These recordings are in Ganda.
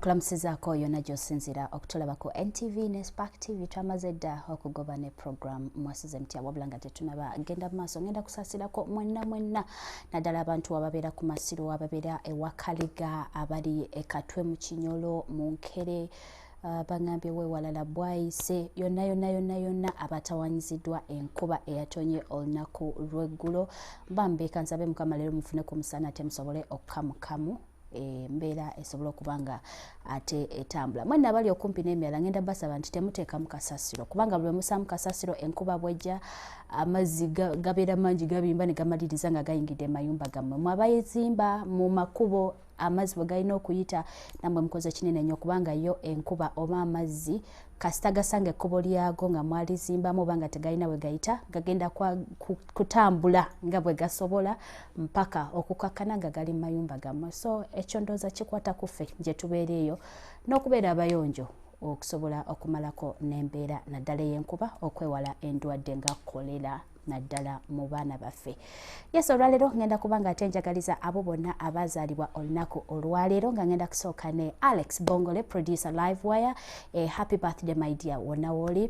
Nkulamusizaako yonna gy'osinziira okutulaba ku NTV ne Spark TV. Twamaze dda okugoba ne program mwasize mutya wabula nga tetunaba genda mu maaso. Ngenda kusaasirako mwenna naddala abantu ababeera ku Masiro, ababeera ewa Kaliga, abali e Katwe mu Kinyolo, mu Nkere, bangambye weewalala Bwayise, yonna abatawanyiziddwa enkuba eyatonye olunaku lw'eggulo. Bambeeka nsabe Mukama leero mufune ku musana ate musobole okukamukamu mbeera esobola okubanga ate etambula. Mwenna abali okumpi n'emyala ngenda basaba nti temuteekamu kasasiro kubanga bwe musaamu kasasiro enkuba bwejja amazzi gabeera mangi gabimba ne gamaliriza nga gayingidde mayumba gammwe. Mwabayizimba mu makubo amazzi bwe galina okuyita nammwe mukoze kinene nnyo kubanga yo enkuba oba amazzi kasita gasanga ekkubo lyago nga mwalizimbamu oba nga tegalina we gayita gagenda kutambula nga bwe gasobola mpaka okukakkana nga gali mu mayumba gammwe. So ekyo ndowooza kikwata ku ffe gye tubeera eyo n'okubeera abayonjo okusobola okumalako n'embeera naddala ey'enkuba okwewala endwadde nga kolera naddala mu baana baffe. Yes, olwaleero ngenda kuba nga ate njagaliza abo bonna abazaalibwa olunaku olwaleero nga ngenda kusooka ne Alex Bongole, producer Livewire. Happy birthday my dear wonna woli.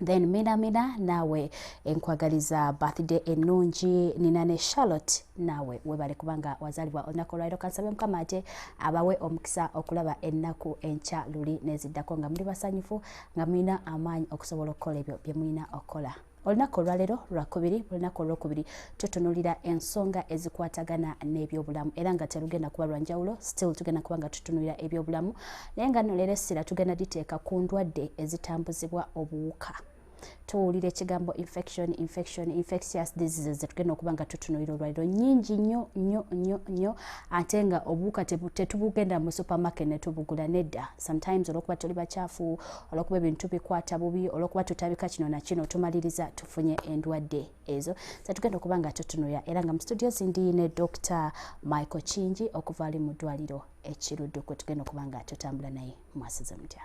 Then Mina nawe enkwagaliza birthday ennungi. Nina ne Charlotte nawe webale kubanga wazaalibwa olunaku olwaleero. Kansabe Mukama ate abawe omukisa okulaba ennaku enkya luli neziddako nga muli basanyufu nga mulina amaanyi okusobola okukola ebyo bye mulina okukola. Olunaku olwaleero lwakubiri, olunaku olwokubiri tutunuulira ensonga ezikwatagana n'ebyobulamu era nga terugenda kuba lwa njawulo, still tugenda kuba nga tutunuulira ebyobulamu naye nga nno leero essira tugenda diteeka ku ndwadde ezitambuzibwa obuwuka. Tuwulira ekigambo infectious diseases tugenda okuba nga tutunuulira olwaleero nnyingi nnyo ate nga obuwuka tetubugenda mu supermarket ne tubugula nedda. Sometimes olwokuba tuli bakyafu, olwokuba ebintu bikwata bubi, olwokuba tutabika kino na kino tumaliriza tufunye endwadde ezo. So tugenda okuba nga tutunuulira era nga mu studio zindi ne Dr. Michael Kingi okuva ali mu ddwaliro ekirudduko tugenda okuba nga tutambula naye mwasize mutya.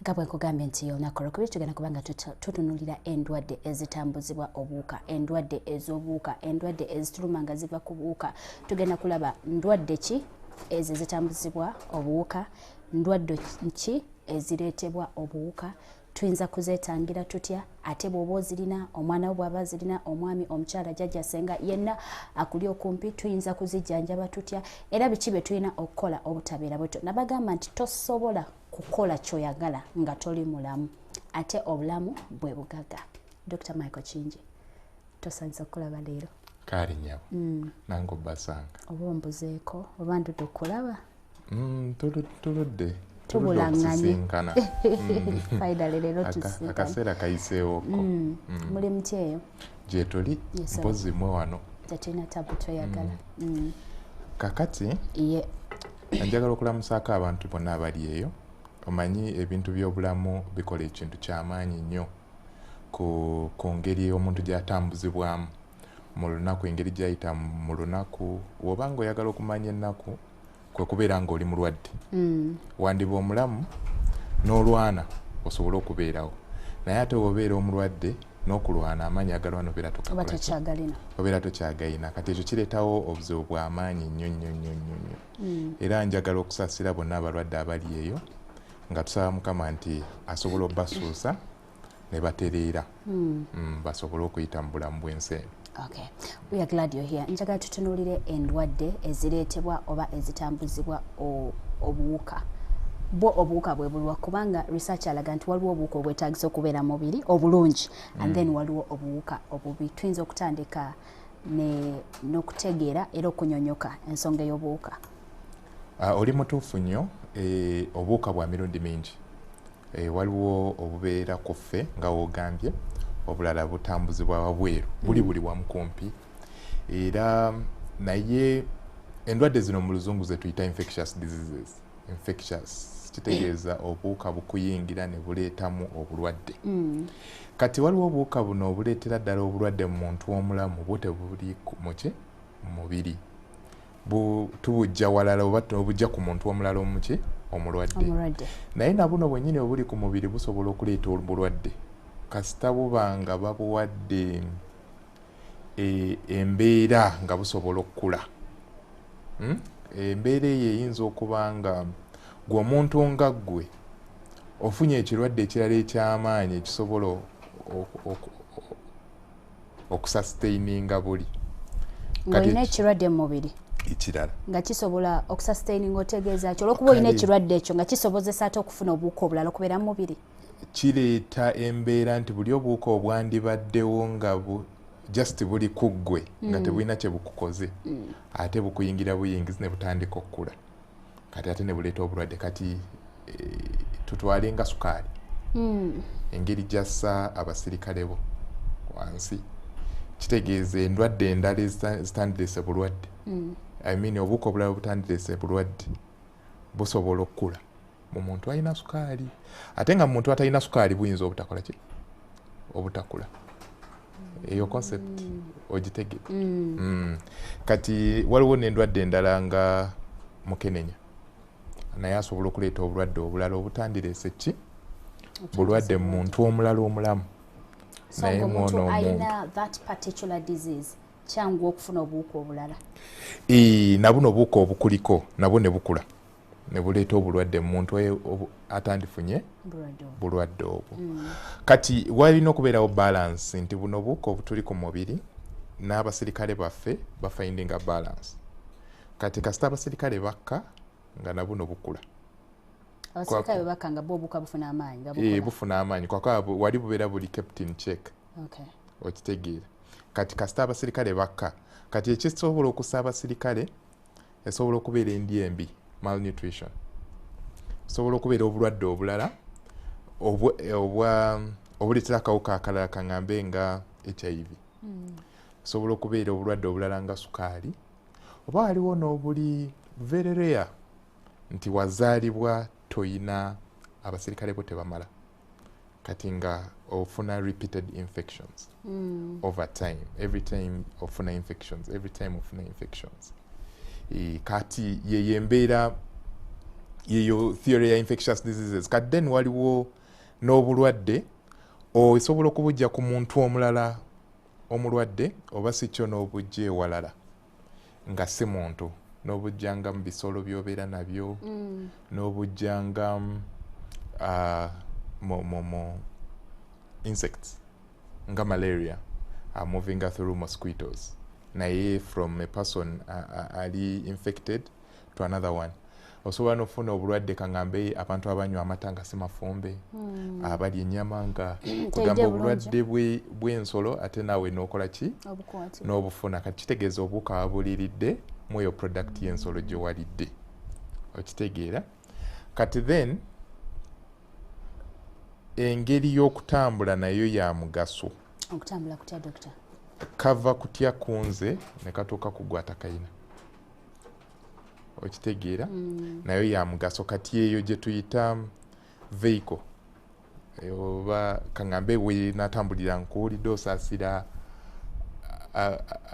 Gabwe nkugambye nti olunaku olwokubiri tugenda kuba nga tutunuulira endwadde ezitambuzibwa obuwuka, endwadde ez'obuwuka, endwadde ezituluma nga ziva ku buwuka. Tugenda kulaba ndwadde ki ezo ezitambuzibwa obuwuka, ndwadde ki ezireetebwa obuwuka, tuyinza kuzeetangira tutya, ate bw'oba ozirina, omwana wo bw'aba azirina, omwami, omukyala, jjajja, ssenga yenna akuli okumpi, tuyinza kuzijjanjaba tutya era biki bye tulina okukola obutabeera bwetyo. Nabagamba nti tosobola kukola kyoyagala nga toli mulamu ate obulamu bwe bugagga. Dr. Michael Kingi, tosanze okulaba leero. Kale nnyabo nange obbasanga oba ombuzeeko oba ndudde okulaba tuludde tubulanganye faidale leero tusinkana akaseera kayiseewoko. Muli muti eyo gye tuli mpozi mwe wano tetulina tabu toyagala. Kakati njagala okulamusaako abantu bonna abali eyo. Omanyi ebintu by'obulamu bikola ekintu ky'amaanyi nnyo ku ngeri omuntu gy'atambuzibwamu mu lunaku, engeri gy'ayita mu lunaku. Bw'oba nga oyagala okumanya ennaku kwe kubeera ng'oli mulwadde. Wandiba omulamu n'olwana osobole okubeerawo, naye ate bw'obeera omulwadde n'okulwana amaanyi agalwana obeera tokyagalina. Kati ekyo kireetawo obuzibu bw'amaanyi nnyo. Era njagala okusaasira bonna abalwadde abali eyo nga tusaba Mukama nti asobola obbasuusa ne batereera basobole okuyita mu bulamu bw'ensi eno. Okay, we are glad you're here. Njagala tutunuulire endwadde ezireetebwa oba ezitambuzibwa obuwuka. Bwo obuwuka bwe bulwa kubanga research alaga nti waliwo obuwuka obwetaagisa okubeera mu mubiri obulungi and then waliwo obuwuka obubi. Tuyinza okutandika n'okutegeera era okunyonyoka ensonga y'obuwuka. Oli mutuufu nnyo. Obuwuka bwa mirundi mingi. Waliwo obubeera ku ffe nga woogambye, obulala butambuzibwa wabweru buli wamu kumpi. Era naye endwadde zino mu luzungu ze tuyita infectious diseases. Infectious kitegeeza obuwuka bukuyingira ne buleetamu obulwadde. Kati waliwo obuwuka buno obuleetera ddala obulwadde mu muntu omulamu bwo tebuli mu mubiri. Tubujja walala oba obujja ku muntu omulala omulwadde. Naye nabuno bwennyini obuli ku mubiri busobola okuleeta obulwadde kasita buba nga babuwadde embeera nga busobola okukula. embeera eyo eyinza okuba nga gwe omuntu nga ggwe ofunye ekirwadde ekirala eky'amaanyi ekisobola okusustaininga buli ng'olina ekirwadde mu mubiri ekirala nga kisobola okusustaininga otegeeza ki olwokuba olina ekirwadde ekyo nga kisobozesa ate okufuna obuwuka obulala okubeera mu mubiri kireeta embeera nti buli obuwuka obwandibaddewo nga just buli ku ggwe nga tebulina kye bukukoze ate bukuyingira buyingizi ne butandika okukula kati ate ne buleeta obulwadde kati tutwale nga sukaali engeri gyassa abasirikale bo wansi kitegeeza endwadde endala ezitandirese bulwadde I mean obuwuka obulala butandirese bulwadde busobola okukula mu muntu alina sukaali ate nga mu muntu atalina sukaali buyinza obutakola ki obutakula eyo concept ogitege kati waliwo n'endwadde endala nga mukenenya naye asobola okuleeta obulwadde obulala obutandirese ki bulwadde mu muntu omulala omulamu naye mwono alina that particular disease kyangu okufuna obuwuka obulala nabuno obuwuka obukuliko nabwo ne bukula ne buleeta obulwadde mu muntu atandifunye bulwadde obwo kati walina okubeerawo balance nti buno obuwuka obutuli ku mubiri n'abasirikale baffe bafindinga balance kati kasita abasirikale bakka nga nabuno bukula abasirikale bakka nga obuwuka bufuna amaanyi bufuna amaanyi kwakuba wali bubeera buli captain check okitegeera kati kasita abasirikale bakka kati ekisobola okussa abasirikale esobola okubeera endi embi malnutrition sobola okubeera obulwadde obulala obuleetera akawuka akalala kaŋŋambe nga HIV sobola okubeera obulwadde obulala nga sukaali oba waliwo n'obuli very rare nti wazaalibwa toyina abasirikale bo tebamala kati nga ofuna repeated infections over time every time ofuna infections kati yeyo embeera yeyo theory ya infectious diseases kati then waliwo n'obulwadde osobola okubujja ku muntu omulala omulwadde oba si kyo n'obujja ewalala nga si muntu n'obujjanga mu bisolo by'obeera nabyo n'obujjanga mu insects nga malaria moving through mosquitoes naye from a person ali infected to another one osobola n'ofuna obulwadde kaŋŋambe abantu abanywa amata nga si mafumbe abalya ennyama nga kugamba obulwadde bw'ensolo ate naawe n'okola ki n'obufuna kati kitegeeza obuwuka wabuliridde mu eyo product y'ensolo gye walidde okitegeera kati then engeri y'okutambula nayo ya mugaso okutambula kutya doctor kava kutya kunze ne katuuka kugwa takayina okitegeera nayo ya mugaso kati eyo gye tuyita vehicle oba kaŋŋambe we natambulira nkuwulidde osaasira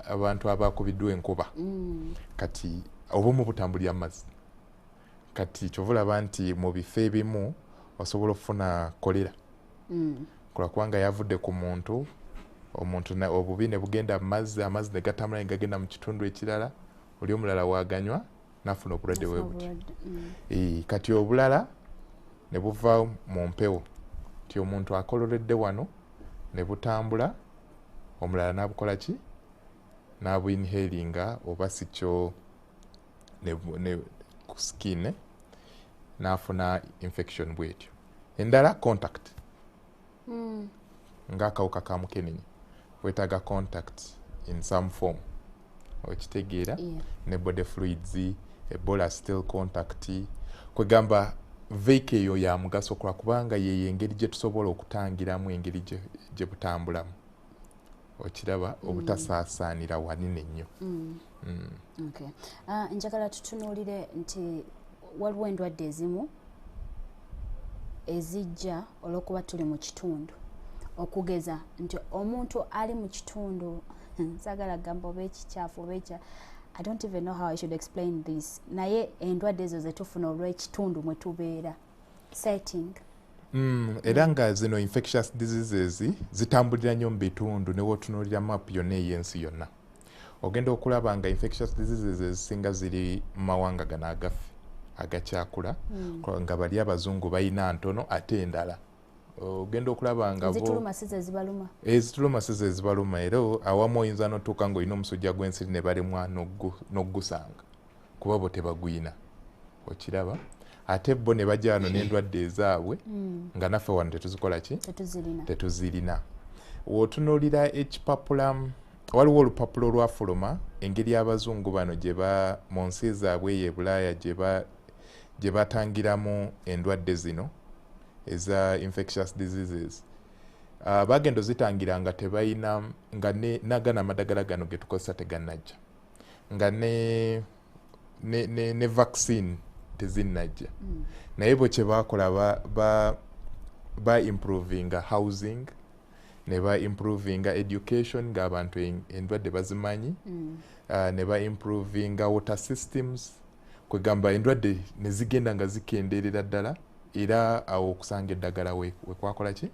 abantu abakubiddwa enkuba kati obumu butambulira mazzi kati kyovulaba nti mu bifo ebimu osobola okufuna kolera kulwakubanga yavudde ku muntu omuntu obubi ne bugenda mu mazzi amazzi ne gatambula ne gagenda mu kitundu ekirala oli omulala waganywa nafuna obulwadde bwe buti kati obulala ne buva mu mpewo ti omuntu akololedde wano ne butambula omulala n'abukola ki n'abuinhalinga oba si kyo ne ku skin n'afuna infection bwetyo endala contact ng'akawuka ka mukenenya wetaaga contact in some form okitegeera ne body fluids ebola still contact kwegamba vehicle eyo ya mugaso kubanga yeyo engeri gye tusobola okutangiramu engeri gye butambulamu okiraba obutasaasaanira wanene nnyo njagala tutunuulire nti waliwo endwadde ezimu ezijja olw'okuba tuli mu kitundu okugeza nti omuntu ali mu kitundu nsagala gamba oba ekikyafu oba I don't even know how I should explain this naye endwadde ezo zetufuna olw'ekitundu mwe tubeera setting era nga zino infectious diseases zitambulira nnyo mu bitundu ne wotunuulira map yonna ey'ensi yonna ogenda okulaba nga infectious diseases ezisinga ziri mu mawanga gano agaffe agakyakula nga bali abazungu balina ntono ate endala ogenda okulaba nga ezituluma size ezibaluma era awamu oyinza n'otuuka ng'olina omusujja gw'ensiri ne balemwa n'oggusanga kuba bo tebagwina okiraba ate bo ne bajja wano n'endwadde ezaabwe nga naffe wano tetuzikola ki tetuzirina w'otunuulira ekipapula waliwo olupapulo olwafuluma engeri abazungu bano mu nsi zaabwe eyo e Bulaaya gye batangiramu endwadde zino eza infectious diseases bagenda ozitangira nga tebalina nga nagana amadagala gano ge tukozesa tegannajja nga ne vaccine tezinnajja naye bo kye bakola ba improvinga housing ne ba improvinga education ng'abantu endwadde bazimanyi ne ba improvinga water systems kwegamba endwadde ne zigenda nga zikendeerera ddala era awo okusanga eddagala wekwakola ki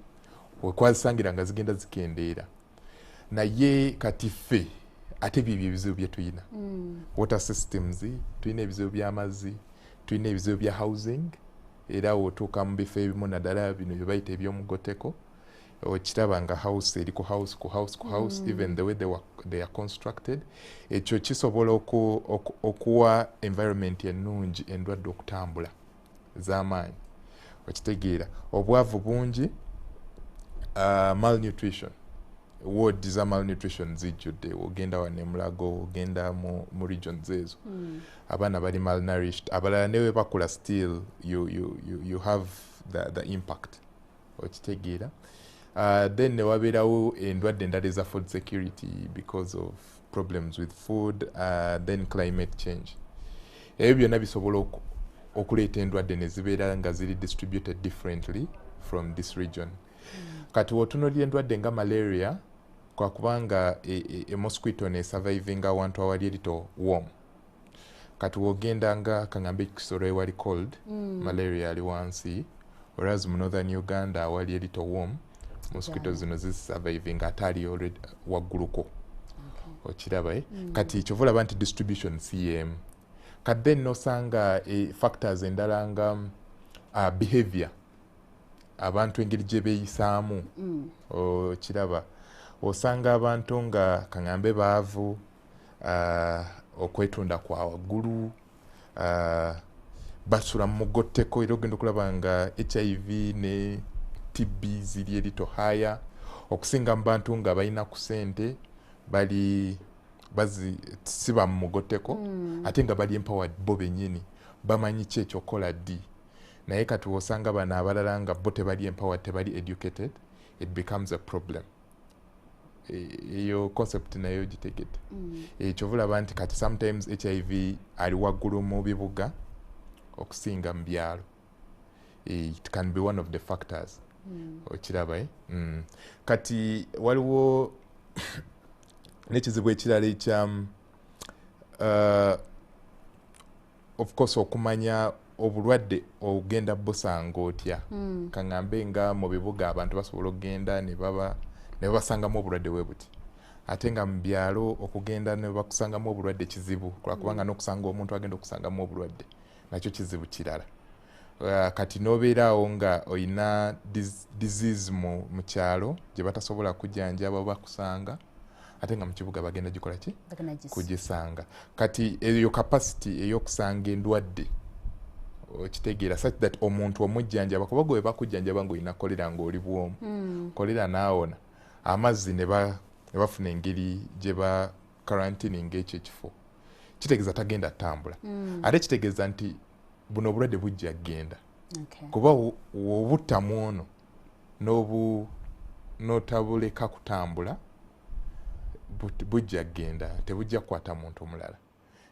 wekwazisangira nga zigenda zikendeera naye kati ffe ate byebyo ebizibu bye tuyina water systems tuyina ebizibu by'amazzi tuyina ebizibu bya housing era wotuuka mu bifo ebimu naddala bino bye bayita ebyomugoteko okiraba nga house eri ku house even the way they are constructed ekyo kisobola okuwa environment ennungi endwadde okutambula z'amaanyi okitegeera obwavu bungi malnutrition ward za malnutrition zijjudde ogenda wano emulago ogenda mu regions ezo abaana bali malnourished abalala newe bakula still you have the impact okitegeera then ne wabeerawo endwadde endala eza food security because of problems with food then climate change ebyo byonna bisobola okuleeta endwadde ne zibeera nga ziri distributed differently from this region kati wotunuulira endwadde nga malaria kwakubanga mosquito ne surviving awantu awali erito warm kati wogenda nga kaŋambe ekisoro ewali cold malaria ali wansi whereas mu northern Uganda awali erito warm mosquito zino zisurviving ate ali already wagguluko okiraba kati kyovulaba nti distribution cm kati then nosanga factors endala nga behavior abantu engeri gye beeyisaamu okiraba osanga abantu nga kaŋambe baavu okwetunda kwa waggulu basula mu mugotteko era ogenda okulaba nga HIV ne TB ziri erito haya okusinga mu bantu nga balina ku ssente siba mu mugotteko ate nga bali empowered bo bennyini bamanyi ki ekyokola ddi naye kati osanga bano abalala nga bo tebali empowered tebali educated it becomes a problem eyo concept nayo gitegedde ekyovulaba nti kati sometimes HIV ali waggulu mu bibuga okusinga mu byalo it can be one of the factors okiraba kati waliwo n'ekizibu ekirala ekya of course okumanya obulwadde ogenda busanga otya kaŋambe nga mu bibuga abantu basobola okugenda ne babasangamu obulwadde bwe buti ate nga mu byalo okugenda ne bakusangamu obulwadde kizibu kubanga n'okusanga omuntu agenda okusangamu obulwadde nakyo kizibu kirala kati n'obeeraawo nga olina disease mu kyalo gye batasobola kujjanjaba bakusanga ate nga mu kibuga bagenda gikola ki kugisanga kati eyo capacity ey'okusanga endwadde okitegeera such that omuntu omujjanjaba kuba gwe bakujjanjaba ng'olina kolera ng'oli bwomu kolera naawona amazzi ne bafuna engeri gye ba quarantining ekyo ekifo kitegeeza tagenda ttambula ate kitegeeza nti buno obulwadde bujja kgenda kuba wobuttamu ono n'otabuleka kutambula bujja kgenda tebujja kukwata muntu omulala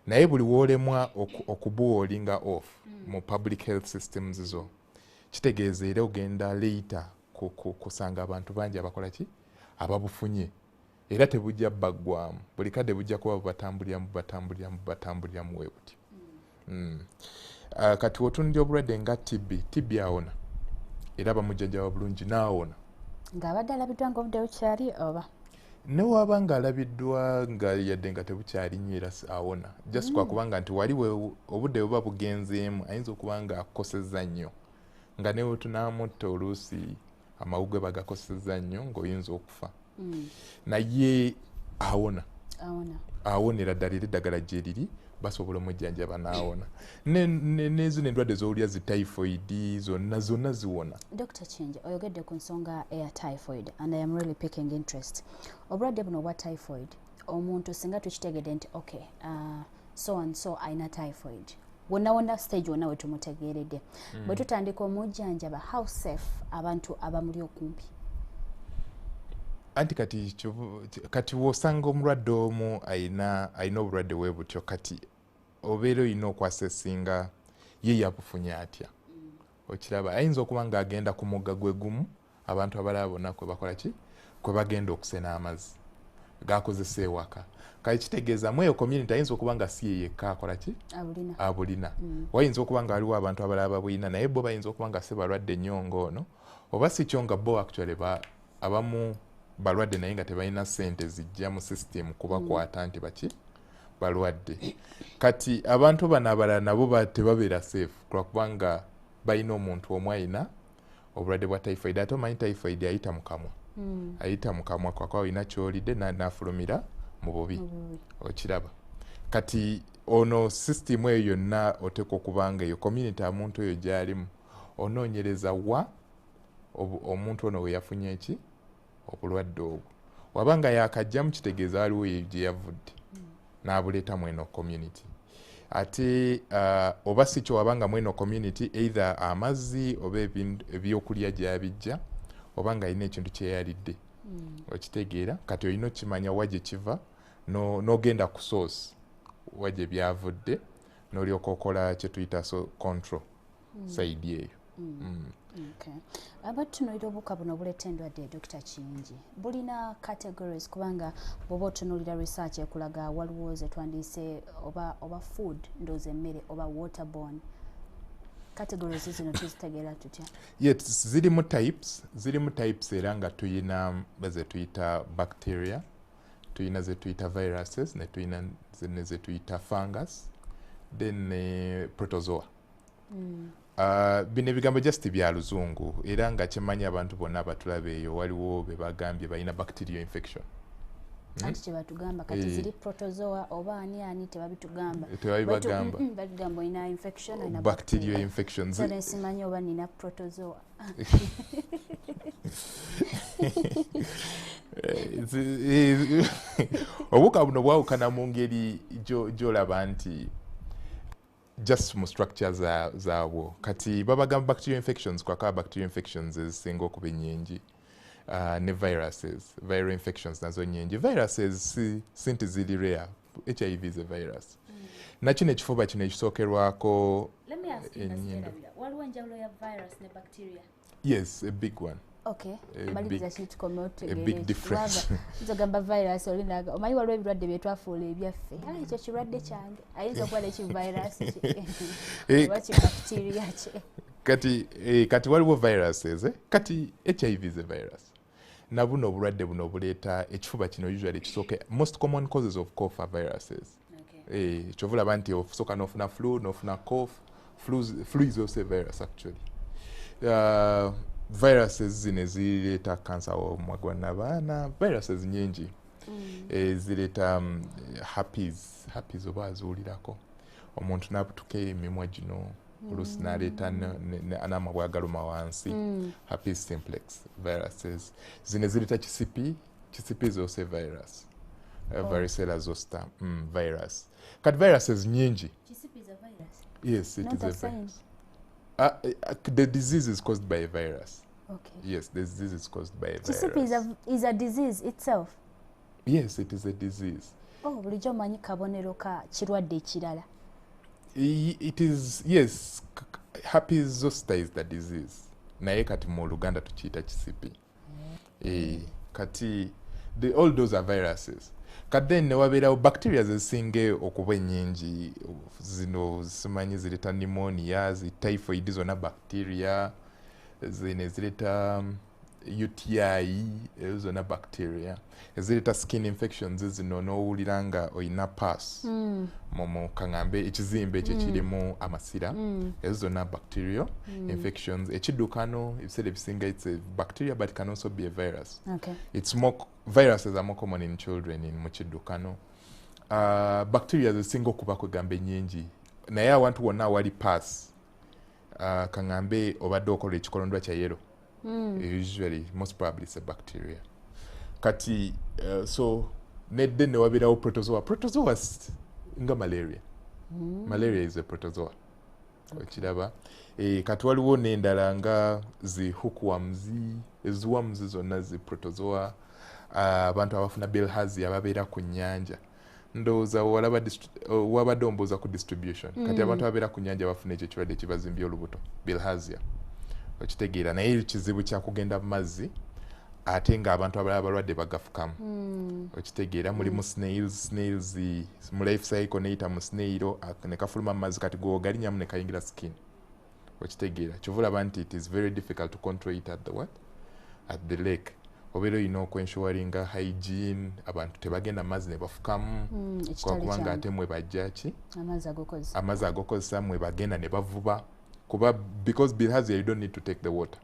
naye buli woolemwa okubuwoolinga off mu public health systems zo kitegeeza era ogenda later kusanga abantu bangi abakola ki ababufunye era tebujja baggwamu buli kadde bujja kuba bubatambuliramu we buti kati wotunuulira obulwadde nga TB awona era bamujjanjaba bulungi naawona ng'abadde alabiddwa nga obudde bukyali oba ne waba ng'alabiddwa nga yadde nga tebukyalinywera awona just kwakubanga nti wali obudde buba bugenzeemu ayinza okuba nga akosezza nnyo nga ne wetunamutta oluusi amawugwe bagakosezza nnyo ng'oyinza okufa naye awonera ddala era eddagala gye liri basobola omujjanjaba n'awona nezino endwadde z'owulira zi typhoid zonna ziwona. Dr. Kingi oyogedde ku nsonga eya typhoid and I am really picking interest. Obulwadde buno obwa typhoid omuntu singa tukitegedde nti okay so and so ayina typhoid wonna stage wonna wetumutegeeredde bwe tutandika omujjanjaba how safe abantu abamuli okumpi? Anti kati wosanga omulwadde omu ayina obulwadde bwe butyo kati obeera olina okwasesinga ye yabufunye atya okiraba ayinza okuba nga agenda ku mugga gwe gumu abantu abalala bonna kwe bakola ki kwe bagenda okusena amazzi gakozesa ewaka kale kitegeeza mu eyo community ayinza okuba nga si ye yekka akola ki abulina wayinza okuba nga waliwo abantu abalala babulina naye bo bayinza okuba nga si balwadde nnyo ng'ono oba si kyo nga bo actually abamu balwadde naye nga tebalina ssente zijja mu system kubakwata nti baki balwadde kati abantu bano abalala nabo tebabeera safe lwakubanga balina omuntu omu ayina obulwadde bwa typhoid ate omanyi typhoid ayita mu kamwa ayita mu kamwa kwakuba olina kyolidde n'afulumira mu bubi okiraba kati ono system eyo yonna oteeka okuba nga eyo community omuntu oyo gy'alimu onoonyereza wa omuntu ono we yafunye eki obulwadde obwo wabanga yakajjamu kitegeeza waliwo gye yavudde n'abuleeta mweno community ate oba si kyo wabanga mweno community either amazzi oba ebyokulya gy'abijja oba nga alina ekintu kyeyalidde okitegeera kati olina okimanya wa gye kiva n'ogenda ku source wa gye byavudde n'olyoka okola kye tuyita control side eyo. Abatunuulira obuwuka buno obuleeta endwadde Dr. Kingi bulina categories kubanga bw'oba otunuulira research ekulaga waliwo ze twandiyise oba food ndowooza emmere oba waterborne categories zino tuzitegeera tutya? Yes, zirimu types era nga tuyina ze tuyita bacteria tuyina ze tuyita viruses ne tuyina ze tuyita fungus then protozoa. Bino ebigambo just bya luzungu era nga kimanyi abantu bonna abatulaba eyo waliwo be bagambye balina bacterial infection. Anti tebatugamba kati ziri protozoa oba ani tebabitugamba bagamba olina infection olina bacterial infections zene simanyi oba nina protozoa obuwuka buno bwawukana mu ngeri gy'olaba nti just mu structure zaabwo kati babagamba bacterial infections kwakaba bacterial infections ezisinga okuba ennyingi ne viral infections nazo nnyingi. Viruses si nti ziri rare. HIV is a virus. Nakino ekifuba kino ekisookerwako ennyindo. Waliwo enjawulo ya virus ne bacteria? Yes, a big one. Okay. A big difference. Nzogamba virus olinaga omanyi waliwo ebirwadde bye twafuula ebyaffe ekyo kirwadde kyange ayinza okuba nekivirus oba kibacteria kye kati waliwo viruses kati HIV is a virus na buno obulwadde buno obuleeta ekifuba kino usually kisooke most common causes of cough are viruses. Kyovulaba nti osooka n'ofuna flu n'ofuna cough. Flu is also a virus actually. Viruses zino zireeta cancer omumwa gw'abaana viruses nyingi zireeta herpes oba azuulirako omuntu n'abutuka emimwa gino oluusi n'aleeta n'amabwa agaluma wansi herpes simplex viruses zino zireeta kisipi is also a virus. Varicella zoster virus kati viruses nyingi. Kisipi is a virus? Yes, it is a virus. The disease is caused by a virus. Okay. Yes, the disease is caused by a virus. Kisipi is a disease itself? Yes, it is a disease. Bulijjo omanyi kabonero ka kirwadde ekirala? It is, yes, herpes zoster is the disease. Naye kati mu Luganda tukiyita kisipi. Kati all those are viruses. Kati then newabeerawo bacteria zisinga okuba ennyingi zino simanyi zireeta pneumonia typhoid zona bacteria zino zireeta UTI ezo zonna bacteria ezireta skin infections zino n'owulira nga oyina pass mu kaŋŋambe ekizimbe ekyo kirimu amasira ezo zonna bacterial infections. Ekiddukano ebiseera ebisinga it's a bacteria but can also be a virus. It's more viruses are more common in children mu kiddukano. Bacteria zisinga okuba kwegamba ennyingi naye awantu wonna awali pass kaŋŋambe obadde okola ekikolondwa kya yellow. Usually most probably it's a bacteria. Kati so nedde ne wabeerawo protozoa. Protozoa nga malaria. Malaria is a protozoa. Okiraba. Kati waliwo n'endala nga zi hookworms, eziworms zonna zi protozoa. Abantu abafuna bilharzia ababeera ku nnyanja. Ndowooza wabadde ombooza ku distribution. Kati abantu ababeera ku nnyanja bafuna ekyo ekirwadde ekibazimbye olubuto bilharzia. Okitegeera naye kizibu kya kugenda mu mazzi ate ng'abantu abalala balwadde bagafukamu. Okitegeera mulimu snails mu life cycle neyita mu snail ne kafuluma mu mazzi kati gwogalinyamu ne kayingira skin. Okitegeera kivulaba nti it is very difficult to control it at the lake. Obeera olina okwenshuwaringa hygiene abantu tebagenda mu mazzi ne bafukamu kubanga ate mwe bajja ki amazzi agokozesa mwe bagenda ne bavuba. Kuba because bilharzia you don't need to take the water,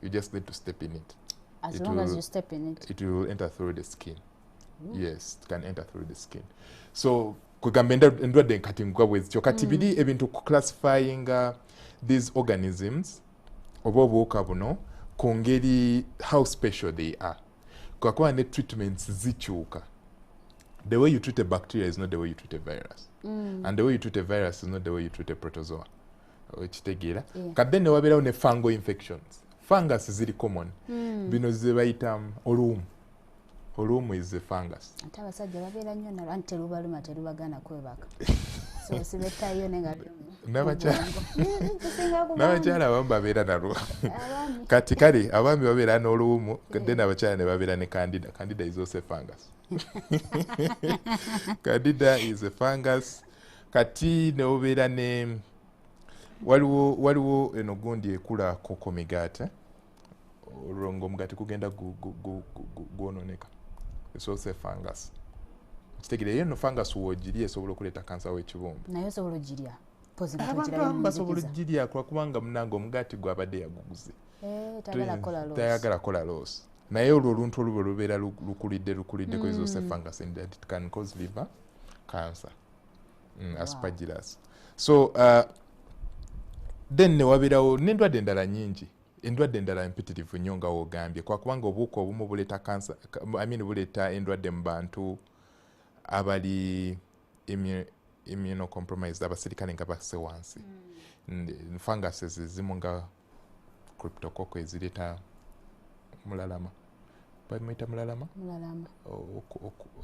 you just need to step in it. As long as you step in it, it will enter through the skin. Yes, it can enter through the skin. So kugamba endwadde nkati ngwabwezityo kati biri ebintu classifying these organisms oba obuwuka buno ku ngeri how special they are. Kwakuba ne treatments zikyuka. The way you treat a bacteria is not the way you treat a virus. And the way you treat a virus is not the way you treat a protozoa. Okitegeera kadde ne wabeerawo ne fungal infections. Fungus ziri common. Bino ze bayita olumu is a fungus. Ate abasajja babeera nnyo nalwo anti terubaluma terubagaana kwebaka. So sibetayo nenga n'abakyala abamu babeera nalwo. Kati kale abaami babeera n'olumu kadde n'abakyala ne babeera ne candida. Candida is also a fungus. Candida is a fungus. Kati ne obeera ne waliwo eno gundi ekula koko migaate olwo ng'omugaati gugenda gwononeka. It's also a fungus. Kitegeera eyo no fungus woogirya esobola okuleeta kansa w'ekibumba. Naye osobola ogirya. Basobola ogirya kubanga munange omugaati gwabadde yaguguze. Tayagala kola loss. Naye olwo oluntu oluba lubeera lukulidde is also a fungus and it can cause liver cancer. Aspergillus. So then ne wabeerawo n'endwadde endala nnyingi. Endwadde endala empitirivu nnyo nga woogambye kwakubanga obuwuka obumu buleeta cancer, buleeta endwadde mu bantu abali immunocompromised, abaserikale nga basse wansi. Funguses ezimu nga cryptococcus ezireeta mulalama. Bamuyita mulalama?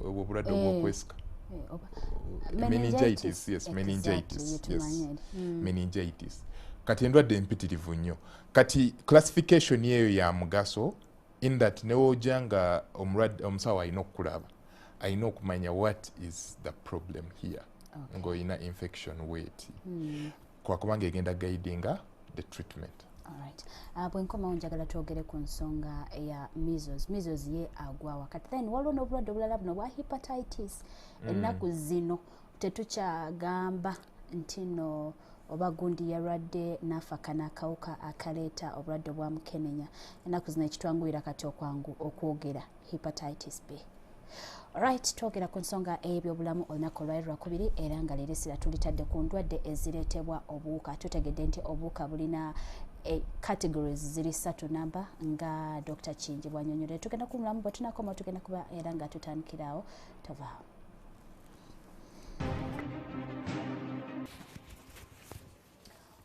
Obulwadde obw'okwesika. Meningitis, yes, meningitis, yes. Meningitis. Kati endwadde empitirivu nnyo. Kati classification yeyo ya mugaso in that newoja nga omusawo alina okukulaba, alina okumanya what is the problem here. Ng'olina infection weight. Kwakubanga egenda guidinga the treatment. Alright. Bwenkomawo njagala twogere ku nsonga ya measles. Measles ye agwawa. Kati then waliwo n'obulwadde obulala buno bwa hepatitis. Ennaku zino tetukyagamba nti no oba gundi yalwadde n'afa n'akawuka akaleeta obulwadde bwa mukenenya. Ennaku zino ekitwanguyira kati okwangu okwogera hepatitis B. Alright, twogera ku nsonga ey'ebyobulamu olunaku olwali lwakubiri era nga leero essira tulitadde ku ndwadde ezireetebwa obuwuka. Tutegedde nti obuwuka bulina categories ziri 3 namba nga Dr. Kingi bw'annyonnyodde. Tugenda ku mulamu bwe tunakoma tugenda kuba era nga tutandikirawo tavaawo.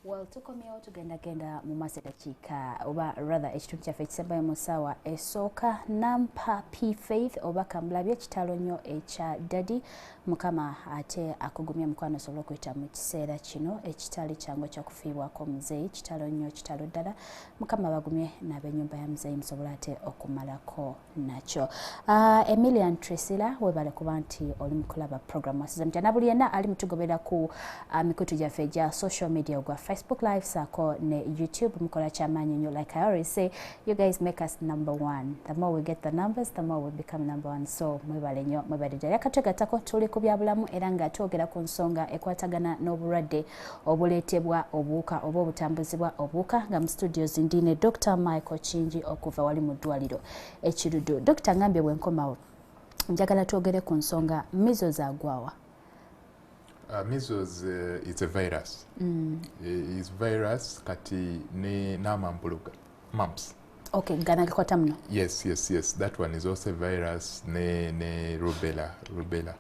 Well, tukomyewo tugenda mu maaso dakiika oba rather ekitundu kyaffe ekisembayo mu ssaawa esooka. Nampa P Faith oba Kamulabye kitalo nnyo ekya Daddy Mukama ate akugumya mukwano osobola okuyita mu kiseera kino ekitali kyangu ekyokufiibwako muzeeyi kitalo nnyo kitalo ddala. Mukama bagumye n'ab'ennyumba ya muzeeyi musobola ate okumalako nakyo. Emilian Tresila webale kuba nti oli mu kulaba program wasiza mutya na buli yenna ali mutugobera ku mikutu gyaffe gya social media ogwa Facebook Facebook Live sako ne YouTube mukola chamanyi nyo. Like I always say, you guys make us #1. The more we get the numbers, the more we become #1. So mwebale nyo mwebale yakatega tako tuli ku byabulamu era nga twogera ku nsonga ekwatagana n'obulwadde obuleetebwa obuuka oba obutambuzibwa obuuka nga mu studios ndine Dr. Michael Kingi okuva wali mu ddwaliro ekirudu. Dr. ngambye bwenkomawo njagala twogere ku nsonga measles agwawa. Measles is a virus. Is virus kati ne namambuluga mumps. Okay, gana kikwata mno. Yes. That one is also a virus ne rubella. Rubella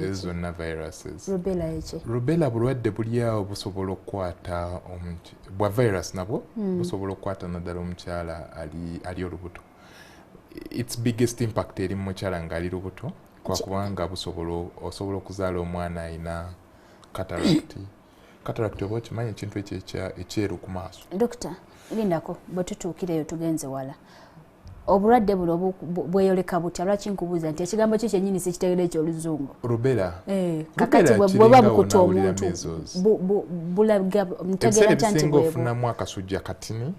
ezo na viruses. Rubella eche. Rubella bulwadde buliawo busobola okukwata omuntu. Bwa virus nabwo busobola okukwata naddala omukyala ali olubuto. Its biggest impact eri mukyala nga ali lubuto kwa kubanga osobola okuzaala omwana ayina cataract. Cataract oba okimanyi ekintu ekyeru ku maaso. Dokita, lindako bwe tutuukireyo tugenze wala. Obulwadde buno bweyoleka butya lwaki nkubuuza nti ekigambo kyo kyennyini sikitegeera ekyoluzungu. Rubella. Kakati bw'oba bukuta omuntu bulaga mutegeera nti ebisinga ofunamu akasujja katini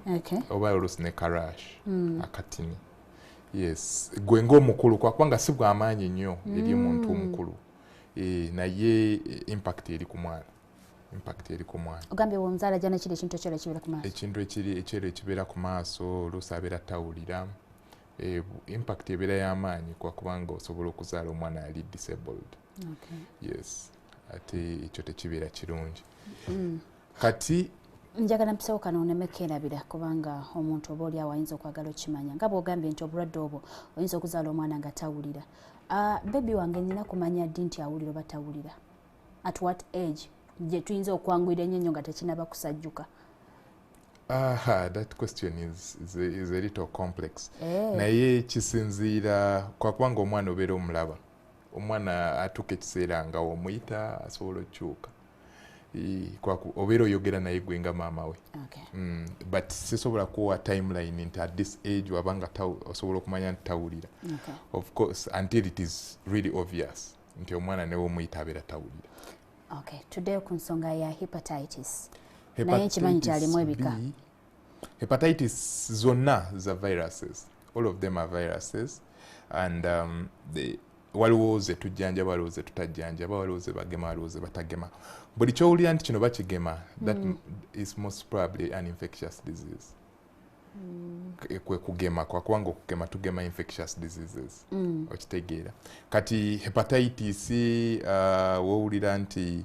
oba oluusi ne karash akatini. Yes, gwe ng'omukulu kwa kubanga si bw'amaanyi nnyo eri omuntu omukulu. Naye impact eri ku mwana. Ogambye omuzaala jana kiri ekintu ekyero ekibeera ku maaso. Ekintu ekyero ekibeera ku maaso oluusi abeera tawulira. Impact ebeera y'amaanyi kwa kubanga osobola okuzaala omwana ali disabled. Yes, ate ekyo tekibeera kirungi. Kati njagala mpisewo kano onemekerabira kubanga omuntu oba oli awo ayinza okwagala okimanya nga bw'ogambye nti obulwadde obwo oyinza okuzaala omwana nga tawulira. Bebi wange nina kumanya ddi nti awulira oba tawulira? At what age gye tuyinza okwanguyira ennyo nga tekinaba kusajjuka? That question is a little complex. Naye kisinziira kwa kubanga omwana obeera omulaba. Omwana atuuka ekiseera nga omuyita asobola okukyuka. Obeera oyogera naye gwe nga maama we. But sisobola kuwa timeline nti at this age wabanga osobola okumanya nti tawulira. Of course until it is really obvious nti omwana newe omuyita abeera tawulira. Today ku nsonga ya hepatitis. Naye nkimanyi nti alimu ebika. Hepatitis zonna za viruses. All of them are viruses. And waliwo ze tujjanjaba, waliwo ze tutajjanjaba, waliwo ze bagema, waliwo ze batagema. Buli kyowulira nti kino bakigema, that is most probably an infectious disease. Kwe kugema kwa kubanga okugema tugema infectious diseases. Okitegeera. Kati hepatitis wowulira nti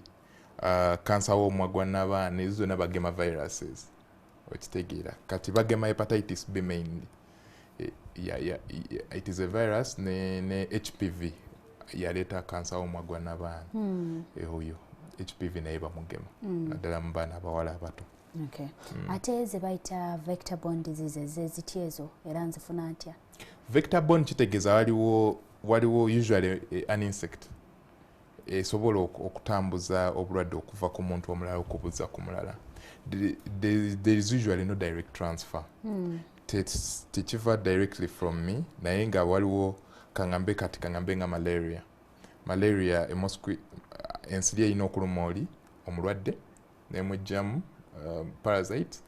cancer w'omumwa gwa n'abaana ezo zonna bagema viruses. Okitegeera. Kati bagema hepatitis B mainly. It is a virus ne HPV yaleeta cancer w'omumwa gwa n'abaana. Oyo HPV naye bamugema naddala mu baana abawala abato. Ate ze bayita vector-borne diseases zitya ezo era nzifuna ntya? Vector-borne kitegeeza waliwo usually an insect esobola okutambuza obulwadde okuva ku muntu omulala okubuza ku mulala. There is usually no direct transfer. Tekiva directly from me naye nga waliwo kangambe nga malaria ensiri erina okuluma oli omulwadde nemujjamu parasite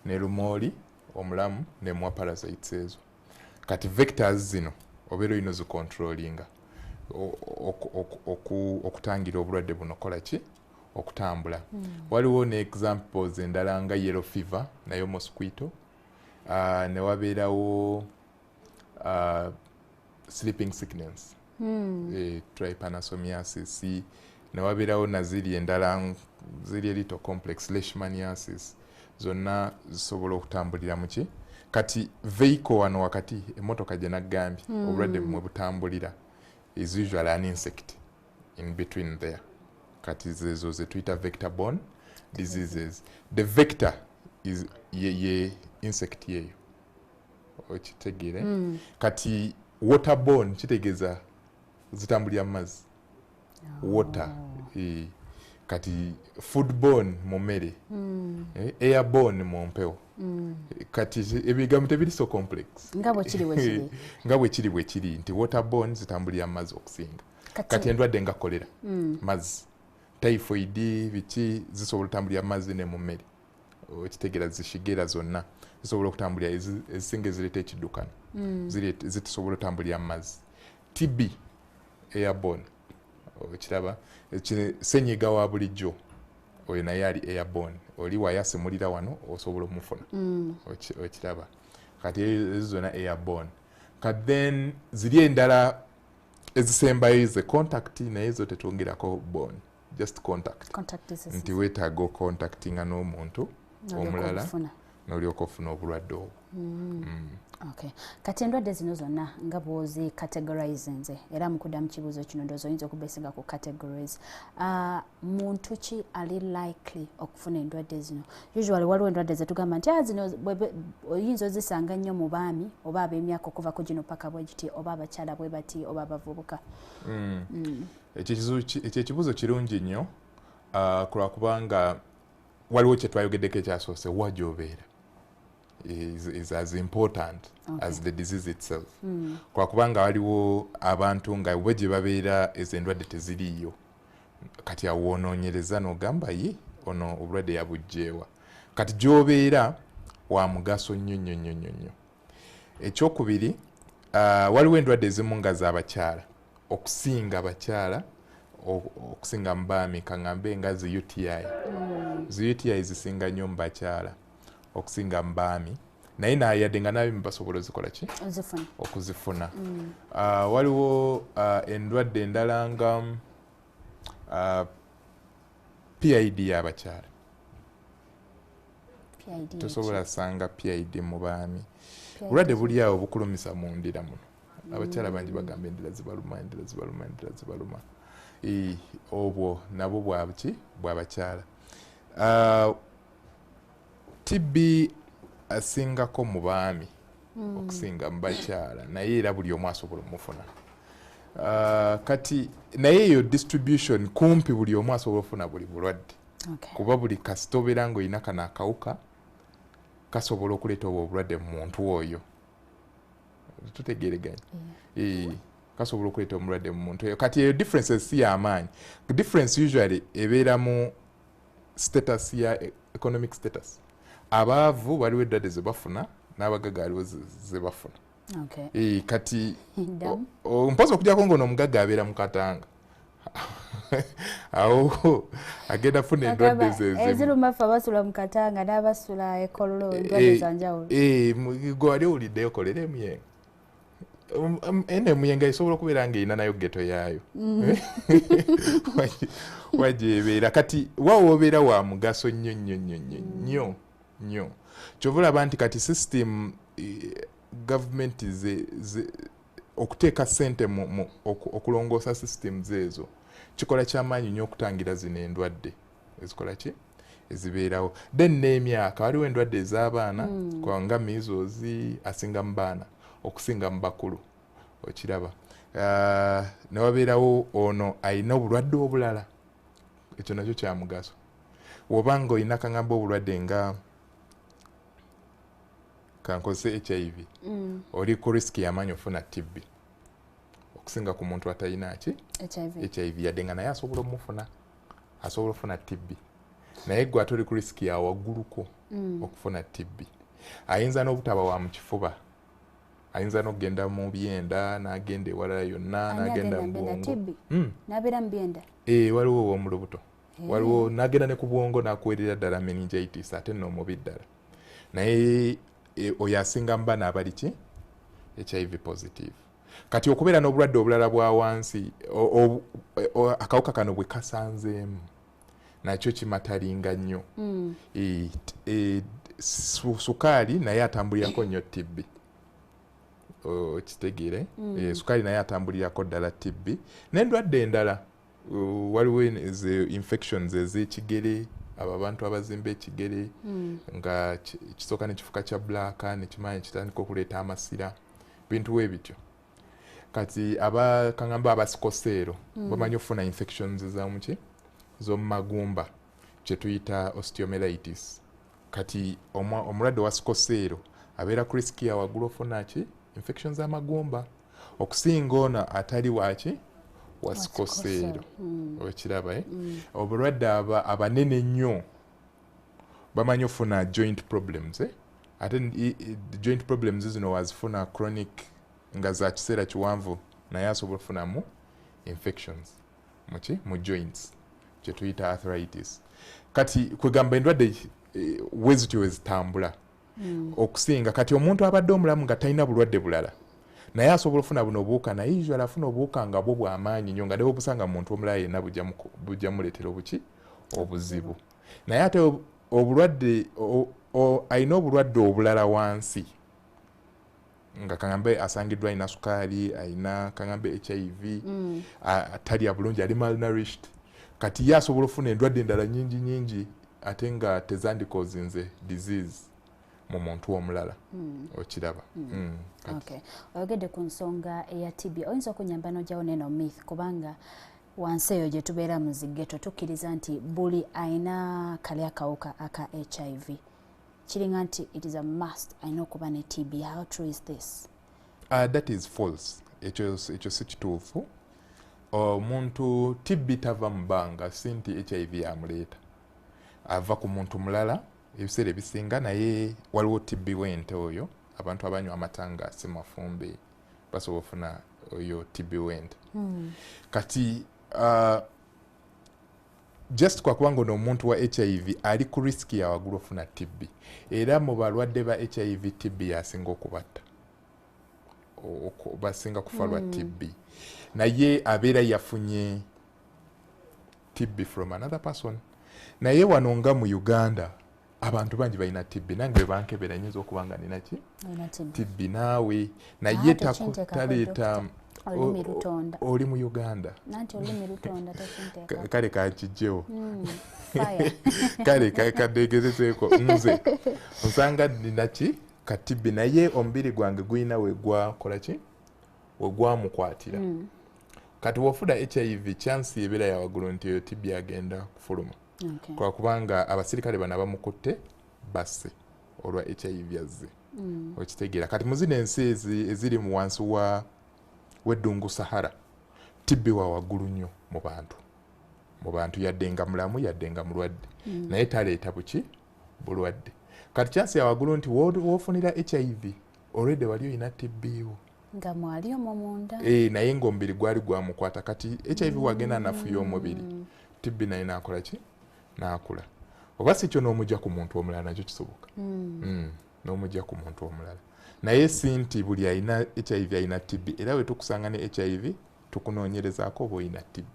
neruma oli omulamu nemuwa parasites ezo. Kati vectors zino obeera olina zicontrollinga okutangira obulwadde buno kola ki okutambula. Waliwo ne examples endala nga yellow fever nayo mosquito. Ne wabeerawo sleeping sickness, trypanosomiasis, ne wabeerawo naziri endala ziri little complex leishmaniasis. Zonna zisobola okutambulira mu ki kati vehicle wano wakati emotoka gye naggambye obulwadde bumwe butambulira is usually an insect in between there. Kati zezo ze tuyita vector-borne diseases. The vector is ye insect yeyo okitegeere. Kati waterborne kitegeeza zitambulira mu mazzi. Water. Kati foodborne mu mmere. Airborne mu mpewo. Kati ebigambo tebiri so complex. Nga bwe kiri bwe kiri nti waterborne zitambulira mu mazzi okusinga. Kati endwadde nga kolera mazzi typhoid biki zisobola otambulira mu mazzi ne mu mmere okitegeera zishigera zonna zisobola okutambulira ezisinga ezireeta ekiddukano zitusobola otambulira mu mazzi. TB airborne okiraba senyiga wa bulijjo oyo naye ali airborne oli wayasimulira wano osobola omufuna okiraba kati ezo zonna airborne. Kati then ziri endala ezisembayo ze contact naye zo tetwongerako borne just contact nti weetaaga contactinga n'omuntu omulala n'olyoka ofuna obulwadde obwo. Okay. Kati endwadde zino zonna nga bwozi categorize nze era mukuddamu kibuuzo kino ndowooza oyinza okubeesinga ku categories. Muntu ki ali likely okufuna endwadde zino? Usually waliwo endwadde ze tugamba nti zino oyinza ozisanga nnyo mu baami oba ab'emyaka okuva ku gino paka bwe giti oba abakyala bwe bati oba abavubuka. Ekyo ekibuuzo kirungi nnyo kulwakubanga waliwo kye twayogeddeko ekyasoose wa gy'obeera is as important as the disease itself. Kwa kubanga waliwo abantu nga bwe gye babeera ezo endwadde teziriiyo kati awo onoonyereza n'ogamba ye ono obulwadde yabugjeewa. Kati gy'obeera wa mugaso nnyo nnyo nnyo nnyo. Ekyokubiri waliwo endwadde ezimu nga z'abakyala okusinga abakyala okusinga mu baami kaŋŋambe nga zi UTI. Zi UTI zisinga nnyo mu bakyala okusinga mu baami naye nayadde nga nabi basobola ozikola ki okuzifuna. Waliwo endwadde endala nga PID y'abakyala tosobola sanga PID mu baami. Obulwadde buli awo bukulumisa mu ndira muno. Abakyala bangi bagamba endira zibaluma endira zibaluma endira zibaluma. Obwo nabo bwabiki bw'abakyala. TB asingako mu baami okusinga mu bakyala naye era buli omu asobola omufuna. Kati naye eyo distribution kumpi buli omu asobola ofuna buli bulwadde kuba buli kasita obeera ng'olina kano akawuka kasobola okuleeta obwo obulwadde mu muntu oyo. Tutegereganye kasobola okuleeta omulwadde mu muntu oyo. Kati eyo differences si y'amaanyi. Difference usually ebeera mu status ya economic status. Abaavu waliwo endwadde ze bafuna n'abagaga waliwo ze bafuna. Kati mpozi okujjako ng'ono omugagga abeera mu Katanga awo agenda funa endwadde eziruma ffe abasula mu Katanga n'abasula e Kololo endwadde za njawulo. Gwe wali owuliddeyo kolera emuyenga ene emuyenga esobola okubeera ng'erina nayo geto yaayo wagyebeera. Kati waawo obeera wa mugaso nnyo nnyo nnyo nnyo nnyo kyova olaba nti kati system gavumenti okuteeka ssente okulongoosa systems ezo kikola kyamaanyi nnyo okutangira zino endwadde ezikola ki ezibeerawo. Then n'emyaka waliwo endwadde ez'abaana nga measles asinga mu baana okusinga mu bakulu okiraba. Ne wabeerawo ono alina obulwadde obulala ekyo nakyo kya mugaso. Wobanga olina kaŋŋamba obulwadde nga kankozese HIV oli ku risk y'amaanyi ofuna TB okusinga ku muntu atalina ki HIV yadde nga naye asobola omufuna asobola ofuna TB naye gwe ate oli ku risk ya wagguluko okufuna TB. Ayinza n'obutaba wa mu kifuba ayinza n'okugenda mu byenda n'agenda ewalala yonna n'agenda mu bwongo n'abeera mu byenda. Waliwo ow'omulubuto waliwo n'agenda ne ku bwongo n'akuwerera ddala meningitis ate nno omubi ddala naye oyo asinga mu baana abali ki HIV positive. Kati okubeera n'obulwadde obulala bwa wansi akawuka kano bwe kasanzeemu nakyo kimatalinga nnyo. Sukaali naye atambulirako nnyo TB kitegeere. Sukaali naye atambulirako ddala TB n'endwadde endala waliwo infections ez'ekigere abo abantu abazimba ekigere nga kisooka nekifuka kya blaaka nekimanyi kitandika okuleeta amasira bintu webityo. Kati abakaŋŋamba abasikoseero bamanyi okufuna infections zamuki z'omu magumba kye tuyita osteomyelitis. Kati omulwadde wa sikoseero abeera ku risiki ya waggulu ofuna ki infections z'amagumba okusinga ono atali waki wasikoseero okiraba obulwadde abanene nnyo bamanyi ofuna joint problems ate joint problems zino wazifuna chronic nga za kiseera kiwanvu naye asobola okufunamu infections mu joints kyetuyita arthritis kati kwegamba endwadde wezityo wezitambula okusinga kati omuntu abadde omulamu nga talina bulwadde bulala naye asobola ofuna buno obuwuka naye usually afuna obuwuka nga bwo bw'amaanyi nnyo nga nebobusanga muntu omulala yenna bujja muleetera obuzibu naye ate obulwadde alina obulwadde obulala wansi nga kaŋambe asangiddwa alina sukaali alina kaŋambe HIV talya bulungi ali malnourished kati ye asobola ofuna endwadde endala nyingi ate nga tezandikozinze disease mu muntu omulala okiraba. Okay, oyogedde ku nsonga eya TB oyinza okunyamba n'ojjawo neno myth kubanga wansi eyo gye tubeera mu zigeto tukkiriza nti buli ayina kali akawuka aka HIV kiringa nti it is a must ayina okuba ne TB. How true is this? That is false. Ekyo si kituufu. Omuntu TB tava mu bbanga si nti HIV amuleeta ava ku muntu mulala ebiseera ebisinga naye waliwo TB wente oyo abantu abanywa amata nga si mafumbe basobola ofuna oyo TB wente kati just kwa kubanga ono omuntu wa HIV ali ku riski ya waggulu ofuna TB era mu balwadde ba HIV TB yasinga okubatta basinga kufa lwa TB naye abeera yafunye TB from another person naye wano nga mu Uganda abantu bangi balina TB nange bebankebera nyinza okuba nga nina TB naawe naye taleeta oli mu Uganda kale kakijjewo kale kadegezezeeko nze nsanga ninaki ka TB naye omubiri gwange gulina wegwakolaki wegwamukwatira kati wofuna HIV chance ebeera ya waggulu nti eyo TB agenda kufuluma kwa kubanga abasirikale bano abamukutte basse olwa HIV azze okitegeera kati muzina ensi eziri mu wansi weddungu Sahara TB wa waggulu nnyo mu bantu yadde nga mulamu yadde nga mulwadde naye taleeta buki bulwadde kati chance ya waggulu nti wofunira HIV already wali oyina TB wo nga mwali omwo munda naye ng'omubiri gwali gwamukwata kati HIV wagenda nafuya omubiri TB naye nakola ki nakula oba si kyo n'omujja ku muntu omulala nakyo kisoboka n'omujja ku muntu omulala naye si nti buli alina HIV alina TB era we tukusanga ne HIV tukunoonyerezaako oba olina TB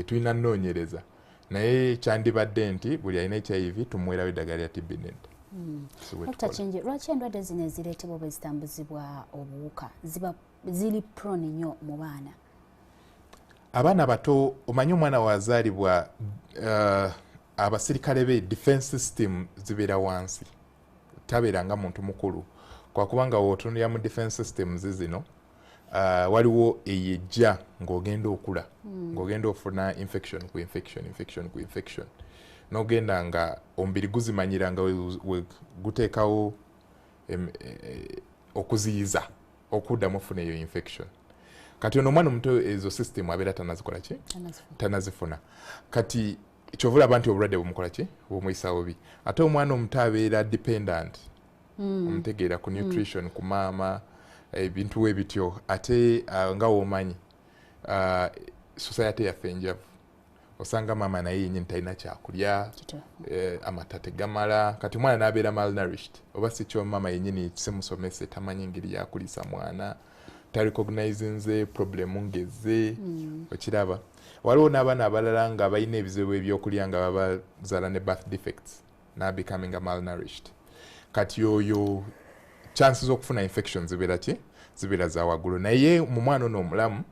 tulina nnoonyereza naye kyandibadde nti buli alina HIV tumuweerawo eddagala lya TB nenda Dr. Kingi, lwaki endwadde zino ezireetebwa bwe zitambuzibwa obuwuka ziri prone nnyo mu baana? Abaana bato omanyi omwana wazaalibwa abasirikale be defense system zibeera wansi tabeera nga muntu mukulu kwa kubanga wotunulira mu defense systems zino waliwo eyejja ng'ogenda okula ng'ogenda ofuna infection ku infection n'ogenda nga omubiri guzimanyira nga we guteekawo okuziyiza okuddamu ofuna eyo infection kati ono omwana omuto ezo system abeera tanazikola ki tanazifuna kati kyovulaba nti obulwadde bumukola ki bumuyisa bubi ate omwana omuto abeera dependent omutegeera ku nutrition ku maama ebintu ebityo ate nga womanyi society yaffe enjavu osanga maama naye yennyini talina kyakulya amata tegamala kati omwana n'abeera malnourished oba si kyo maama yennyini simusomese tamanyi engeri yakulisa mwana tarecognizinze problemu ngeze okiraba waliwo n'abaana abalala nga balina ebizibu ebyokulya nga babazaala ne birth defects becoming malnourished kati oyo chances okufuna infections zibeera ki zibeera za waggulu naye mu mwana ono omulamu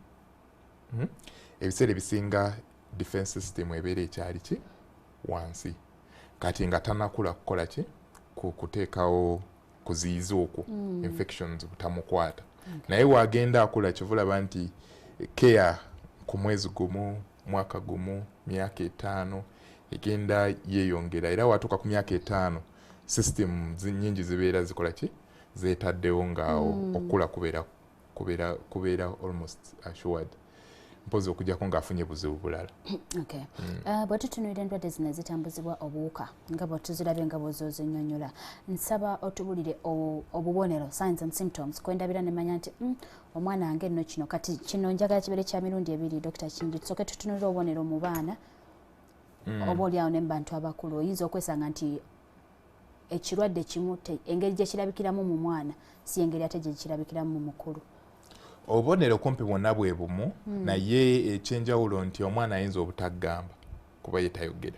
ebiseera ebisinga defense system ebeera ekyali ki wansi kati nga tanakula kukola ki kuteekawo kuziyiza okwo infections butamukwata naye wagenda akula kivulaba nti care ku mwezi gumu mwaka gumu myaka 5 egenda yeeyongera era watuuka ku myaka 5 system nyingi zibeera zikola ki zeetaddewo ngaawo okula kubeera almost assured mpozi okujjako ng'afunye buzibu bulala. Okay. Bwe tutunuulira endwadde zino ezitambuzibwa obuwuka nga bwe tuzirabye nga bw'ozoozinnyonnyola, nsaba otubulire obubonero, signs and symptoms, kwendabira ne manya nti omwana wange nno kino kati kino njagala kibeere kya mirundi ebiri. Dr. Kingi, tusooke tutunuulire obubonero mu baana oba oliawo ne mu bantu abakulu. Oyinza okwesanga nti ekirwadde kimu engeri gye kirabikiramu mu mwana si engeri ate gye kirabikiramu mu mukulu. Obubonero kumpi bwonna bwe bumu, naye ekyenjawulo nti omwana ayinza obutagamba kuba ye tayogera.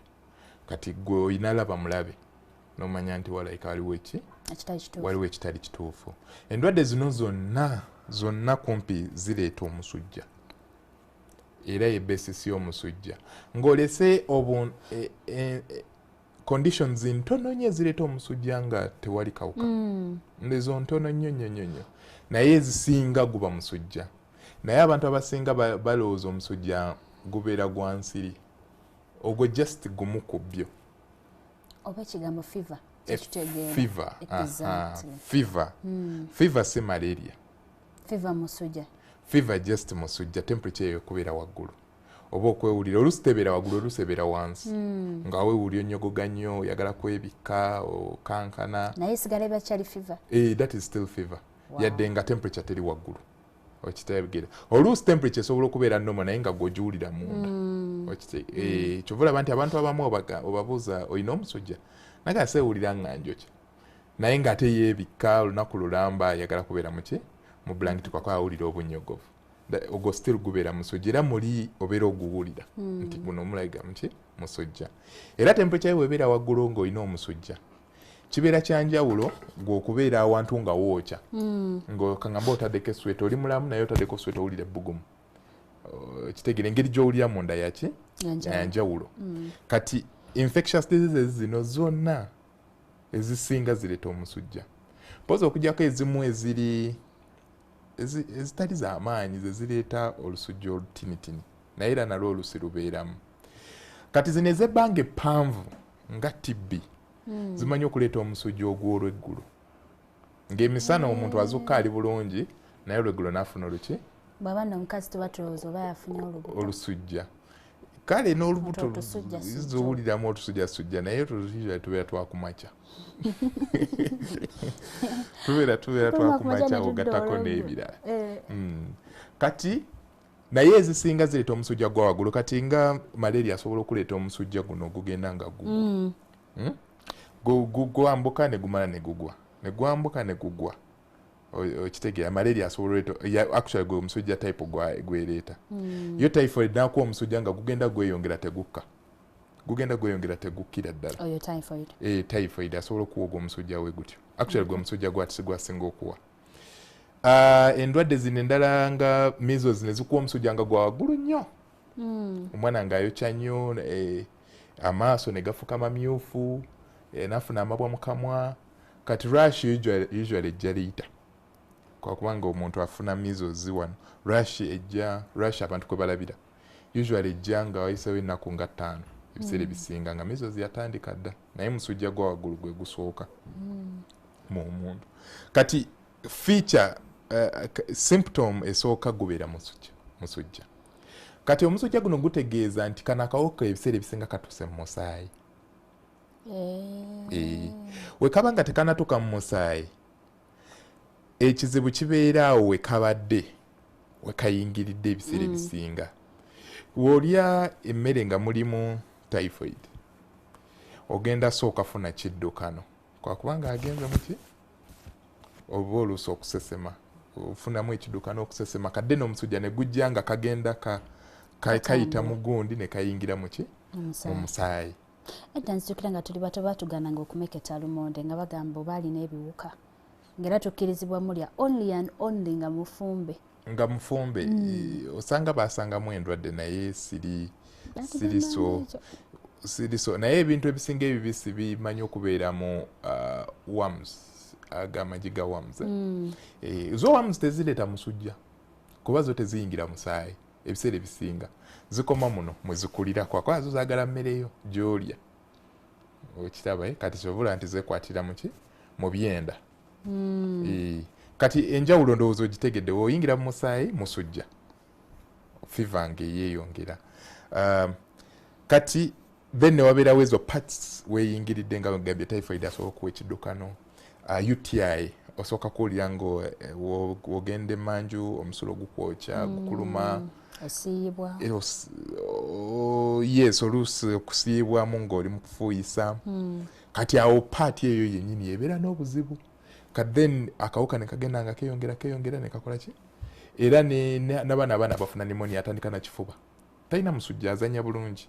Kati gwe olina laba mulabe n'omanya nti walayika waliwo ekitali kituufu. Endwadde zino zonna kumpi zireeta omusujja, era yebbesisi y'omusujja ng'olese conditions ntono nnyo ezireeta omusujja nga tewali kawuka. Ezo ntono nnyo naye ezisinga guba musujja. Naye abantu abasinga balowooza omusujja gubeera gwa nsiri. Ogwo just gumu ku byo. Oba ekigambo fever. Fever si malaria. Fever musujja. Fever just musujja, temperature eyo kubeera waggulu. Oba okwewulira oluusi tebeera waggulu, oluusi ebeera wansi. Nga weewulira onnyogoga nnyo, oyagala kwebikka, okankana. Naye sigala eba kyali fever. That is still fever. Yadde nga temperature teri waggulu. Okitegeera. Oluusi temperature esobola okubeera normal naye nga gw'ogiwulira munda. Kyova olaba nti abantu abamu obabuuza olina omusujja, naye seewulira nga njoki. Naye ng'ate yeebikka olunaku lulamba ayagala kubeera mu blanketi kwako awulira obunnyogovu. Ogwo still gubeera musujja, era muli obeera oguwulira nti guno omulayiga musujja. Era temperature bw'ebeera waggulu ng'olina omusujja, kibeera kyanjawulo gw'okubeera awantu nga wookya. Ng'okangamba otaddeko esweta, oli mulamu naye otaddeko esweta owulira ebbugumu. Kitegeera engeri gy'owulira munda yanjawulo. Kati infectious diseases zino zonna ezisinga zireeta omusujja. Mpozi okugyako ezimu ezitali z'amaanyi ze zireeta olusujja olutinitini, naye era nalwo olusi lubeeramu. Kati zino ez'ebbanga eppanvu nga TB zimanyi okuleeta omusujja ogw'olweggulu. Ng'emisana omuntu azuuka ali bulungi naye olweggulo n'afuna oluki? Bw'aba n'omukazi tuba tulowooza oba yafunye olusujja. Kale n'olubuto zuwuliramu otusujjasujja naye tubeera twakumakya. tubeera twakumakya ogattako n'ebirala. Kati naye ezisinga zireeta omusujja gwa waggulu. Kati nga malaria asobola okuleeta omusujja guno ogugenda nga gwambuka ne gumala ne gugwa, ne gwambuka ne gugwa. Okitegeera malaria asobola actually gwe omusujja type gwereeta. Yo typhoid nakuwa omusujja nga gugenda gweyongera tegukkira ddala. Oyo typhoid. Typhoid asobola okuwa ogwo omusujja we gutyo. Actually gwe omusujja gwasinga okuwa. Endwadde zino endala nga measles ne zikuwa omusujja nga gwa waggulu nnyo. Omwana ng'ayokya nnyo, amaaso ne gafuka mamyufu, n'afuna amabwa mu kamwa. Kati rash usually ejja liita. Kwa kubanga omuntu afuna measles wano, rash abantu kwe balabira. Usually ejja nga wayiseewo ennaku nga 5. Ebiseera ebisinga nga measles yatandika dda. Naye musujja gwa waggulu gwe gusooka mu muntu. Kati feature symptom esooka gubeera musujja. Kati omusujja guno gutegeeza nti kano akawuka ebiseera ebisinga katuuse mu musaayi. We kaba nga tekanatuuka mu musaayi, ekizibu kibeeraawo we kabadde, we kayingiridde ebiseera ebisinga. W'olya emmere nga mulimu typhoid, ogenda sooka funa kiddukano. Kwa kubanga agenze muki? Oba oluusi okusesema. Ofunamu ekiddukano okusesema. Kadde n'omusujja ne gujja nga kagenda kayita mu gundi ne kayingira muki? Mu musaayi. Edda nzijukira nga tuli bato baatugananga okumeketa lumonde nga bagamba oba alina ebiwuka. Ng'era tukkirizibwa mulya only and only nga mufumbe. Nga mufumbe. Osanga baasangamu endwadde naye siri so. Naye ebintu ebisinga ebibisi bimanyi okubeeramu worms, amagi ga worms. Zo worms tezireeta musujja kuba zo teziyingira musaayi ebiseera ebisinga. Zikoma muno mwe zikulira kwa zo zaagala mmereyo gy'olya. Okitaba kati kyovula nti zeekwatira mu byenda. Kati enjawulo ndowooza ogitegedde, w'oyingira mu musaayi musujja. fever ng'eyeeyongera. Kati then ne wabeerawo ezo parts weeyingiridde nga gambye typhoid asobola okuwa ekiddukano, UTI osooka kuwulira ng'ogenda emanju omusulo gukwokya gukuluma, osiibwa, yes, oluusi okusiibwamu ng'oli mu kufuuyisa. Kati awo paati eyo yennyini ebeera n'obuzibu. Kati then akawuka ne kagenda nga keeyongera ne kakola ki? Era n'abaana bafuna pneumonia atandika na kifuba. Talina musujja azanya bulungi.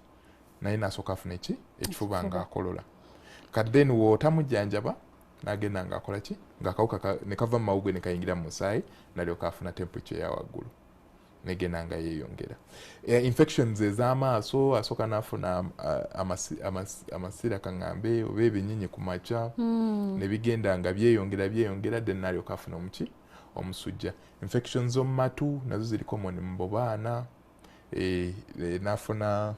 Naye n'asooka afuna ekifuba ng'akolola. Kati then w'otamujjanjaba n'agenda ng'akola ki? Ng'akawuka ne kava mu mawuggwe ne kayingira mu musaayi n'alyoka afuna temperature ya waggulu. Negenda nga yeeyongera. Infections ez'amaaso asooka n'afuna amasira kaŋŋambe oba ebinyinyi ku makya ne bigenda nga byeyongera then n'alyoka afuna omusujja. Infections z'omu matu nazo ziri common mu baana, n'afuna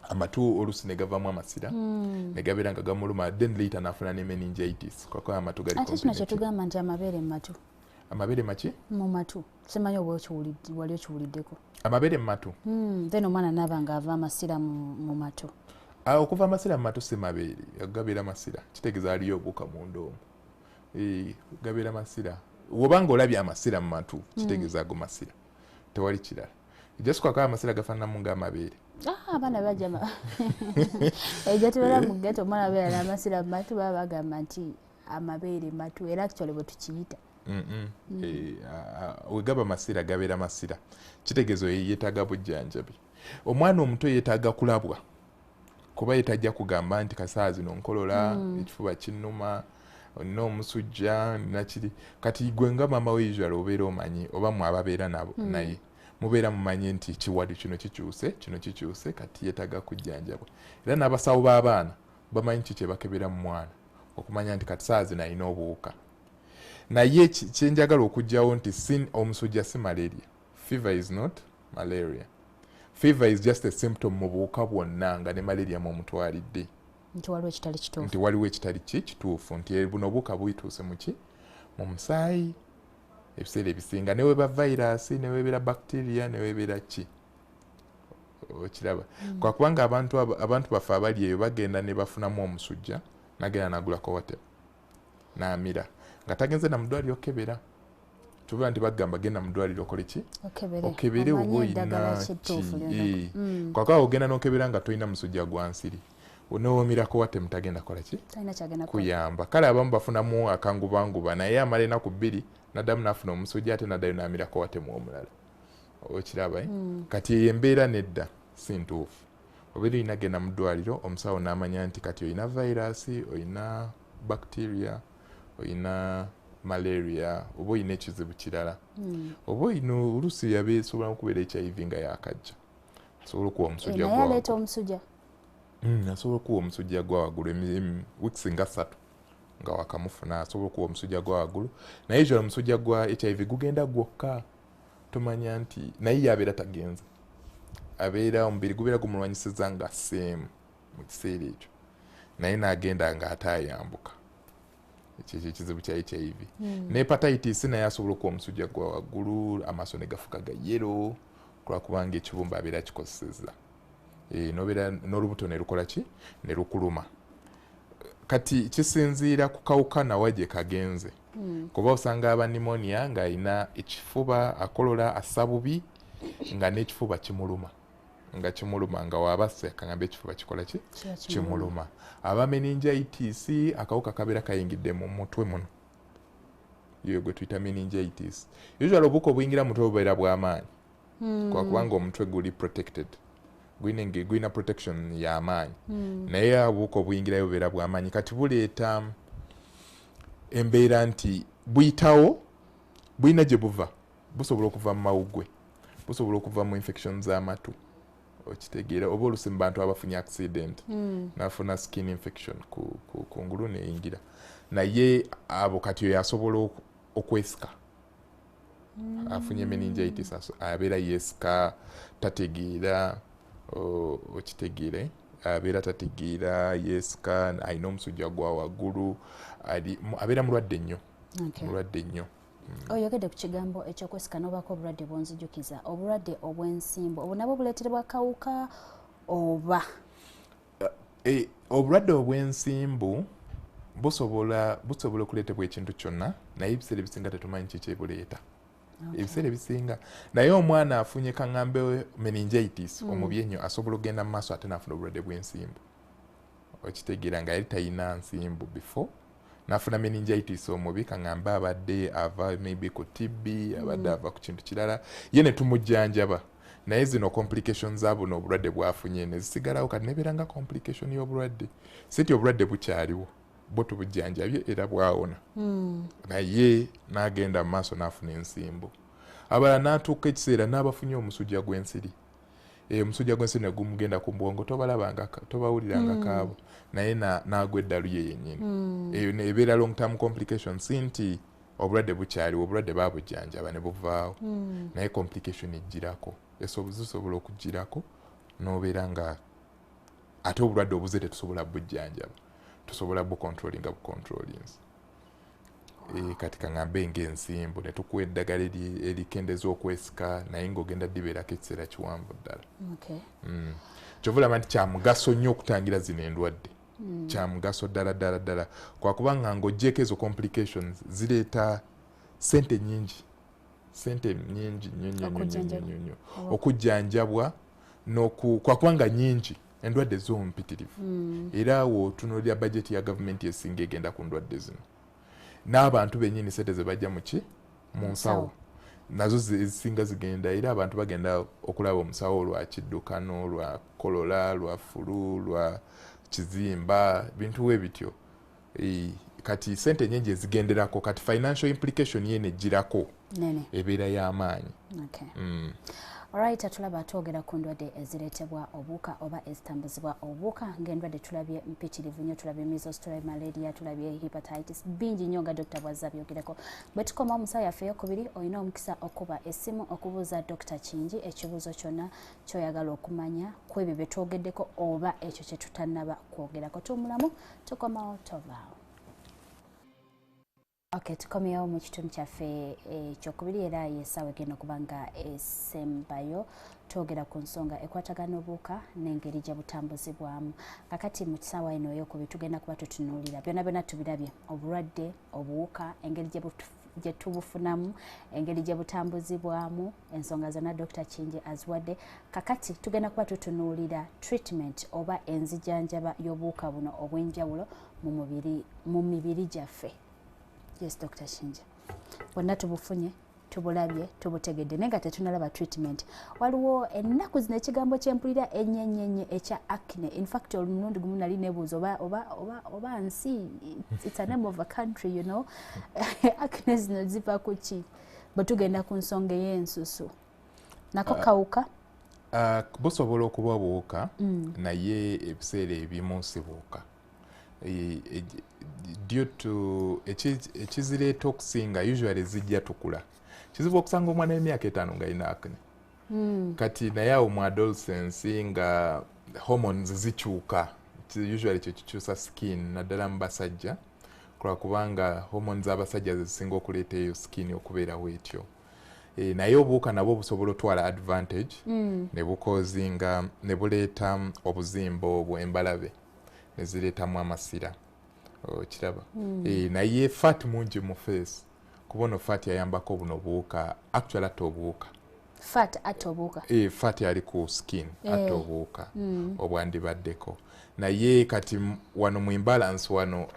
amatu oluusi ne gavaamu amasira ne gabeera nga gamuluma, then later n'afuna ne meningitis kuko amatu gali ate kino kye tugamba nti amabeere mu matu. Amabeere maki? Mu matu. Simanyi oba wali okiwuliddeko. Amabeere mu matu? Then omwana n'aba ng'ava amasira mu matu. Okuva amasira mu matu si mabeere, gabeera masira. Kitegeeza aliyo obuuka munda omwo. Gabeera masira. Woba ng'olabye amasira mu matu, kitegeeza ago masira. Tewali kirala. Just kwakaba amasira gafaananamu ng'amabeere. Abaana bajja ejja tubeera mu ghetto omwana abeera n'amasira mu matu baba bagamba nti amabeere matu era actually bwe tukiyita. Wegaba masira gabeera masira, kitegeezo yeetaaga bujjanjabi. Omwana omuto yeetaaga kulabwa kuba yeetajja kugamba nti kasaa zino nkolola, ekifuba kinnuma, olina omusujja nakiri. Kati gwe nga maama we usually obeera omanyi oba mwe ababeera naye mubeera mumanyi nti kiwadi kino kikyuse, kati yeetaaga kujjanjabwa. Era n'abasawo b'abaana bamanyi kiki kye bakebera mu mwana okumanya nti kati saa zino alina obuwuka. Naye kyenjagala okugyawo nti omusujja si malaria. Fever is not malaria. Fever is just a symptom mu buwuka bwonna nga ne malaria mwomutwalidde. Nti waliwo ekitali kituufu. Nti waliwo ekitali kituufu nti buno obuwuka buyituuse mu musaayi ebiseera ebisinga, ne weba virus, ne webeera bacteria, ne webeera ki. Okiraba. Kwa kubanga abantu baffe abali eyo bagenda ne bafunamu omusujja nagenda nagulako wate n'amira. Nga tagenze na mudwaliro okebera. Tuvuga nti bagamba genda mu ddwaliro okole ki? Okebere oba oyina ki. Kwakaba ogenda n'okebera nga tolina musujja gwa nsiri. Onoomirako wate mutagenda kola ki? Kuyamba. Kale abamu bafunamu akangubanguba naye amala ennaku bbiri n'addamu n'afuna omusujja ate n'addayo n'amirako wate mu omulala. Okiraba? Kati eyo embeera nedda si ntuufu. Obeera olina genda mu ddwaliro omusawo n'amanya nti kati olina virus, olina bacteria, olina malaria, oba olina ekizibu kirala. Oba olina oluusi yabeesobola okubeera HIV nga yakajja. Asobola okuwa omusujja gwa aleeta omusujja. Asobola okuwa omusujja gwa waggulu weeks nga 3 nga wakamufuna, asobola okuwa omusujja gwa waggulu. Naye usually omusujja gwa HIV gugenda gwokka. Tomanya nti naye yabeera tagenze. Abeera omubiri gubeera gumulwanyisiza nga seemu mu kiseera ekyo. Naye n'agenda nga ataayambuka. Ekizibu kya HIV. Ne hepatitis naye asobola okuwa omusujja gwa waggulu, amaaso ne gafuka ga yellow kubanga ekibumba abeera kikozesezza. Nobeera n'olubuto ne lukola ki? Ne lukuluma. Kati kisinziira ku kawuka nawa gye kagenze. Kuba osanga aba pneumonia ng'alina ekifuba, akolola, assa bubi nga n'ekifuba kimuluma. Nga waabase akangamba ekifuba kikola ki? Kimuluma. Aba meningitis akawuka kabeera kayingidde mu mutwe muno. Yo gwe tuyita meningitis. Usually obuwuka obuyingira mu mutwe bubeera bw'amaanyi. Kwa kubanga omutwe guli protected. Gwina protection y'amaanyi. Naye obuwuka obuyingirayo bubeera bw'amaanyi. Kati buleeta embeera nti buyitawo, bulina gye buva. Busobola okuva mu mawuggwe. Busobola okuva mu infections z'amatu. Okitegeera oba oluusi mu bantu abafunye accident n'afuna skin infection ku ngulu n'eyingira. Naye abo kati oyo asobola okwesika. Afunye meningitis abeera yeesika, tategeera, okitegeere, abeera tategeera, yeesika, alina omusujja gwa waggulu, abeera mulwadde nnyo. Mulwadde nnyo. oyogedde ku kigambo ekyokwesika n'obaako obulwadde bwonzijukiza obulwadde obw'ensimbu obwo nabwo buleeterebwa kawuka oba obulwadde obw'ensimbu busobola okuleetebwa ekintu kyonna naye ebiseera ebisinga tetumanyi kiki ebuleeta ebiseera ebisinga naye omwana afunye kaŋŋambe meningitis omubi ennyo asobola okugenda mu maaso ate n'afuna obulwadde bw'ensimbu okitegeera nga yali talina nsimbu before n'afuna meningitis omubi kaŋŋambe abadde ava maybe ku TB abadde ava ku kintu kirala ye ne tumujjanjaba naye zino complications za buno obulwadde bwafunye ne zisigalawo kati nebeera nga complication y'obulwadde siti obulwadde bukyaliwo bo tubujjanjabye era bwawona naye n'agenda mu maaso n'afuna ensimbu abalala n'atuuka ekiseera n'abafunye omusujja gw'ensiri omusujja gw'ensiri ne gumugenda ku bwongo tobawuliranga kaabo naye n'agwa eddalu ye yennyini eyo nebeera long term complications si nti obulwadde bukyaliwo obulwadde babujjanjaba ne buvaawo naye complication ejjirako zisobola okujjirako n'obeera nga ate obulwadde obuze tetusobola bujjanjaba tusobola bucontrolinga bucontrolings kati kaŋŋambe ng'ensimbu ne tukuwa eddagala erikendeza okwesika naye ng'ogenda dibeerako ekiseera kiwanvu ddala kyova olaba nti kya mugaso nnyo okutangira zino endwadde kya mugaso ddala kwakubanga ng'oggyeko ezo complications zireeta sente nyingi nnyo okujjanjabwa kwakubanga nyingi endwadde z'omumpitirivu era wootunuulira bajeti ya gavumenti esinga egenda ku ndwadde zino n'abantu bennyini sente ze bajja mu nsawo nazo ezisinga zigenda era abantu bagenda okulaba omusawo lwa kiddukano lwa kolola lwa fulu lwa kizimba bintu we bityo kati sente nyingi ezigenderako kati financial implication yene ejjirako ebeera y'amaanyi. Alright, tulaba twogera ku ndwadde ezireetebwa obuwuka oba ezitambuzibwa obuwuka ng'endwadde tulabye mpitirivu nnyo tulabye measles tulabye malaria tulabye hepatitis bingi nnyo nga Dr. Bwazza byogereko bwe tukoma omusawo yaffe eyokubiri olina omukisa okuba essimu okubuuza Dr. Kingi ekibuuzo kyonna kyoyagala okumanya ku ebyo bye twogeddeko oba ekyo kye tutannaba kwogerako tumulamu tukomawo tovaawo. Okay, tukomyewo mu kitundu kyaffe ekyokubiri era yessaawa egenda okuba nga esembayo twogera ku nsonga ekwatagana obuwuka n'engeri gye butambuzibwamu. Kakati mu kisaawa eno ey'okubiri tugenda kuba tutunuulira byonna tubirabye obulwadde obuwuka engeri gye tubufunamu engeri gye butambuzibwamu ensonga zonna Dr. Kingi aziwadde. Kakati tugenda kuba tutunuulira treatment oba enzijanjaba y'obuwuka buno obw'enjawulo mu mibiri gyaffe. Yes, Dr. Kingi. Bonna tubufunye, tubulabye, tubutegedde naye nga tetunalaba treatment. Waliwo ennaku zino ekigambo kyempulira ennyo ekya acne. In fact, omulundi gumu nali neebuuza oba nsi, it's a name of a country, you know. Acne zino ziva ku ki? Bwe tugenda ku nsonga ey'ensusu. Nako kawuka? Busobola okuba obuwuka naye ebiseera ebimu si buwuka. Due to ekizireeta okusinga usually zijja tukula kizibu okusanga omwana w'emyaka 5 nga alina acne kati naye awo mu adolescence nga hormones zikyuka usually kye kikyusa skin naddala mu basajja kubanga hormones abasajja zisinga okuleeta eyo skin okubeerawo etyo naye obuwuka nabwo busobola otwala advantage ne bukozinga ne buleeta obuzimba obwo embalabe ne zireetamu amasira kiraba naye fat mungi mu face kubona fat yayambako buno obuwuka actually ate obuwuka fat yali ku skin ate obuwuka obwandibaddeko naye kati wano mu imbalance wano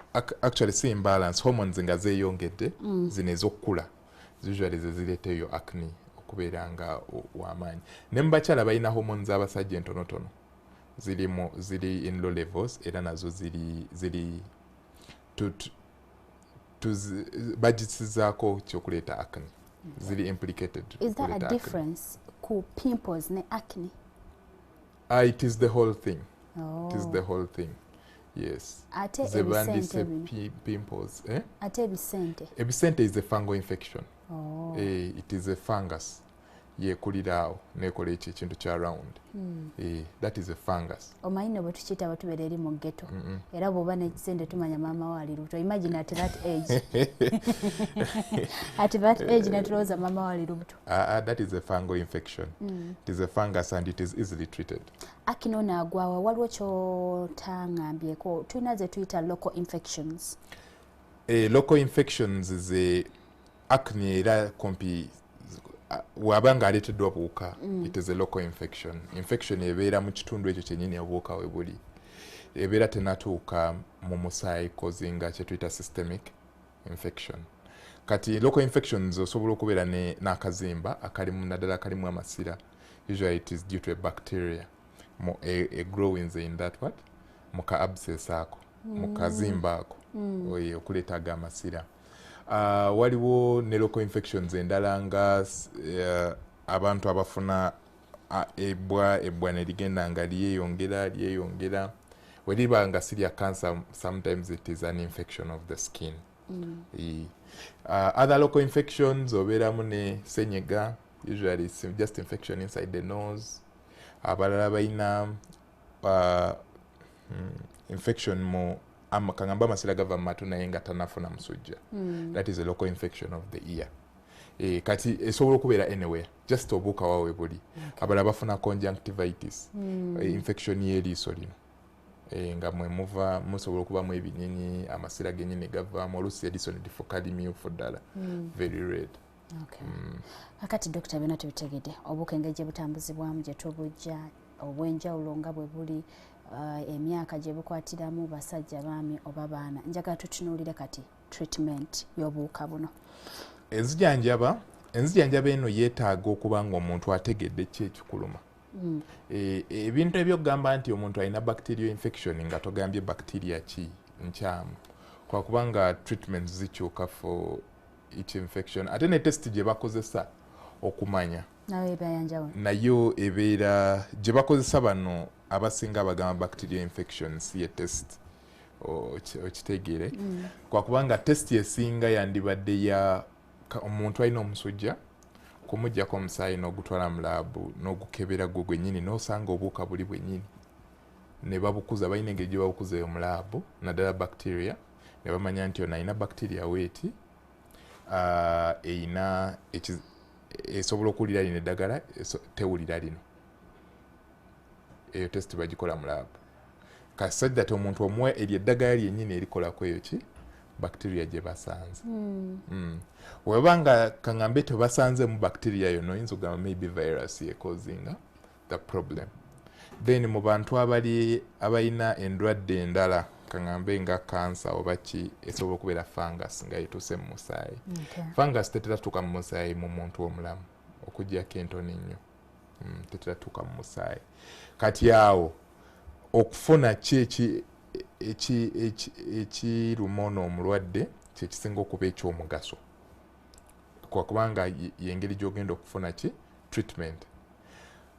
actually si imbalance hormones nga zeeyongedde zino ez'okukula usually zezireeta eyo acne okubeera nga w'amaanyi ne mu bakyala balina hormones abasajja entonotono ziri in low levels era nazo ziri bagisizaako kyokuleeta acne ziri implicated. Is there a difference ku pimples ne acne? It is the whole thing. It is the whole thing. Yes. Ate zebandise pimples. Ate ebisente? Ebisente is a fungal infection. It is a fungus. yekuliraawo nekola ekyo ekintu kya round. That is a fungus. Omanyi bwe tukiyita batubeera eri mu ghetto era bw'oba n'ekisende tumanya maama wo ali lubuto. Imagine at that age. At that age netulowooza maama wo ali lubuto. That is a fungal infection. It is a fungus and it is easily treated. Akino naagwawa waliwo kyotaŋŋambyeko tulina ze tuyita local infections. Local infections ze acne era kumpi wabanga aleeteddwa obuwuka. It is a local infection. Infection ebeera mu kitundu ekyo kyennyini obuwuka we buli. Ebeera tenatuuka mu musaayi kozinga kye tuyita systemic infection. Kati local infections osobola okubeera n'akazimba akalimu naddala akalimu amasira. Usually it is due to a bacteria. A growings in that what? Muka abscess ako. Muka zimba ako. Okuleetaga amasira. Waliwo ne local infections endala nga abantu abafuna ebbwa ne ligenda nga lyeyongera. We liba nga sirya cancer, sometimes it is an infection of the skin. Other local infections obeeramu ne senyega. Usually it's just infection inside the nose. Abalala balina infection mu kangamba amasira gava mu matu naye nga tanafuna musujja. That is a local infection of the ear. Kati esobola okubeera anywhere, just obuuka waawe buli. Abalala bafuna conjunctivitis, infection y'eriiso lino. Nga mwe muva musobola okubamu ebinyinyi, amasira gennyini gavaamu, oluusi eriiso ne lifuuka limyufu ddala, very red. Okay. Kakati Dr. byonna tubitegedde obuuka engeri gye butambuzibwamu gye tubujja obw'enjawulo nga bwe buli emyaka gye bukwatiramu basajja baami oba baana. Njagala tutunuulire kati treatment y'obuwuka buno. Enzijjanjaba eno yeetaaga okuba nga omuntu ategedde ki ekikuluma. Ebintu ebyokugamba nti omuntu alina bacterial infection nga togambye bacteria ki nkyamu kwakubanga treatment zikyuka for each infection. Ate ne test gye bakozesa okumanya nayo ebeera gye bakozesa bano abasinga bagamba bacterial infections ye test okitegeere kwakubanga test esinga yandibadde ya omuntu alina omusujja kumuggyako omusaayi n'ogutwala mu laabu n'ogukebera gwe gwennyini n'osanga obuwuka buli bwennyini ne babukuza balina engeri gye babukuzeeyo mu laabu naddala bacteria ne bamanya nti ono alina bacteria weeti eyina esobola okuwulira lino eddagala tewulira lino. Eyo test bagikola mu laabu. Kasajja ti omuntu omuwa eryo eddagala lyennyini erikolako eyo ki bacteria gye basanze. Webanga kaŋŋambe tebasanze mu bacteria yo noyinza okugamba maybe virus yekozinga the problem. Then mu bantu abalina endwadde endala kaŋŋambe nga cancer oba ki esobola okubeera fungus nga yetuuse mu musaayi. Fungus tetera tuuka mu musaayi mu muntu omulamu okuggyako entono ennyo. Tetera tuuka mu musaayi. Kati awo okufuna ki ekiruma ono omulwadde kyekisinga okuba ekyomugaso kwakubanga yengeri gy'ogenda okufuna ki treatment.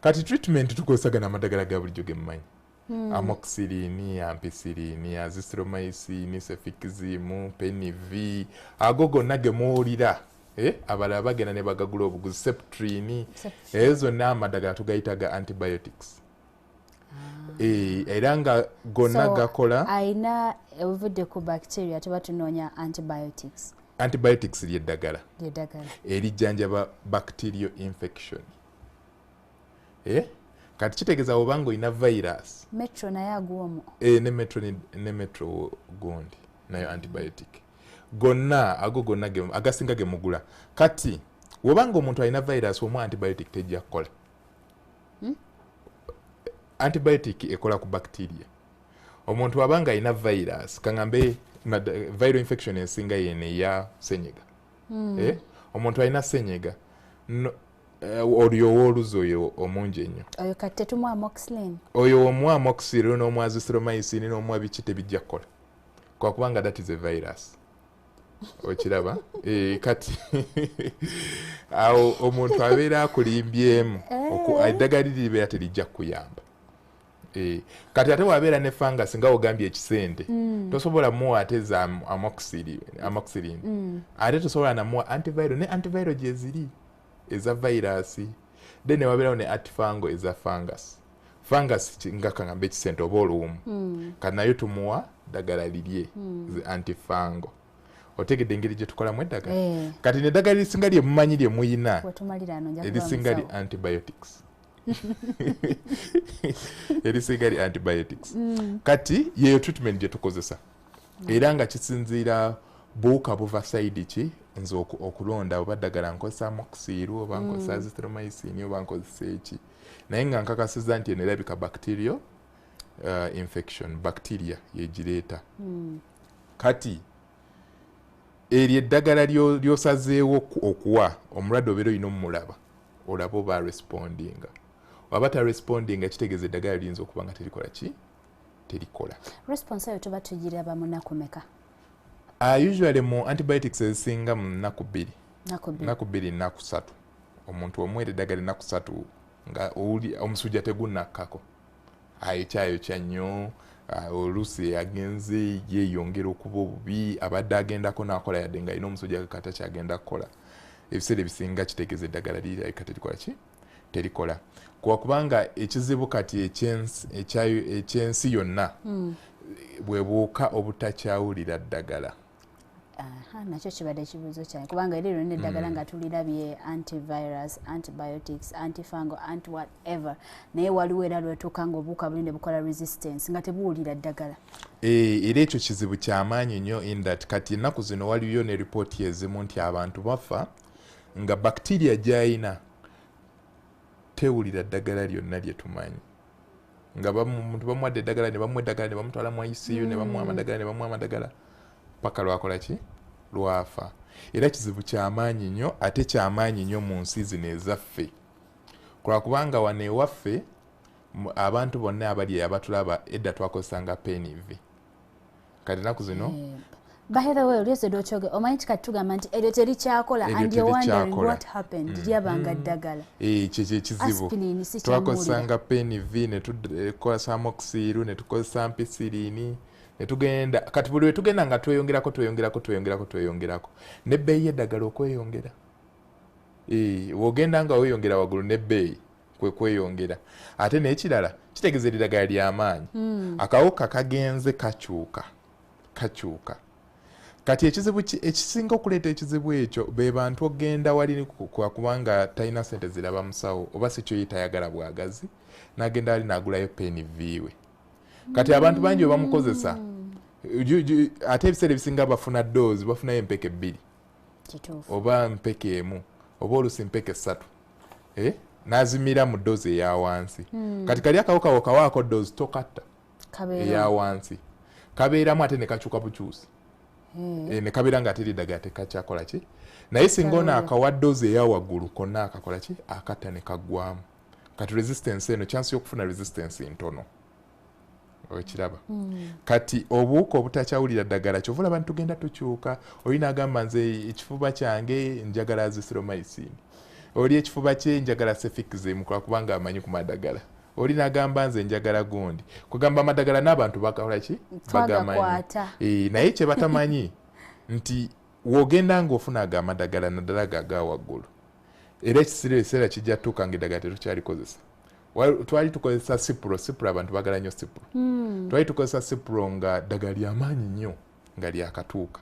Kati treatment tukozesagana amadagala ga bulijjo gemmanyi. Amoxicillin, ampicillin, azithromycin, cefixime, Peniv, ago gonna ge muwulira abalala bagenda ne bagagula obuguzi, Septrin, ezo zonna amadagala tugayitaga antibiotics. Era nga gonna gakola ayina obuvudde ku bacteria tuba tunoonya antibiotics. Antibiotics lyeddagala erijjanjaba bacterial infection. Kati kitegeeza obanga olina virus metro naye aguwomu ne metro gundi nayo antibiotic gonna ago gonna agasinga gemugula. Kati wobanga omuntu alina virus omu antibiotic tejja kukola. Antibiotic ekola ku bacteria. Omuntu wabanga alina virus kaŋŋambe viral infection ensinga yene ya senyega. Omuntu alina senyega olyo ow'oluzi oyo omungi ennyo. Oyo kati tetumwa amoxicillin. Oyo omuwa amoxicillin n'omuwa azithromycin n'omuwa biki tebijja kukola. Kwakubanga that is a virus. Okiraba? Kati awo omuntu abeera akulimbyemu eddagala libeera terijja kuyamba. Kati ate wabeera ne fungus nga ogambye ekisente tosobola muwa ate za amoxicillin ate tosobola namuwa antiviral ne antiviral gye ziri eza virus then wabeerawo ne antifango eza fungus nga kaŋŋambe ekisente oba oluwumu kati nayo tumuwa ddagala lirye antifango otegedde engeri gye tukolamu eddagala kati neddagala erisinga lye mumanyi lye muyina erisinga li antibiotics erisinga li antibiotics kati yeyo treatment gye tukozesa era nga kisinziira buuka buva sayidi ki nze okulonda oba ddagala nkozesa amoxicillin oba nkozesa azithromycin oba nkozesa eki naye nga nkakasiza nti eno erabika bacterial infection bacteria yegireeta kati eryo eddagala lyosazeewo okuwa omulwadde obeera olina omulaba olaba oba respondinga waba tarespondinga kitegeeza eddagala liyinza okuba nga terikola ki terikola response eyo tuba tugiraba mu nnaku meka usually mu antibiotics ezisinga mu nnaku bbiri nnaku ssatu omuntu omuwera eddagala ennaku ssatu nga omusujja tegunnakkako ayokya nnyo oluusi agenze yeeyongera okuba obubi abadde agendako n'akola yadde nga alina omusujja kakata kyagenda kukola ebiseera ebisinga kitegeeza eddagala lirabika terikola ki terikola kubanga ekizibu kati ekyensi yonna bwe buuka obutakyawulira ddagala nakyo kibadde ekibuuzo kyange kubanga era lyonna eddagala nga tulirabye antivirus antibiotics antifango anti whatever naye waliwo era lwetuuka nga obuuka buli ne bukola resistance nga tebuwulira ddagala era ekyo kizibu kyamaanyi nnyo indat kati ennaku zino waliyo ne ripooti ezimu nti abantu bafa nga bacteria gy'ayina tewulira ddagala lyonna lye tumanyi nga omuntu bamuwadde eddagala ne bamuwa eddagala ne bamutwala mu ICU ne bamuwa amadagala ne bamuwa amadagala paka lwakola ki lwafa era kizibu kyamaanyi nnyo ate kyamaanyi nnyo mu nsi zino ezaffe kubanga wano ewaffe abantu bonna abali abatulaba edda twakozesanga peniv kati ennaku zino by the way olyozedde okyoge omanyi kati tugamba nti eryo terikyakola and you're wondering what happened lyabanga ddagala kyekizibu twakozesanga peniv ne tukozesa amoxicillin ne tukozesa ampicillin netugenda kati buli wetugenda nga tweyongerako nebbeeyi y'eddagala okweyongera wogenda nga weyongera waggulu nebbeeyi kweyongera ate n'ekirala kitegeeza eddagala ly'amaanyi akawuka kagenze kakyuka kati ekizibu ekisinga okuleeta ekizibu ekyo be bantu ogenda wali kubanga talina sente ziraba musawo oba si kyo yitayagala bwagazi n'agenda wali n'agulayo peniviwe kati abantu bangi bamukozesa ate ebiseera ebisinga bafuna doozi bafunayo empeke 2 oba mpeke emu oba olusi mpeke 3 n'azimira mu doozi eya wansi kati kali akawuka kawaako doozi tokatta eya wansi kabeeramu ate ne kakyuka bukyusi ne kabeera nga ate eddagala tekakyakola ki naye singa ono akawa doozi eya waggulu konna akakola ki akatta ne kaggwamu kati resistance eno chance y'okufuna resistance ntono okiraba kati obuuka obutakyawulira ddagala kyova olaba ntitugenda tukyuka oli n'agamba nze ekifuba kyange njagala azithromycin oli ekifuba kye njagala cefixime kubanga amanyi ku madagala oli n'agamba nze njagala gundi kugamba amadagala n'abantu bakola ki bagamanyi naye kye batamanyi nti wogenda ng'ofuna ago amadagala naddala gaga waggulu era ekiseera kijja tuuka nga eddagala tetukyalikozesa twali tukozesa sipro abantu bagala nnyo sipro twali tukozesa sipro nga ddagala ly'amaanyi nnyo nga lyakatuuka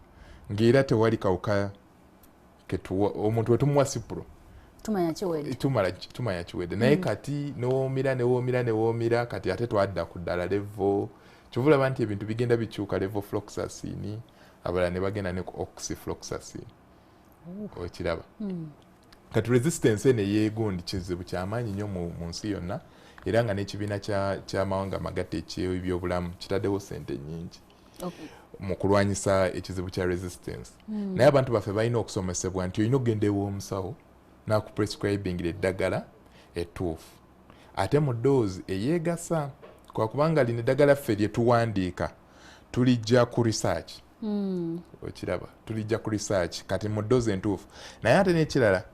ng'era tewali kawuka omuntu wetumuwa sipro tumanya kiwedde naye kati newoomira kati ate twadda ku ddala levo kyovulaba nti ebintu bigenda bikyuka levo floxacin abalala ne bagenda ne ku oxyfloxacin okiraba kati resistance ene yeegundi kizibu kyamaanyi nnyo mu nsi yonna era nga n'ekibiina ky'amawanga amagatte eky'ebyobulamu kitaddewo sente nnyingi mu kulwanyisa ekizibu kya resistance naye abantu baffe balina okusomesebwa nti olina okugenda ew'omusawo n'akuprescribingira eddagala ettuufu ate mu doozi eyeegasa kubanga lino eddagala ffe lye tuwandiika tulijja ku research okiraba tulijja ku research kati mu doozi entuufu naye ate n'ekirala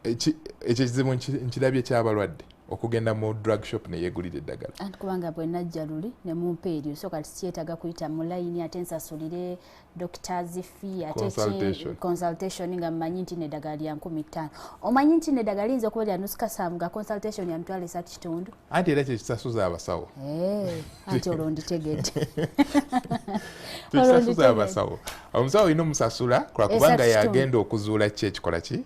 ekyo ekizibu nkirabye ekyabalwadde okugenda mu drug shop ne yeegulira eddagala. Anti kubanga bwe najja luli ne mumpa eryo so kati kyetaaga kuyita mu layini ate nsasulire doctors fee ate consultation nga mmanyi nti n'eddagala lya 15,000. Omanyi nti n'eddagala liyinza okuba lya nusu kasaavu nga consultation ya 3.5. Anti era kyekisasuza abasawo. Anti olwo nditegedde. Kyekisasuza abasawo. Omusawo olina omusasula kubanga yagenda okuzuula ki ekikola ki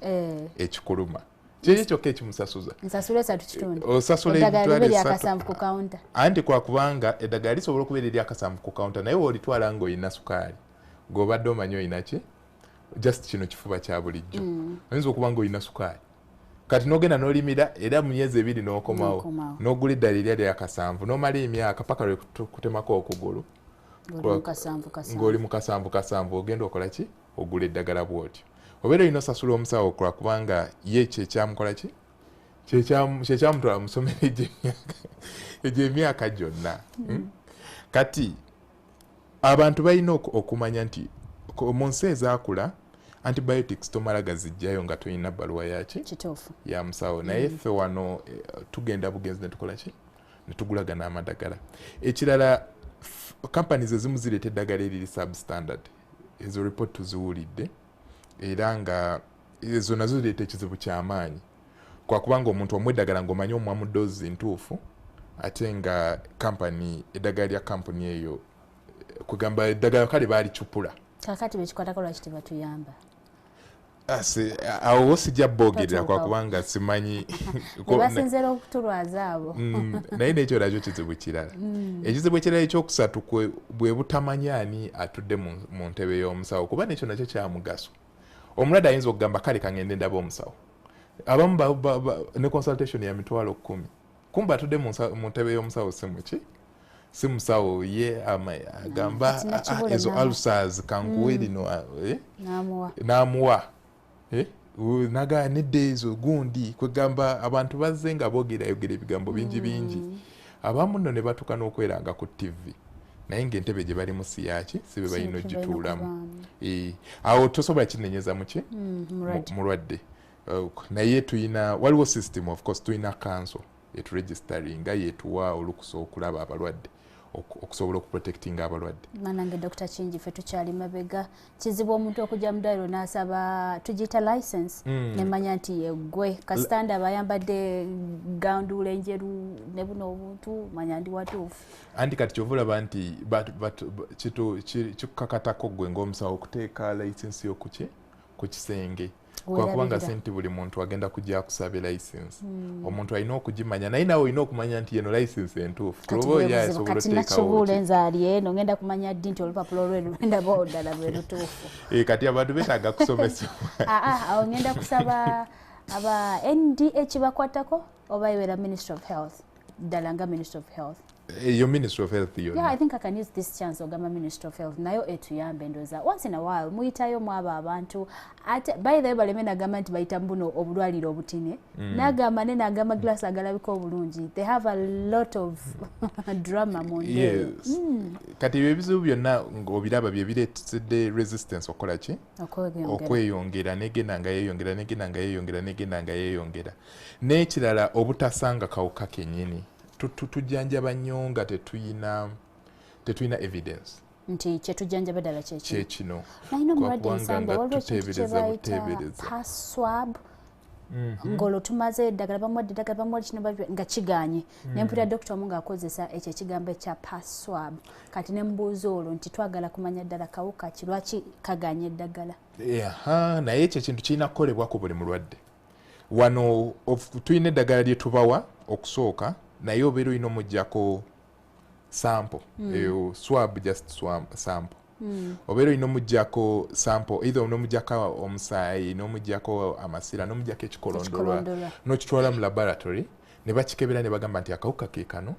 ekikuluma. Kyekyo kyokka ekimusasuza. Nsasula 3.5. Osasula eddagala lya kasanvu ku counter. Anti kubanga eddagala lisobola okubeera erya kasanvu ku counter naye olitwala ng'olina sukaali ng'obadde omanyi olina ki just kino kifuba kya bulijjo. Oyinza okuba ng'olina sukaali kati n'ogenda n'olimira era mu myezi 2 n'okomawo n'ogula eddagala erya lya kasanvu n'omala emyaka paka lwe kutemako okugulu ng'oli mu kasanvu ogenda okola ki ogula eddagala bw'otyo. Obeera olina osasula omusawo okola kubanga ye kyekyamukola ki kyekyamutwala mu ssomero egy'emyaka gyonna. Kati abantu balina okumanya nti mu nsi ezaakula antibiotics tomala gazijjayo nga tolina bbaluwa yaki ya musawo naye ffe wano tugenda bugenzi ne tukola ki ne tugulagana amadagala. Ekirala companies ezimu zireeta eddagala eriri substandard, ezo report tuziwulidde era nga ezo nazo zireeta ekizibu ky'amaanyi kwakubanga omuntu omuwa eddagala ng'omanyi omuwa mu doozi ntuufu ate nga kampani eddagala lya kampuni eyo kugamba eddagala kale baalicupula. Kakati bekikwatako lwaki tebatuyamba? Awo sijja boogerera kwakubanga simanyi basinzira okutulwaza abo. Naye n'ekyo nakyo kizibu kirala. Ekizibu ekirala ekyokusatu bwe butamanya ani atudde mu ntebe y'omusawo kuba n'ekyo nakyo kya mugaso. Omulwadde ayinza okugamba kale kangende ndaba omusawo. Abamu ne consultation ya 10,000 kumba atudde mu ntebe y'omusawo si musawo ye agamba ezo ulcers kankuwe lino n'amuwa naga nedde ezo gundi kwegamba abantu bazze nga boogera ebigambo bingi abamu nno ne batuuka n'okweranga ku TV naye ng'entebe gye bali mu siyaki si be balina ogituulamu. Awo tosobola kinenyeza muki mulwadde. Naye waliwo system of course tulina council eturegisteringa yetuwa olukusa okulaba abalwadde okusobola okuprotectinga abalwadde. Manange Dr. Kingi ffe tukyali mabega kizibu omuntu okujja mu ddwaliro n'asaba tugiyita license nemanya nti yeggwe kasitanda bayambadde ganduula enjeru ne buno obuntu manya ndi watuufu. Anti kati kyova olaba nti kikukakatako ggwe ng'omusawo okuteeka license yo ku kisenge kwakubanga senti buli muntu agenda kujja kusaba license. Omuntu alina okugimanya naye naawe olina okumanya nti yeno license entuufu. Kati nakibuula enzaali eno ngenda kumanya ddi nti olupapula olweru ndaba oddala lwe lutuufu. Kati abantu beetaaga kusomesebwa. Awo ngenda kusaba aba NDH bakwatako oba ibeera Ministry of Health ddala nga Ministry of Health. Your Ministry of Health yonna. Yeah, I think I can use this chance ogamba Ministry of Health nayo etuyambe ndoza once in a while muyitayo mwabo abantu ate by the way baleme nagamba nti bayita mbuno obulwaliro obutine nagamba ne nagamba glass agalabika obulungi. They have a lot of drama monday. Yes. Kati ebizibu byonna ng'obiraba bye bireetedde resistance okola ki okweyongera negenda nga yeeyongera n'ekirala obutasanga kawuka kennyini tujjanjaba nnyo nga tetuyina evidence nti kyetujjanjaba ddala kyekino nayina omulwadde ensamba waliwo ekintu kyebayita passwab ng'olwo tumaze eddagala bamuwadde eddagala bamuwadde kino nga kiganye ne mpulira dokita omu ng'akozesa ekyo ekigambo ekya passwab kati ne mbuuza olwo nti twagala kumanya ddala kawuka ki lwaki kaganye eddagala. Naye ekyo ekintu kirina kukolebwa ku buli mulwadde. Wano tulina eddagala lye tubawa okusooka naye obeera olina omuggyako sample eyo swab just sample obeera olina omuggyako sample either n'omuggyako omusaayi n'omuggyako amasira n'omuggyako ekikolondolwa n'okitwala mu laboratory ne bakikebera ne bagamba nti akawuka ke kano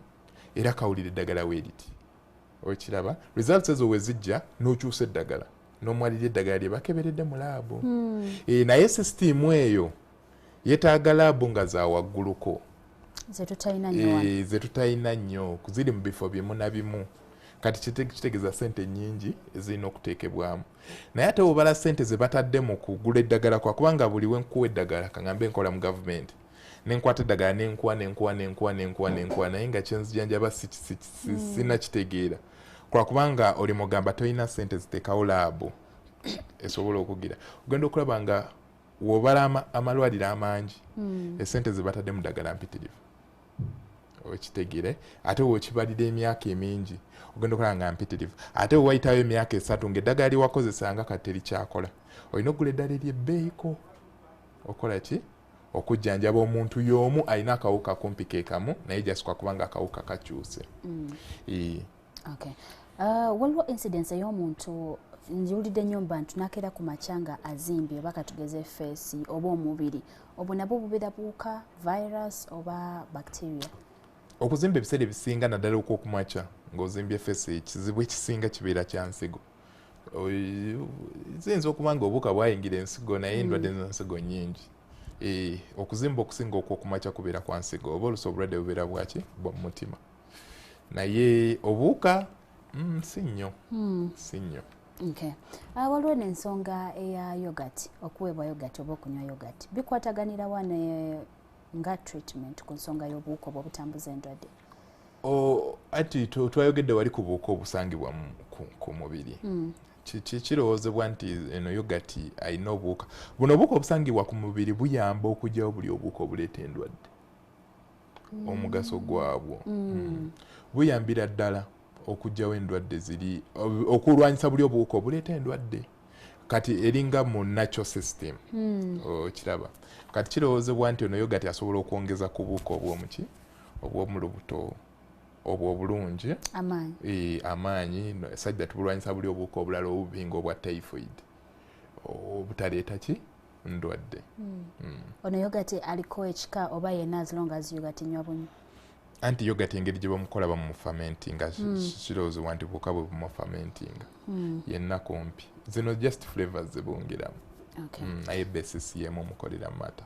era kawulira eddagala weeriti okiraba results ezo we zijja n'okyusa eddagala n'omuwalira eddagala lye bakeberedde mu laabu. Naye sisitimu eyo yeetaaga laabu nga za wagguluko ze tutalina nnyo ziri mu bifo bimu na bimu kati kitegeeza ssente nnyingi ezirina okuteekebwamu naye ate obala ssente ze batadde mu kugula eddagala kwakubanga buli we nkuwa eddagala kaŋambe nkola mu gavumenti nenkwata eddagala nenkuwa naye nga kyenzijjanjaba sina kitegeera kubanga oli mugamba tolina ssente ziteekawo laabu esobola okugira ogenda okulaba nga wobala amalwaliro amangi esente zebatadde mu ddagala mpitirivu okitegere ate wokibalira emyaka emingi ogenda okulaba nga mpitirivu ate wewayitayo emyaka 3 ng'eddagala lyewakozesanga kati terikyakola olina okugula eddala eryebbeeyiko okola ki okujjanjaba omuntu y'omu alina akawuka kumpi keekamu naye jasukwa kubanga akawuka kakyuse. Waliwo incidence ey'omuntu njiwulidde nnyo bantu nakeera ku macanga azimbye oba katugeze feesi oba omubiri obwo nabwo bubeera buwuka virus oba bacteria. Okuzimba ebiseera ebisinga naddala okw'okumakya ng'ozimbye feesi ekizibu ekisinga kibeera kya nsigo. Ziyinza okuba nga obuwuka bwayingira ensigo naye endwadde z'ensigo nnyingi. Okuzimba okusinga okw'okumakya kubeera kwa nsigo oba oluusi obulwadde bubeera bwaki bwa mutima naye obuwuka si nnyo. Waliwo n'ensonga eya yogurt okuweebwa yogurt oba okunywa yogurt bikwataganira wa nga treatment ku nsonga y'obuwuka obwo obutambuza endwadde. Ati twayogedde wali ku buwuka obusangibwa ku mubiri kirowoozebwa nti eno yogurt alina obuwuka buno obuwuka obusangibwa ku mubiri buyamba okugyawo buli obuwuka obuleeta endwadde omugaso gwabwo buyambira ddala okugyawo endwadde ziri okulwanyisa buli obuwuka obuleeta endwadde kati eringa mu natural system kiraba kati kirowoozebwa nti ono yogurt asobola okwongeza ku buwuka obw'omuki obw'omu lubuto obwo obulungi amaanyi sajja tubulwanyisa buli obuwuka obulala obubi nga obwa typhoid obutaleeta ki ndwadde. Ono yogurt aliko ekika oba yenna as long as yogurt nywa bunywa anti yogurt engeri gye bamukola bamufamentinga kirowoozebwa nti buwuka bwe bumufamentinga yenna kumpi zino just flavors zebongeramu naye basis yemu omukolera mata.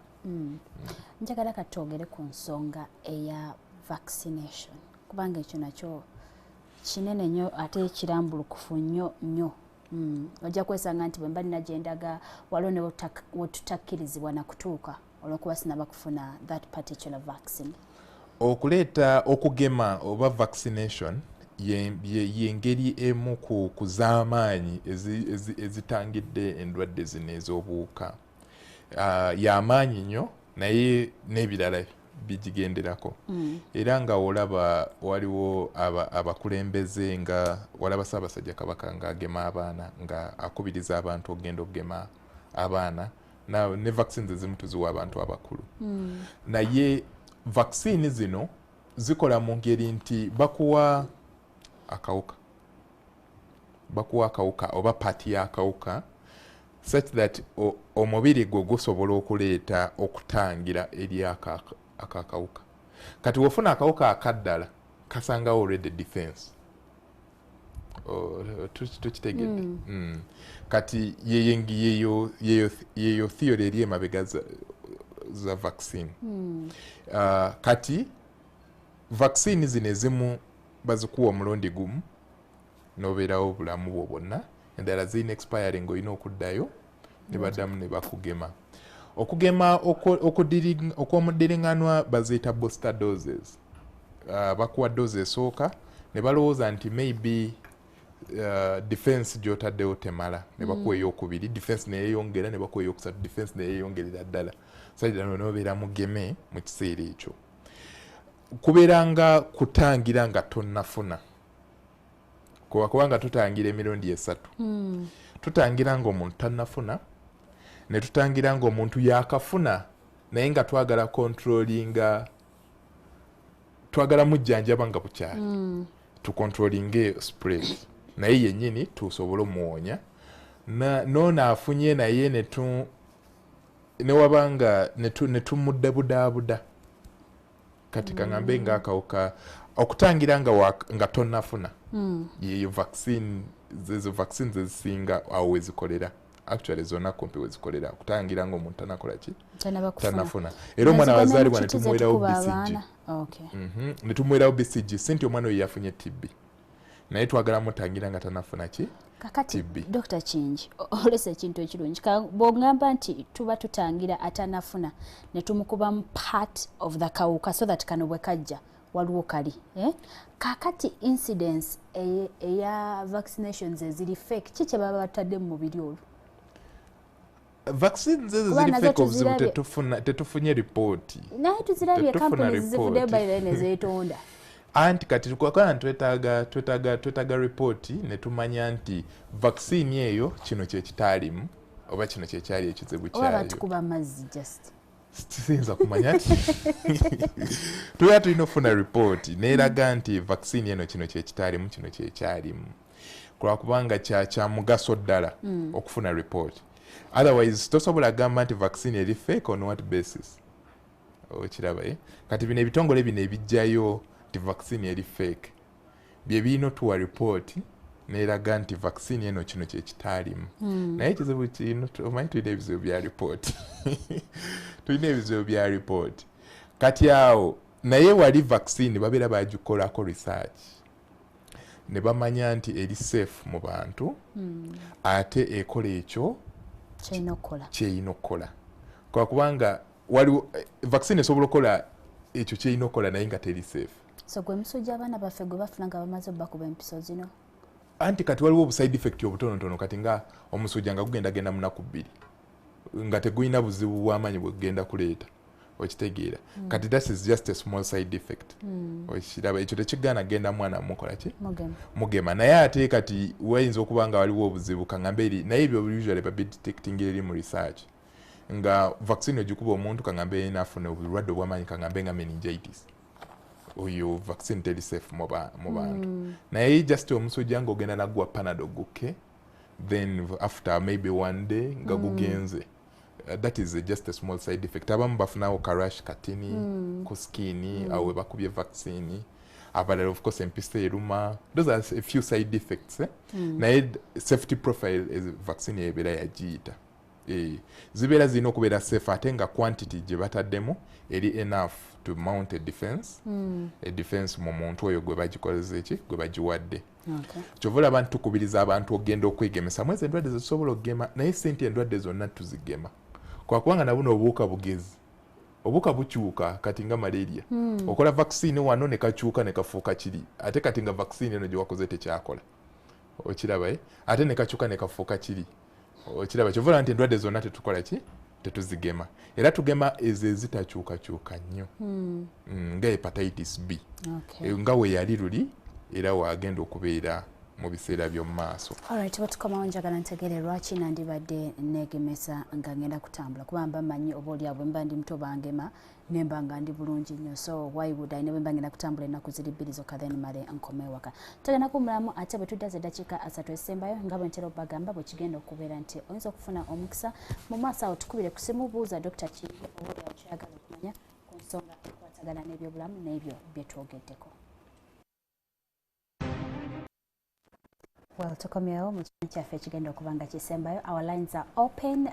Njagala katwogere ku nsonga eya vaccination kubanga ekyo nakyo kinene nnyo ate kirambulukufu nnyo. Ojja kwesanga nti bwe mba nina gye ndaga waliwo ne wetutakkirizibwa na kutuuka olw'okuba sinaba kufuna that particular vaccine. Okuleeta okugema oba vaccination y'engeri emu ku z'amaanyi ezitangidde endwadde zino ez'obuwuka. Y'amaanyi nnyo naye n'ebirala bigigenderako era nga olaba waliwo abakulembeze nga walaba Ssaabasajja Kabaka ng'agema abaana nga akubiriza abantu okugenda okugema abaana ne vaccines ezimu tuziwa abantu abakulu naye vaccine zino zikola mu ngeri nti bakuwa akawuka oba pati y'akawuka such that omubiri gwo gusobola okuleeta okutangira eri akakawuka kati wofuna akawuka akaddala kasangawo already defense tukitegedde kati yeyo theory eri emabega za vaccine kati vaccine zino ezimu bazikuwa omulundi gumu nobeerawo obulamu bwo bwonna endala zirina expiring olina okuddayo ne baddamu ne bakugema. Okugema okw'omudiringanwa baziyita booster doses. Bakuwa dose esooka ne balowooza nti maybe defense gy'otaddewo temala ne bakuwa ey'okubiri defense neyeeyongera ne bakuwa ey'okusatu defense neyeeyongerera ddala sajja n'obeera mugeme mu kiseera ekyo. Kubeera nga kutangira nga tonnafuna kubanga tutangira emirundi esatu. Tutangira ng'omuntu tannafuna ne tutangira ng'omuntu yakafuna naye nga twagala controllinga twagala mujjanjaba nga bukyali tucontrollinge spread naye yennyini tusobole omuwonya noono afunye naye newabanga ne tumudde kati kaŋŋambe ng'akawuka okutangira nga tonnafuna yeyo vaccine zezo vaccines ezisinga awo wezikolera actually zonna kumpi wezikolera okutangira ng'omuntu tanakola ki tanafuna era omwana wazaalibwa netumuwerawo BCG netumuwerawo BCG si nti omwana oyo yafunye TB naye twagala mutangira nga tanafuna ki kakati Dr. Kingi olese ekintu ekirungi bw'ogamba nti tuba tutangira atanafuna ne tumukuba part of the kawuka so that kano bwe kajja waliwo kali kakati incidence eya vaccinations eziri fake ki kye baba batadde mu mubiri olwo vaccines ezo ziri fake obuzibu tetufunye ripooti naye tuzirabye kampuni zivuddeyo bayirayo nezeetonda anti kati tukwakana twetaaga ripooti ne tumanya nti vaccine eyo kino kyekitaalimu oba kino kyekyali ekizibu kyayo batukuba mazzi just siyinza kumanya nti tubeera tulina okufuna ripooti neeraga nti vaccine eno kino kyekitaalimu kino kyekyalimu kulwakubanga kya mugaso ddala okufuna ripooti otherwise tosobola gamba nti vaccine eri fake on what basis okiraba kati bino ebitongole bino ebijjayo nti vaccine eri fake bye birina otuwa ripooti neeraga nti vaccine eno kino kyekitaalimu naye ekizibu kino omanyi tulina ebizibu bya ripooti tulina ebizibu bya ripooti kati awo naye wali vaccine babeera bagikolako research ne bamanya nti eri safe mu bantu ate ekola ekyo kyeyina okukola kubanga waliwo vaccine esobola okukola ekyo kyeyina okukola naye nga teri safe so gwe musujja abaana baffe gwe bafuna nga bamaze okubakuba empiso zino anti kati waliwo obuside effect obutonotono kati nga omusujja nga gugenda munaku 2 nga tegulina buzibu bw'amaanyi bwe gugenda kuleeta okitegeera kati that is just a small side effect okiraba ekyo tekigaana genda mwana mukola ki mugema naye ate kati wayinza okuba nga waliwo obuzibu kaŋŋambe eri naye ebyo usually babidetecting eri mu research nga vaccine ogikuba omuntu kaŋŋambe eri naafuna obulwadde obw'amaanyi kaŋŋambe nga meningitis oyo vaccine teri safe mu bantu naye just omusujja nga ogenda naggwa panado gukke then after maybe one day nga gugenze that is just a small side effect abamu bafunawo karash katini ku skin awe bakubye vaccine abalala of course empisa eruma those are a few side effects naye safety profile vaccine ebeera yagiyita zibeera zirina okubeera safe ate nga quantity gye bataddemu eri enough to mount a defense mu muntu oyo gwe bagikoleza eki gwe bagiwadde kyova olaba abantu tukubiriza abantu okugenda okwegemesa mwezi endwadde zetusobola okugema naye sente endwadde zonna tuzigema kwakubanga nabuno obuwuka bugezi obuwuka bukyuka kati nga malaria okola vaccine wano ne kakyuka ne kafuuka kiri ate kati nga vaccine eno gye wakoze tekyakola okiraba ate ne kakyuka ne kafuuka kiri okiraba kyova olaba nti endwadde zonna tetukola ki tetuzigema era tugema ezo ezitakyukakyuka nnyo nga hepatitis B nga we yali luli era wagenda okubeera mu biseera by'omu maaso. Alright, batukomawo njagala ntegeere lwaki nandibadde neegemesa nga ngenda kutambula kuba mba mmanyi oba oli abwe mba ndi muto bangema nemba nga ndi bulungi nnyo so why would I never ngenda kutambula ennaku ziri 2 zokka then male nkome ewaka tugenda kumulamu ate bwe tuddaze eddakiika 3 esembayo nga bwe ntera obagamba bwe kigenda okubeera nti oyinza okufuna omukisa mu maaso awo tukubire kusimu buuza Dr. Kingi oba oli akyagala okumanya ku nsonga ekwatagana n'ebyobulamu n'ebyo bye twogeddeko. Well, tukomyewo mu kitundu kyaffe ekigenda okuba nga kisembayo. Our lines are open.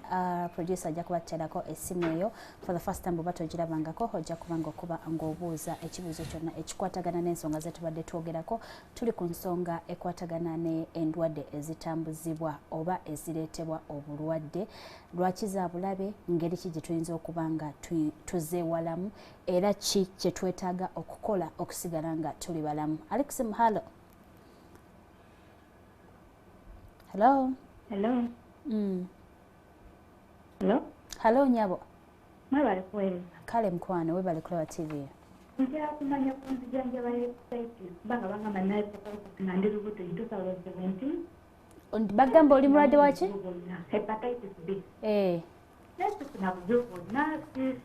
Producer ajja kubaterako essimu eyo for the first time bw'oba togirabangako ojja kubanga okuba ng'obuuza ekibuuzo kyonna ekikwatagana n'ensonga ze tubadde twogerako. Tuli ku nsonga ekwatagana n'endwadde ezitambuzibwa oba ezireetebwa obulwadde. Lwaki za bulabe, ngeri ki gye tuyinza okuba nga tuzeewalamu era ki kye twetaaga okukola okusigala nga tuli balamu. Alex Mhalo. Hello. Hello. Hello. Hello nyabo. Mwebale kuweereza. Kale mkwana webale kulewa TV. Njagala kumanya ku nzijanjaba y'ebsaiti kubanga bangamba nalina ndi lubuto in 2017. Bagamba oli mulwadde waki? Hepatitis B. Nasifuna buzibu bwonna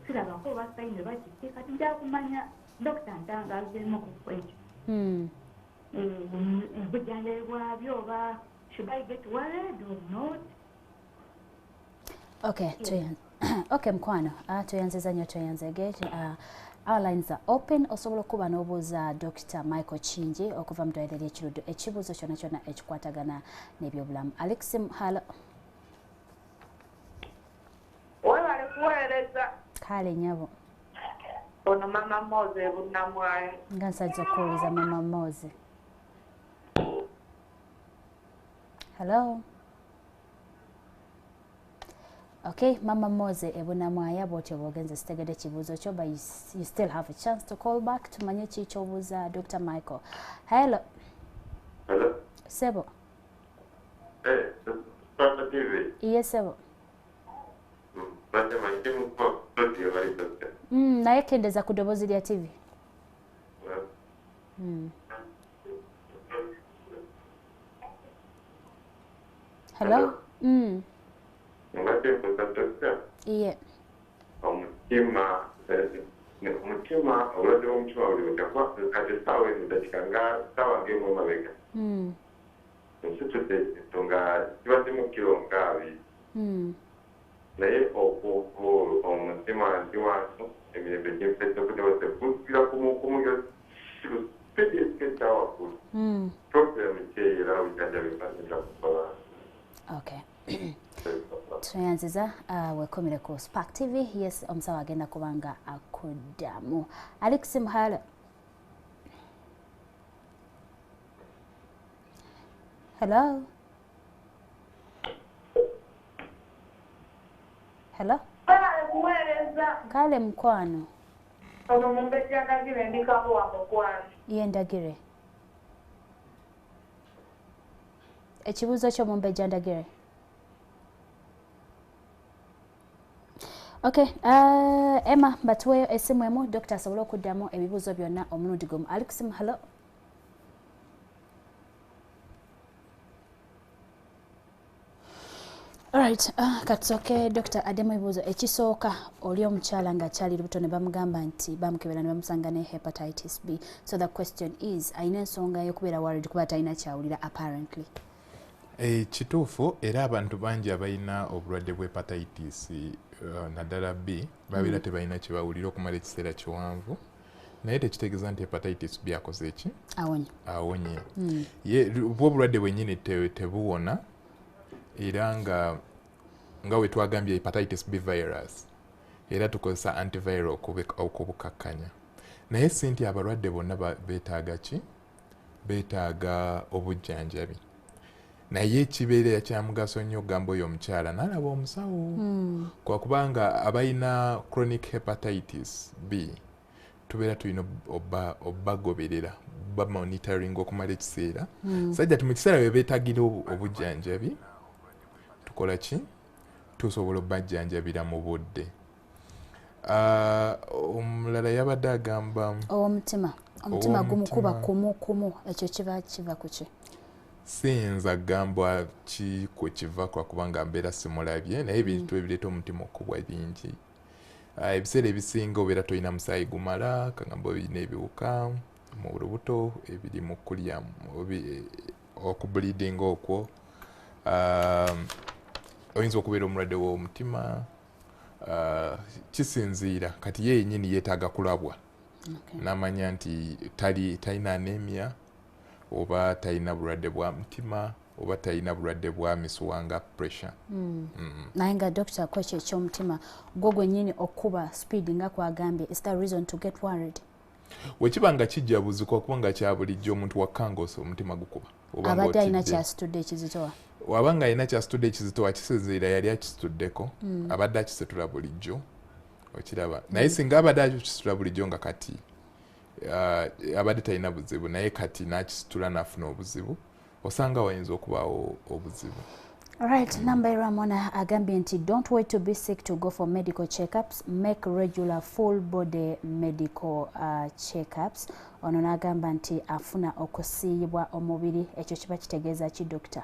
sirabako oba sayini bakiki kati njagala kumanya Dr. Ntanga azzeemu okufa ekyo. Obujanjabi bwabyo oba should I get worried or not? Okay, okay mkwano. Tuyanziza nnyo tuyanzege. Our lines are open. Osobola okuba n'obuuza Dr. Michael Kingi okuva mu ddwaliro ly'Ekiruddu ekibuuzo kyonna kyonna ekikwatagana n'ebyobulamu. Alex Mhalo. Webale kuweereza. Kale nyabo. Ono Mama Moze Bunnamwayo. Nga nsajja okuwuliza Mama Moze. Hello. Okay, Mama Moze ebunamwaya bwotyo bwogenze sitegedde kibuuzo kyo, but you still have a chance to call back tumanye kikyobuuza Dr. Michael. Hello. Hello. Sebo. Papa TV. Yes, Sebo. Bate makimu kwa studio bali doctor. Naye kendeza ku ddoboozi lya TV. Hello. Ngate kwa doctor. Iye. Omutima obulwadde bw'omutima buli butakwa kati essaawa eno dakika ssaawa ng'emu mabega. Nsitudde nga kibaddemu kiro nga abiri. Naye omutima ndi wansi emirembe gyempedde okudewose gusira kumugiro sipedi esiketta waggulu. Problemu kyeyera obujjanjabifanira kusobola. Okay. Tuyanziza wekomere ku Spark TV. Yes, omusawo agenda kubanga akuddamu. Alex Muhala. Hello. Hello. Kale mukwano. Ono Mumbejja Ndagire ndikamu wa mukwano. Ye Ndagire. Ekibuuzo kyo Mumbejja Ndagire. Okay, Emma batuweyo essimu emu Dr. asobole okuddamu ebibuuzo byonna omulundi gumu. Alex, hello. Alright, katusooke Dr. addemu ebibuuzo. Ekisooka oli omukyala nga akyali lubuto ne bamugamba nti bamukebera ne bamusanga ne hepatitis B. So the question is, ayina ensonga y'okubeera worried kuba talina kyawulira apparently. Kituufu era abantu bangi abalina obulwadde bwa hepatitis naddala B babeera tebalina kye bawulira okumala ekiseera kiwanvu, naye tekitegeeza nti hepatitis B akoze ki? Awonye. Bwo obulwadde bwennyini tebuwona, era nga we twagambye hepatitis B virus era tukozesa antiviral okubukakkanya, naye si nti abalwadde bonna beetaaga ki? Beetaaga obujjanjabi. Naye ekibeera kya mugaso nnyo ogamba oyo omukyala n'alaba omusawo. Kwakubanga abalina chronic hepatitis B tubeera tulina obbagoberera monitoring okumala ekiseera. Sajja ti mu kiseera bwe beetagira obujjanjabi tukola ki? Tusobola obbajjanjabira mu budde. Omulala yabadde agamba omutima gumukuba kumu ekyo kiva ku ki? Siyinza gamba ki kwe kiva kwakubanga mbeera simulabye, naye ebintu ebireeta omutima okubwa bingi. Ebiseera ebisinga obeera tolina musaayi gumala, kagamba olina ebiwuka mu lubuto ebiri mu kulya okubulidinga okwo. Oyinza okubeera omulwadde w'omutima. Kisinziira kati ye yennyini yeetaaga kulabwa n'amanya nti talina anemia oba talina bulwadde bwa mutima oba talina bulwadde bwa misuwa nga pressure. Naye nga doctor kwekyo eky'omutima gwo gwennyini okuba speed nga kwagambye, is that reason to get worried? Wekiba nga kijja buzikwa kubanga kya bulijjo omuntu wakkangoosa omutima gukuba. Abadde alina kyasitudde ekizitowa. Wabanga alina kyasitudde ekizitowa kisinziira yali akisituddeko, abadde akisitula bulijjo okiraba. Naye singa abadde akisitula bulijjo nga kati abadde talina buzibu naye kati n'akisitula n'afuna obuzibu, osanga wayinza okubaawo obuzibu. Alright, number Ramona agambye nti don't wait to be sick to go for medical checkups, make regular full body medical checkups. Ono n'agamba nti afuna okusiibwa omubiri, ekyo kiba kitegeeza ki doctor?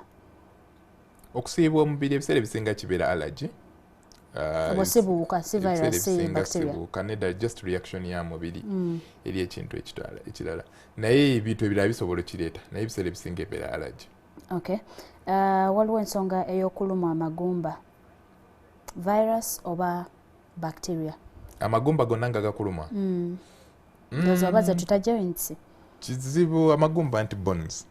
Okusiibwa omubiri ebiseera ebisinga kibeera allergy. Sibuuka, si virus, si bacteria. Sibuuka, nedda just reaction ya mubiri eri ekintu ekirala. Naye ebintu ebirala bisobola kireeta, naye ebiseera ebisinga ebeera allergy. Okay. Waliwo ensonga ey'okuluma amagumba, virus oba bacteria? Amagumba gonna nga gakuluma. Ndoza obaza tutajjayo nti kizibu amagumba anti bones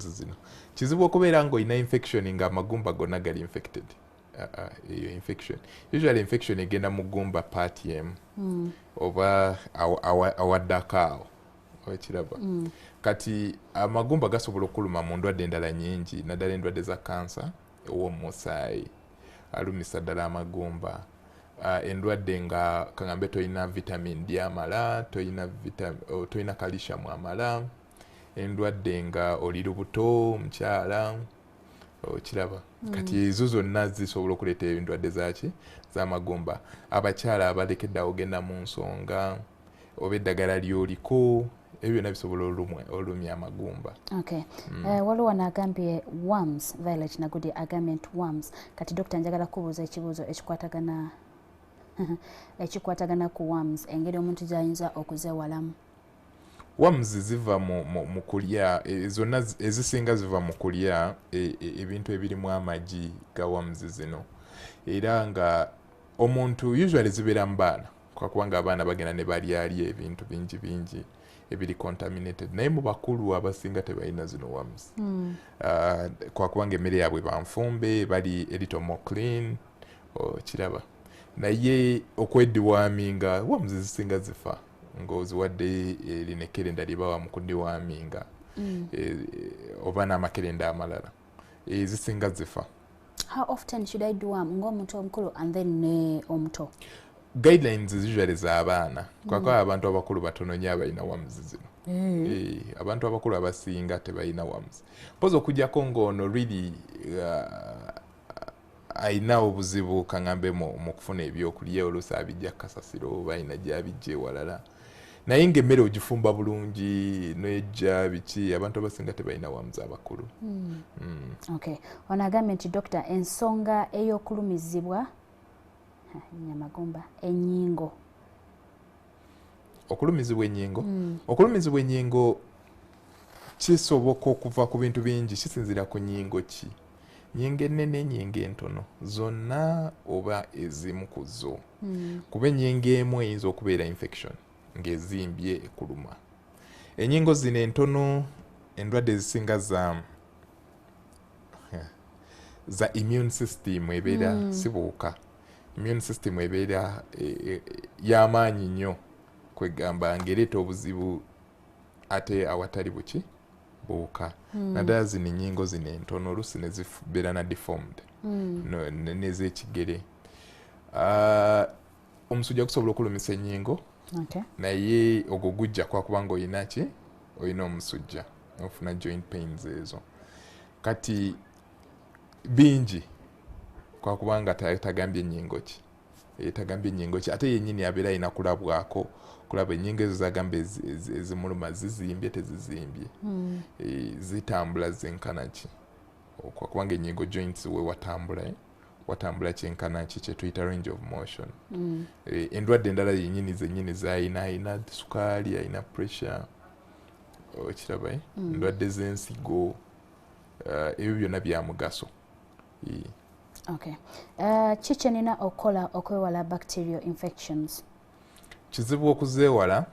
zino kizibu okubeera ng'olina infection nga amagumba gonna gali infected. Eyo infection usually infection egenda mu gumba part emu oba awaddako awo okiraba kati amagumba gasobola okuluma mu ndwadde endala nyingi naddala endwadde za kansa ow'omusaayi alumisa ddala amagumba endwadde nga kagambe toyina vitamin D amala toyina calcium amala endwadde nga oli lubuto mukyala okiraba kati ezo zonna zisobola okuleeta endwadde zaki z'amagumba abakyala abalekedde ogenda mu nsonga oba eddagala lyoliko ebyo byonna bisobola olumya amagumba. Okay. Waliwo wano agambye worms, Violet Nagudi agambye nti worms. Kati dokita njagala kubuuza ekibuuzo ekikwatagana ku worms engeri omuntu gy'ayinza okuzeewalamu. Worms ziva mu kulya zonna ezisinga ziva mu kulya ebintu ebirimu amagi ga worms zino era nga omuntu usually zibeera mu baana kubanga abaana bagenda ne balyalya ebintu bingi ebiri contaminated naye mu bakulu abasinga tebalina zino worms kubanga emmere yaabwe banfumbe bali a little more clean kiraba naye okweddiwaaminga worms zisinga zifa ng'oziwadde erinekerenda libawa mu kuddiwaaminga oba n'amakerenda amalala zisinga zifa. How often should I deworm ng'omuntu omukulu and then ne omuto? Guidelines usually z'abaana kwako abantu abakulu batono nnyo abalina worms zino abantu abakulu abasinga tebalina worms mpozi okujjako ng'ono really ayina obuzibu kaŋŋambe mu kufuna ebyokulya oluusi abijja kasasiro balina gy'abijja ewalala naye ng'emmere ogifumba bulungi n'ejja biki abantu abasinga tebalina worms abakulu. Okay. Ono agambye nti dokita ensonga ey'okulumizibwa nyamagumba ennyingo. Okulumizibwa ennyingo okulumizibwa ennyingo kisoboka okuva ku bintu bingi kisinziira ku nnyingo ki nnyingo ennene nnyingo entono zonna oba ezimu ku zo kuba ennyingo emu eyinza okubeera infection ng'ezimbye ekuluma ennyingo zino entono endwadde ezisinga za immune system ebeera sibuuka immune system ebeera y'amaanyi nnyo kwegamba ng'ereeta obuzibu ate awatali buki buuka naddala zino ennyingo zino entono oluusi ne zibeera na deformed n'ez'ekigere omusujja gusobola okulumisa ennyingo naye ogwo gujja kwakubanga oyina ki oyina omusujja ofuna joint pains ezo kati bingi kwakubanga tagambye ennyingo ki tagambye ennyingo ki ate yennyini abeera ayina kulabwako kulaba ennyingo ezo zagamba ezimuluma zizimbye tezizimbye zitambula zenkana ki kwakubanga ennyingo joints we watambula kyenkana ki kyetuyita range of motion endwadde endala yennyini zennyini zayina ayina sukaali ayina pressure okiraba endwadde z'ensigo ebyo byonna bya mugaso. Okay. Kiki nina okukola okwewala bacterial infections? Kizibu okuzeewala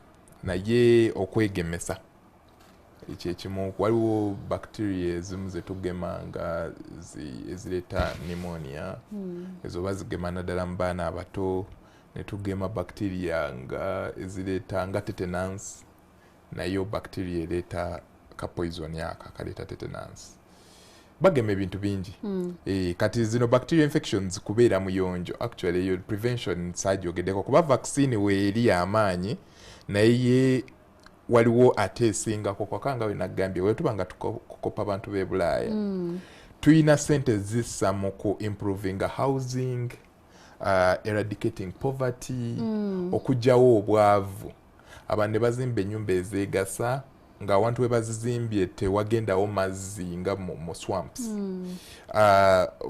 naye okwegemesa ekyekimu waliwo bacteria ezimu zetugema nga ezireeta pneumonia ezo bazigema naddala mu baana abato netugema bacteria nga ezireeta nga tetanus nayo bacteria ereeta kapoison aka kaleeta tetanus bagema ebintu bingi kati zino bacterial infections kubeera muyonjo actually your prevention saagyogeddeko kuba vaccine weeri amaanyi naye waliwo ate esingako kwakanga we nagambye wetuba nga tukopa abantu b'e Bulaaya tuyina sente zissa mu ku improving housing eradicating poverty okugyawo obwavu abantu ne bazimba ennyumba ezeegasa ng'awantu we bazizimbye tewagendawo mazzi nga mu swamps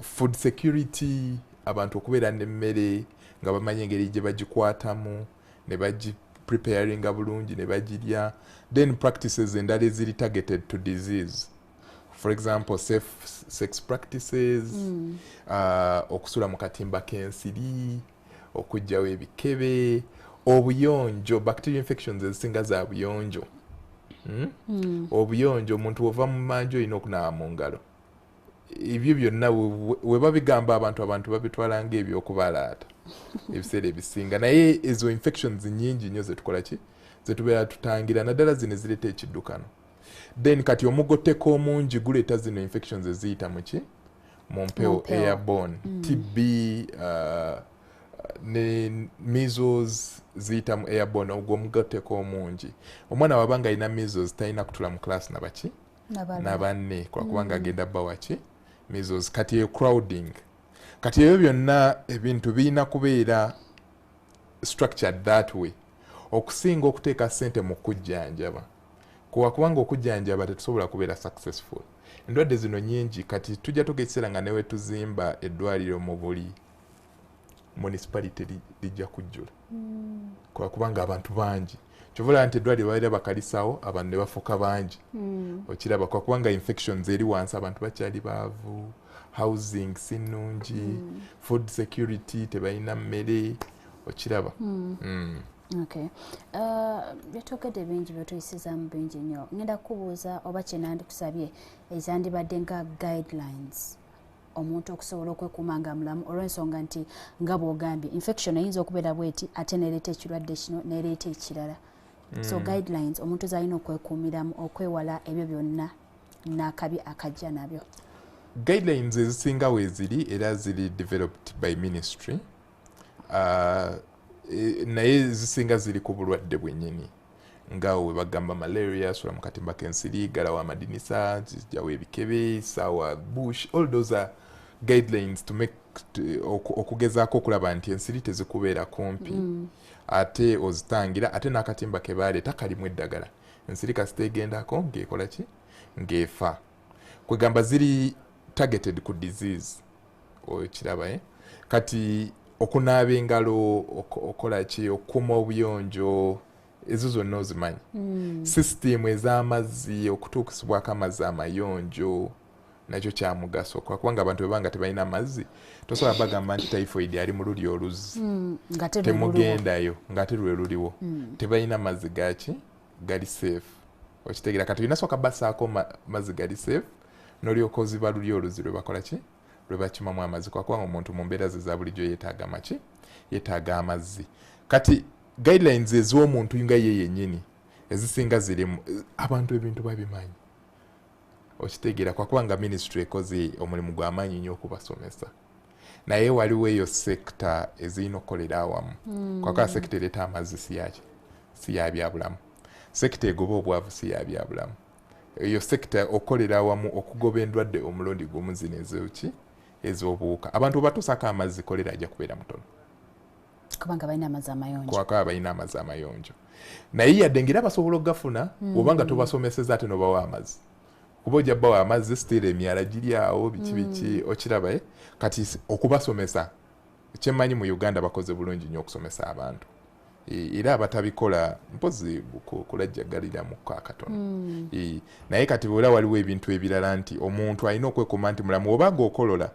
food security abantu okubeera n'emmere nga bamanyi engeri gye bagikwatamu ne preparinga bulungi ne bagirya then practices endala eziri targeted to disease for example safe sex practices okusula mu katimba k'ensiri okugyawo ebikebe obuyonjo bacterial infections ezisinga za buyonjo obuyonjo omuntu wova mu manju olina okunaaba mu ngalo ebyo byonna we babigamba abantu babitwala ng'ebyokubalaata ebiseera ebisinga naye ezo infections nyingi nnyo zetukola ki zetubeera tutangira naddala zino ezireeta ekiddukano. Then kati omugoteko omungi guleeta zino infections eziyita muki mu mpewo airborne. TB ne measles ziyita mu airborne ogwo omugoteko omungi. Omwana wabanga alina measles talina kutula mu class nabaki nabanne kubanga agenda bba waki measles. Kati eyo crowding, kati ebyo byonna ebintu birina kubeera structured that way okusinga okuteeka ssente mu kujjanjaba, kubanga okujjanjaba tetusobola kubeera successful. Endwadde zino nyingi kati tujja tugekiseera nga newe tuzimba eddwaliro mu buli municipality lijja kujjula kubanga abantu bangi kyovula nti eddwaliro babeera bakalisawo abantu ne bafuuka bangi okiraba kubanga infections eri wansi abantu bakyali baavu, housing si nnungi, food security tebalina mmere okiraba. Okay. Byetwogedde bingi byetuyisizaamu bingi nnyo. Ngenda kubuuza oba kye nandikusabye ezandibadde nga guidelines omuntu okusobola okwekuuma nga mulamu olw'ensonga nti nga bw'ogambye infection eyinza okubeera bweti ate nereeta ekirwadde kino nereeta ekirala. So guidelines omuntu zalina okwekuumiramu okwewala ebyo byonna n'akabi akajja nabyo. Guidelines ezisinga weeziri era ziri developed by ministry. Naye zisinga ziri ku bulwadde bwennyini nga we bagamba malaria, sula mu katimba k'ensiri, galawa amadinisa, zijjawo ebikebe, sawa bush, all those are guidelines to make okugezaako okulaba nti ensiri tezikubeera kumpi ate ozitangira ate n'akatimba ke baleeta kalimu eddagala ensiri kasiteegendako ng'ekola ki ng'efa. Kwegamba ziri targeted ku disease okiraba kati okunaaba engalo okola ki okukuuma obuyonjo ezo zonna ozimanyi. System ez'amazzi okutuukisibwako amazzi amayonjo nakyo kya mugaso kubanga abantu bebanga tebalina amazzi tosobola bagamba nti typhoid ali mu luli oluzzi temugendayo ng'ate lwe luliwo tebalina mazzi gaki gali safe okitegeera kati olina sooka basaako mazzi gali safe n'olyoka oziba luli oluzzi lwe bakola ki lwe bakimamu amazzi kubanga omuntu mu mbeera ze za bulijjo yeetaaga maki yeetaaga amazzi. Kati guidelines ez'omuntu nga ye yennyini ezisinga zirimu abantu ebintu babimanyi okitegeera kubanga ministry ekoze omulimu gw'amaanyi nnyo okubasomesa naye waliwo eyo sekita ezirina okukolera awamu kubanga sekita ereeta amazzi si ya byabulamu, sekita egoba obwavu si ya byabulamu. Eyo sekita okukolera awamu okugoba endwadde omulundi gumu zino ezoki ez'obuwuka. Abantu batuusako amazzi kolera ajja kubeera mutono kubanga balina amazzi amayonjo kubanga balina amazzi amayonjo naye yadde ngera basobola okugafuna obanga tobasomeseza ate nobawa amazzi kuba ojja bbawa amazzi still emyala giri awo biki okiraba kati okubasomesa kyemmanyi mu Uganda bakoze bulungi nnyo okusomesa abantu era abatabikola mpozi kulajjagaliramu akatono. Naye kati bwera waliwo ebintu ebirala nti omuntu alina okwekuuma nti mulamu obanga okolola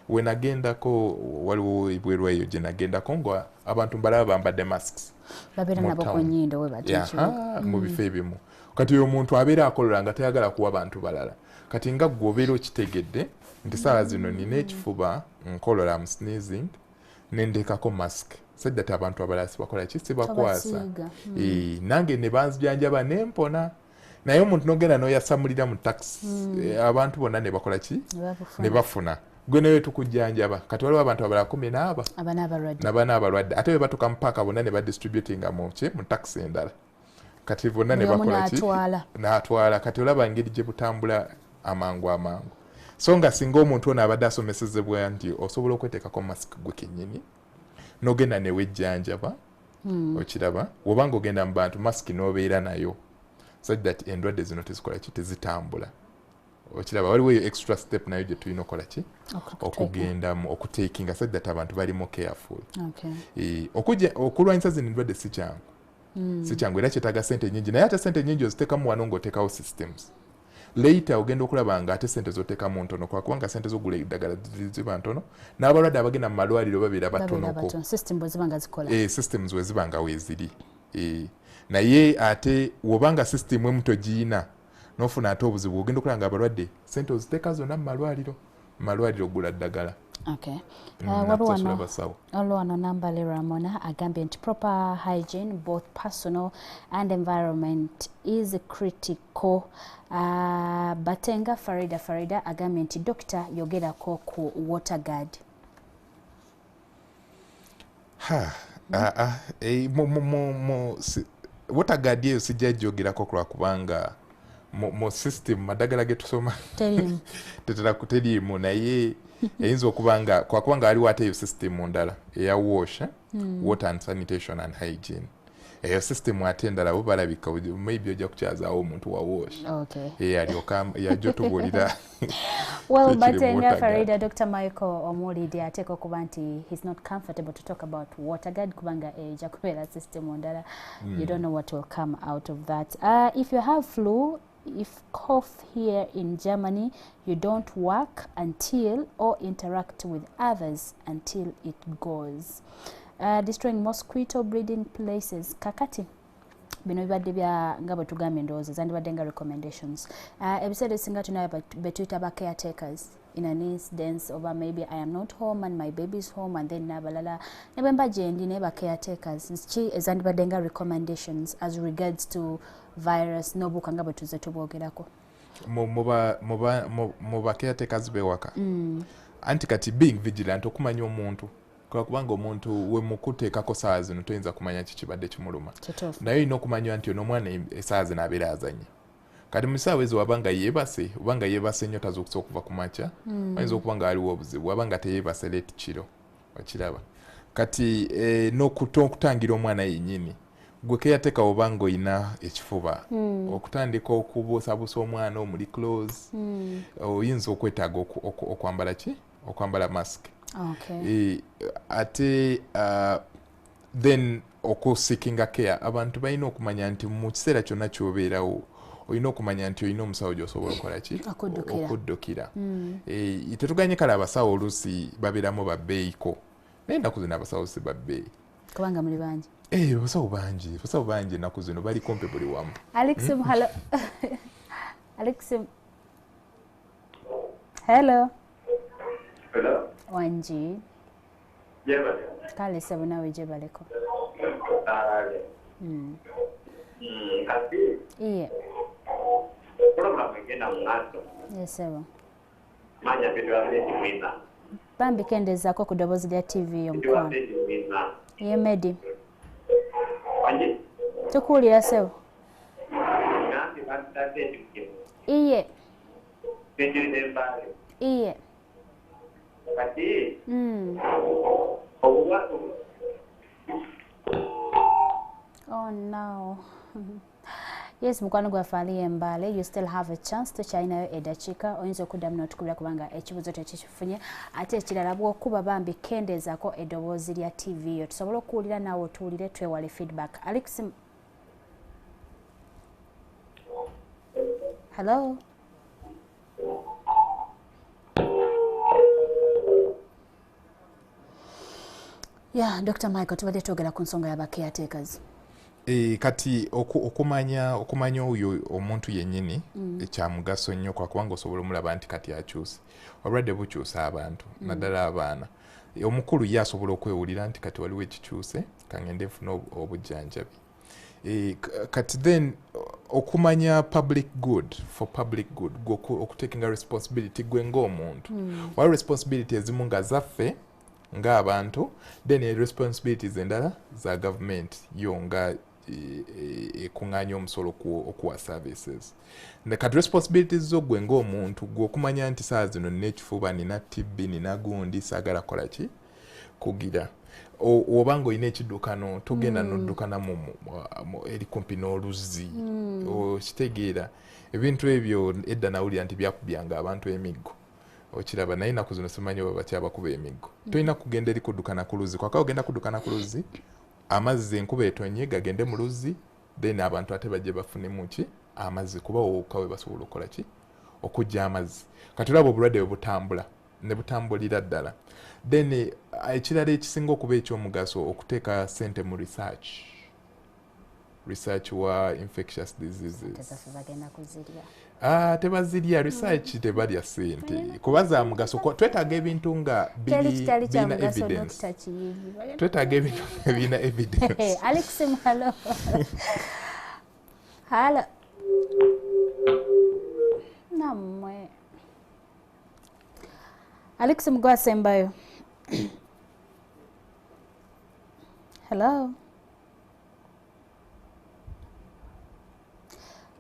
we nagendako waliwo ibweru eyo gye nagendako nga abantu mbalaba bambadde masks babeera nabo ku nnyindo we batiikiwo mu bifo ebimu. Kati oyo omuntu abeera akolola nga tayagala kuwa bantu balala kati nga ggwe obeera okitegedde nti saawa zino nina ekifuba nkolola mu sneezing nendekako mask sajja ti abantu abalala sibakola ki sibakwasa nange ne banzijanjaba nempona naye omuntu nogenda n'oyasamulira mu taxi abantu bonna ne bakola ki ne bafuna gwe nawe tukujjanjaba kati waliwo abantu abalala 10 n'abana abalwadde ate bwe batuuka mu paaka bonna ne badistributinga mu taxi endala kati bonna ne bakola ki n'atwala kati olaba engeri gye butambula amangu so nga singa omuntu ono abadde asomesezebwa nti osobola okweteekako masiki gwe kennyini n'ogenda ne wejjanjaba okiraba wobanga ogenda mu bantu masiki n'obeera nayo so that endwadde zino tezikola ki tezitambula okiraba waliwo eyo extra step nayo gye tulina okola ki okugendamu okuteekinga so that abantu balimu careful. Okulwanyisa zino endwadde si kyangu era kyetaaga sente nyingi naye ate sente nyingi oziteekamu wano ng'oteekawo systems later ogenda okulaba nga ate sente zoteekamu ntono kubanga sente z'ogula eddagala ziba ntono n'abalwadde abagenda mu malwaliro babeera batonoko systems we ziba nga weeziri naye ate wobanga system emu togiyina n'ofuna ate obuzibu ogenda okulaba nga abalwadde sente oziteeka zonna mu malwaliro ogula ddagala Okay. Waliwo Nambale Ramona agambye nti proper hygiene both personal and environment is critical. Batenga Farida agambye nti Dr. yogerako ku Waterguard. Waterguard eyo sijja gyogerako kubanga mu system madagala getusoma tetera kuteriimu naye eyinza okubanga kwakubanga waliwo ate eyo system ndala eya wash water and sanitation and hygiene eyo system ate endala bo balabika maybe ojja kukyazaawo omuntu wa wash alyoka yajja tubuulira. Well, Batenga Farida, Dr. Michael Omulidi ateeka okuba nti he's not comfortable to talk about Waterguard kubanga ejja kubeera system ndala. You don't know what will come out of that. If you have flu, if cough here in Germany, you don't work until or interact with others until it goes. Destroying mosquito breeding places. Kakati bino bibadde bya nga bwe tugambye endowooza zandibadde nga recommendations. Ebiseera ebisinga tunayo betuyita ba caretakers in an incidence over maybe I am not home and my baby is home and then nabalala ne bwe mba gye ndi naye ba caretakers ki ezandibadde nga recommendations as regards to virus n'obuuka nga bwe tuzze tubwogerako mu ba caretakers bewaka anti kati being vigilant okumanya omuntu kubanga omuntu we mukuteekako saawa zino toyinza kumanya kikibadde kimuluma naye olina okumanya nti ono omwana esaawa zino abeera azanya kati mu kisaawa ezo wabanga yeebase obanga yeebase nnyo tazukusa okuva ku makya ayinza okuba nga waliwo obuzibu wabanga teyeebase leeti kiro okiraba kati n'okutangira omwana yennyini gwe keyateeka obanga olina ekifuba okutandika okubuusabuusa omwana omuli close oyinza okwetaaga okwambala ki okwambala mask. Ate then okuseekinga care abantu balina okumanya nti mu kiseera kyonna kyobeerawo olina okumanya nti olina omusawo gy'osobola okukola ki okuddukira. Tetuganye kale abasawo oluusi babeeramu babbeeyiko naye ennaku zino abasawo si babbeeyi kubanga muli bangi. Abasawo bangi ennaku zino bali kumpe buli wamu. Alexim, hello. Alexim. Hello. Hello. Wanji. Jebale. Kale sebo nawe jebaleko. Kasi. Iye. Program egenda munaso. Yesebo. Manya bitu abeti mwina. Bambi kendezaako ku ddoboozi lya TV y'omukwano. Abeti mwina. Ye Medi. Wanji. Tukuwulira sebo. Nganti batateti mwina. Iye. Kenjiride mbale. Iye. Kati. Oh no. Yes, mukwano gwaffe Ali Mbale, you still have a chance to chinayo eddakiika oyinza okuddamu n'otukubira kubanga ekibuuzo tekikifunye ate ekirala bw'okuba bambi kendeezaako eddoboozi lya TV yo tusobole okuwulira naawe otuwulire twewale feedback. Alex. Hello. Yeah, Dr. Michael, tubadde twogera ku nsonga y'aba caretakers. Kati okumanya oyo omuntu yennyini ekya mugaso nnyo kubanga osobola omulaba nti kati akyuse obulwadde bukyusa abantu naddala abaana omukulu ye asobola okwewulira nti kati waliwo ekikyuse kangende nfuna obujjanjabi. Kati then okumanya public good for public good okutakinga responsibility gwe ng'omuntu waliwo responsibility ezimu nga zaffe ng'abantu then responsibilities endala za government yo nga ekuŋŋaanya omusolo okuwa services. Kati responsibilities zo gwe ng'omuntu gwe okumanya nti saa zino nina ekifuba nina TB nina gundi saagala kola ki kugira obanga olina ekiddukano togenda n'oddukana eri kumpi n'oluzzi okitegeera ebintu ebyo edda nawulira nti byakubyanga abantu emiggo okiraba naye ennaku zino simanyi oba bakyabakuba emiggo tolina kugenda eri kuddukana ku luzzi kwaka ogenda kuddukana ku luzzi amazzi enkuba etonye gagende mu luzzi then abantu ate bajje bafunemu ki amazzi kuba wokka we basobola okukola ki okujja amazzi kati olaba obulwadde bwe butambula ne butambulira ddala then ekirala ekisinga okuba ekyomugaso okuteeka ssente mu research wa infectious diseases tebazirya research tebalya ssente kuba za mugaso twetaaga ebintu nga birina evidence twetaaga ebintu nga birina evidence. Alex hello. Hello. Namwe Alex Mgwasembayo. Hello.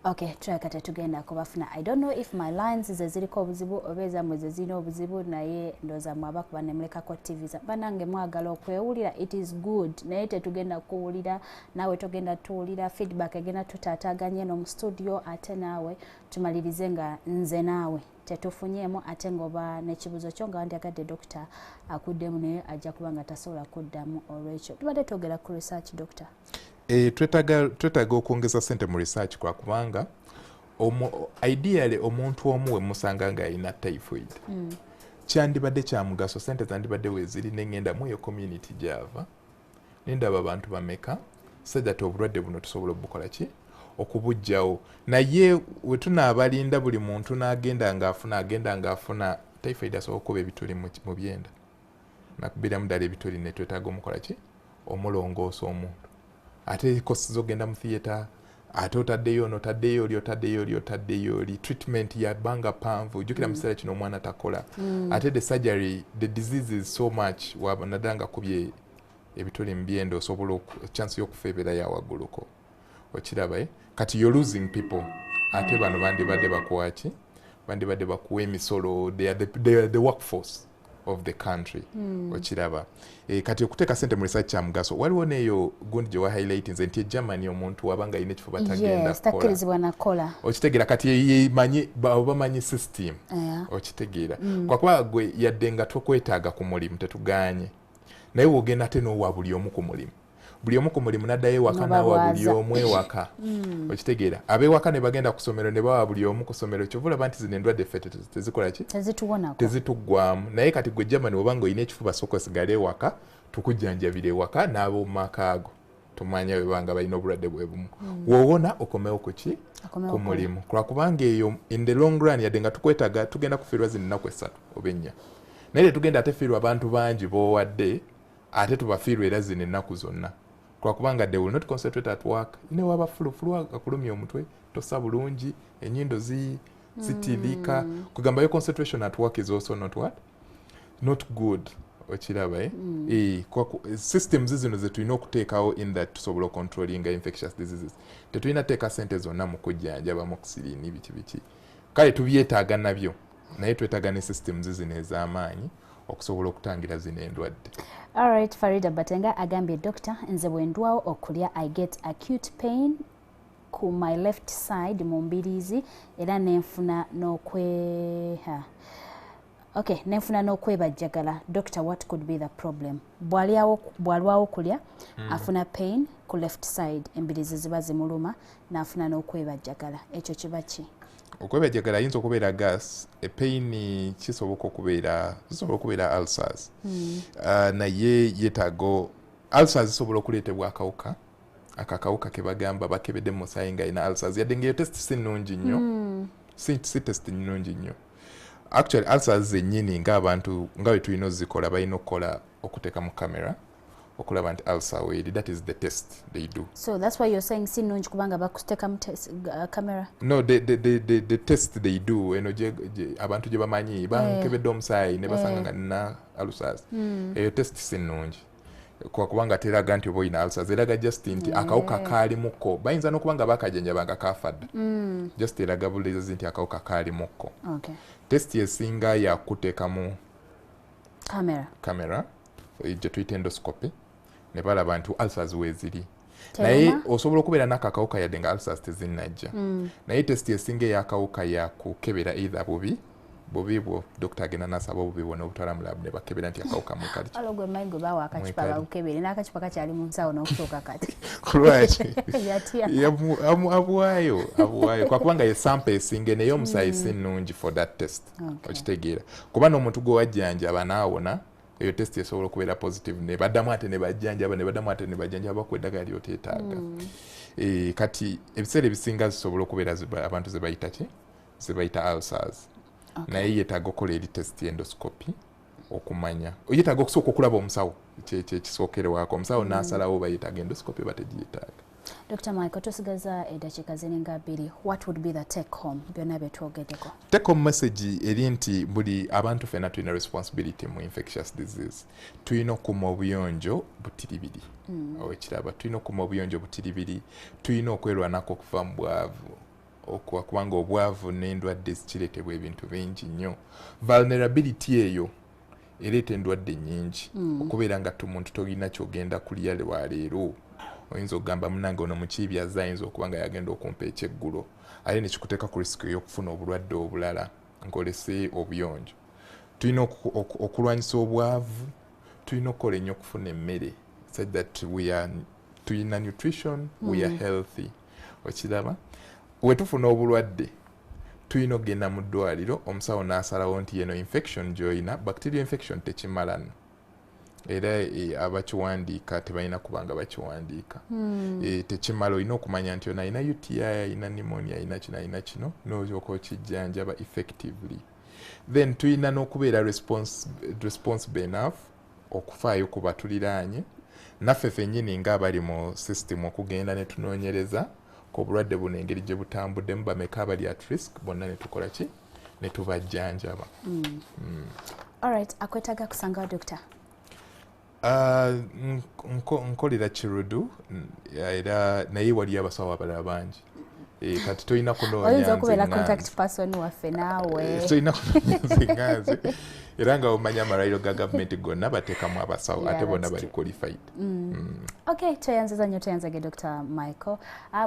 Okay, try kata tugenda kubafuna. I don't know if my lines zeziriko obuzibu obeza mwezezino obuzibu naye ndoza mwaba kuba nemleka ko TV za banange mwagala okwewulira. It is good naye tetugenda kuwulira nawe tugenda tuwulira feedback egenda tutataganye no mu studio ate nawe tumalirize nga nze nawe tetufunyemo ate ngoba nekibuzo kyo nga wandiagadde doctor akuddemu naye ajja kubanga tasobola kuddamu olwekyo tubadde twogera ku research doctor. Twetaaga okwongeza ssente mu research kwa kubanga ideally omuntu omu we musanga nga alina typhoid kyandibadde kya mugaso ssente zandibadde weeziri nengenda mu eyo community gyava nendaba abantu bameka so that obulwadde buno tusobola obukola ki okubujjawo naye we tunaabalinda buli muntu n'agenda ng'afuna typhoid asobola okuba ebituli mu byenda nakubiramu ddala ebituli ne twetaaga omukola ki omulongoosa omuntu ate kosi zogenda mu theatre ate otaddeyo otaddeyo oli treatment yabanga panvu jukira mu kiseera kino omwana takola ate the surgery the disease is so much wabanadanga kubye ebituli mu byenda osobola chance y'okufa ebeera ya wagguluko okiraba kati you're losing people ate bano bandibadde bakuwaki bandibadde bakuwa emisolo they are the workforce of the country okiraba kati okuteeka ssente mu research kya mugaso waliwo neeyo gundi gye wa highlight nze nti Germany omuntu wabanga alina ekifuba tagenda kola okitegeera kati bamanyi system okitegeera kwakuba gwe yadde nga tukwetaaga ku mulimu tetuganye naye wogenda ate n'owa buli omu ku mulimu naddayo ewaka n'awa buli omu ewaka okitegeera ab'ewaka ne bagenda ku ssomero ne bawa buli omu ku ssomero kyovulaba nti zino endwadde ffe tezikola ki tezituggwamu naye kati gwe Germany obanga olina ekifuba sooka osigale ewaka tukujjanjabira ewaka n'ab'omu maka ago tumanya bwebanga balina obulwadde bwe bumu woowona okomewo ku ki ku mulimu lwakubanga eyo in the long run yadde nga tukwetaaga tugenda kufiirwa zino ennaku 3 oba 4 naye tetugenda ate fiirwa abantu bangi b'owadde ate tubafiirwa era zino ennaku zonna kubanga they will not concentrate at work ine waba fulufulu akulumya omutwe tosa bulungi enyindo zitilika kugamba yo concentration at work is also not good okiraba systems zino zetulina okuteekawo in that tusobola controlling infectious diseases tetulina teeka ssente zonna mu kujjanjaba mu kusiriini biki kale tubyetaaga nabyo naye twetaaga ne systems zino ez'amaanyi okusobola okutangira zino endwadde. Alright, Farida Batenga agambye doctor nze bwendwawo okulya I get acute pain ku my left side mu mbiriizi era nenfuna n'okwebajjagala. Doctor, what could be the problem? Bwalwawo kulya afuna pain ku left side embiriizi ziba zimuluma n'afuna n'okwebajjagala ekyo kiba ki? Okwebajjagala ayinza okubeera gas epain kisobola okubeera ulcers naye yetaago ulcers zisobola okuleetebwa akawuka ke bagamba bakebedde mu musaayi nga alina ulcers yadde ngeyo test si nnungi nnyo si test nnungi nnyo actually ulcers zennyini ng'abantu nga bwe tulina ozikola balina okukola okuteeka mu kamera okulaba nti ulcer weeri that is the test they do. So that's why you're saying si nnungi kubanga bakuteka mu camera? No, the test they do eno abantu gye bamanyi bankebedde omusaayi ne basanga nga nina ulcers eyo test si nnungi kubanga teraga nti oba olina ulcers eraga just nti akawuka kaalimuko bayinza n'okubanga bakajjanjabanga kafadda just eraga bulezi nti akawuka kaalimuko. Test esinga yakuteeka mu kamera gye tuyita endoscopy ne balaba nti ulcers weeziri naye osobola okubeera n'akakawuka yadde nga ulcers tezinnajja naye test esinga ey'akawuka yakukebera either bubi bwo doctor agenda n'asaba obubi bwonna obutwala mu lab ne bakebera nti akawuka mwekali alogwe mayigo bawa akacupa bakukebere n'akacupa kakyali mu nsawo n'okusooka kati kulwaki abuwaayo kwakubanga ye sample esinga naye omusaayi si nnungi for that test okitegeera kuba n'omuntu gwe wajjanjaba n'awona eyo test esobola okubeera positive ne baddamu ate ne bajjanjaba bakuwa eddagala lyoteetaaga kati ebiseera ebisinga zisobola okubeera abantu ze bayita ki zebayita ulcers naye yetaaga okukola eri test endoscopy okumanya yetaaga okusooka okulaba omusawo kyekisookerwako omusawo n'asalawo bayetaaga endoscopy bategiyetaaga. Dr. Michael, tusigaza eddakiika ziringa 2. What would be the take home byonna byetwogeddeko? Take home message eri nti buli abantu fena tulina responsibility mu infectious disease. Tulina okuma obuyonjo butiribiri. Owekiraba tulina okuma obuyonjo butiribiri. Tulina okwerwanako okuva mu bwavu. Kubanga obwavu n'endwadde zikireetebwa ebintu bingi nnyo. Vulnerability eyo ereeta endwadde nnyingi. Okubeera nga omuntu tolina kyogenda kulya leero. Oyinza okugamba munange ono mukiibi azza ayinza okuba nga yagenda okumpa ekyeggulo ate nekikuteeka ku risiki ey'okufuna obulwadde obulala ng'olese obuyonjo. Tulina okulwanyisa obwavu, tulina okukola ennyo okufuna emmere so that tulina nutrition, we are healthy. Okiraba we tufuna obulwadde tulina okugenda mu ddwaliro omusawo n'asalawo nti yeno infection gy'olina bacterial infection tekimala nno. Era abakiwandiika tebalina kubanga bakiwandiika. Tekimala olina okumanya nti ono alina UTI, alina pneumonia, alina kino n'olyoka okijjanjaba effectively. Then tulina n'okubeera responsible enough okufaayo ku batuliraanye naffe ffennyini ng'abali mu system okugenda ne tunoonyereza ku bulwadde buno engeri gye butambuddemu bameka abali at risk bonna ne tukola ki ne tubajjanjaba. Alright, akwetaaga kusangawo Doctor? Nkolera Kirudu era naye waliyo abasawo abalala bangi kati tolina kunoonya oyinza okubeera contact person waffe naawe tolina kunoonya nzinganze era nga omanya amalwaliro ga gavumenti gonna bateekamu abasawo ate bonna bali qualified. Okay, toyanziza nnyo toyanzage Dr. Michael.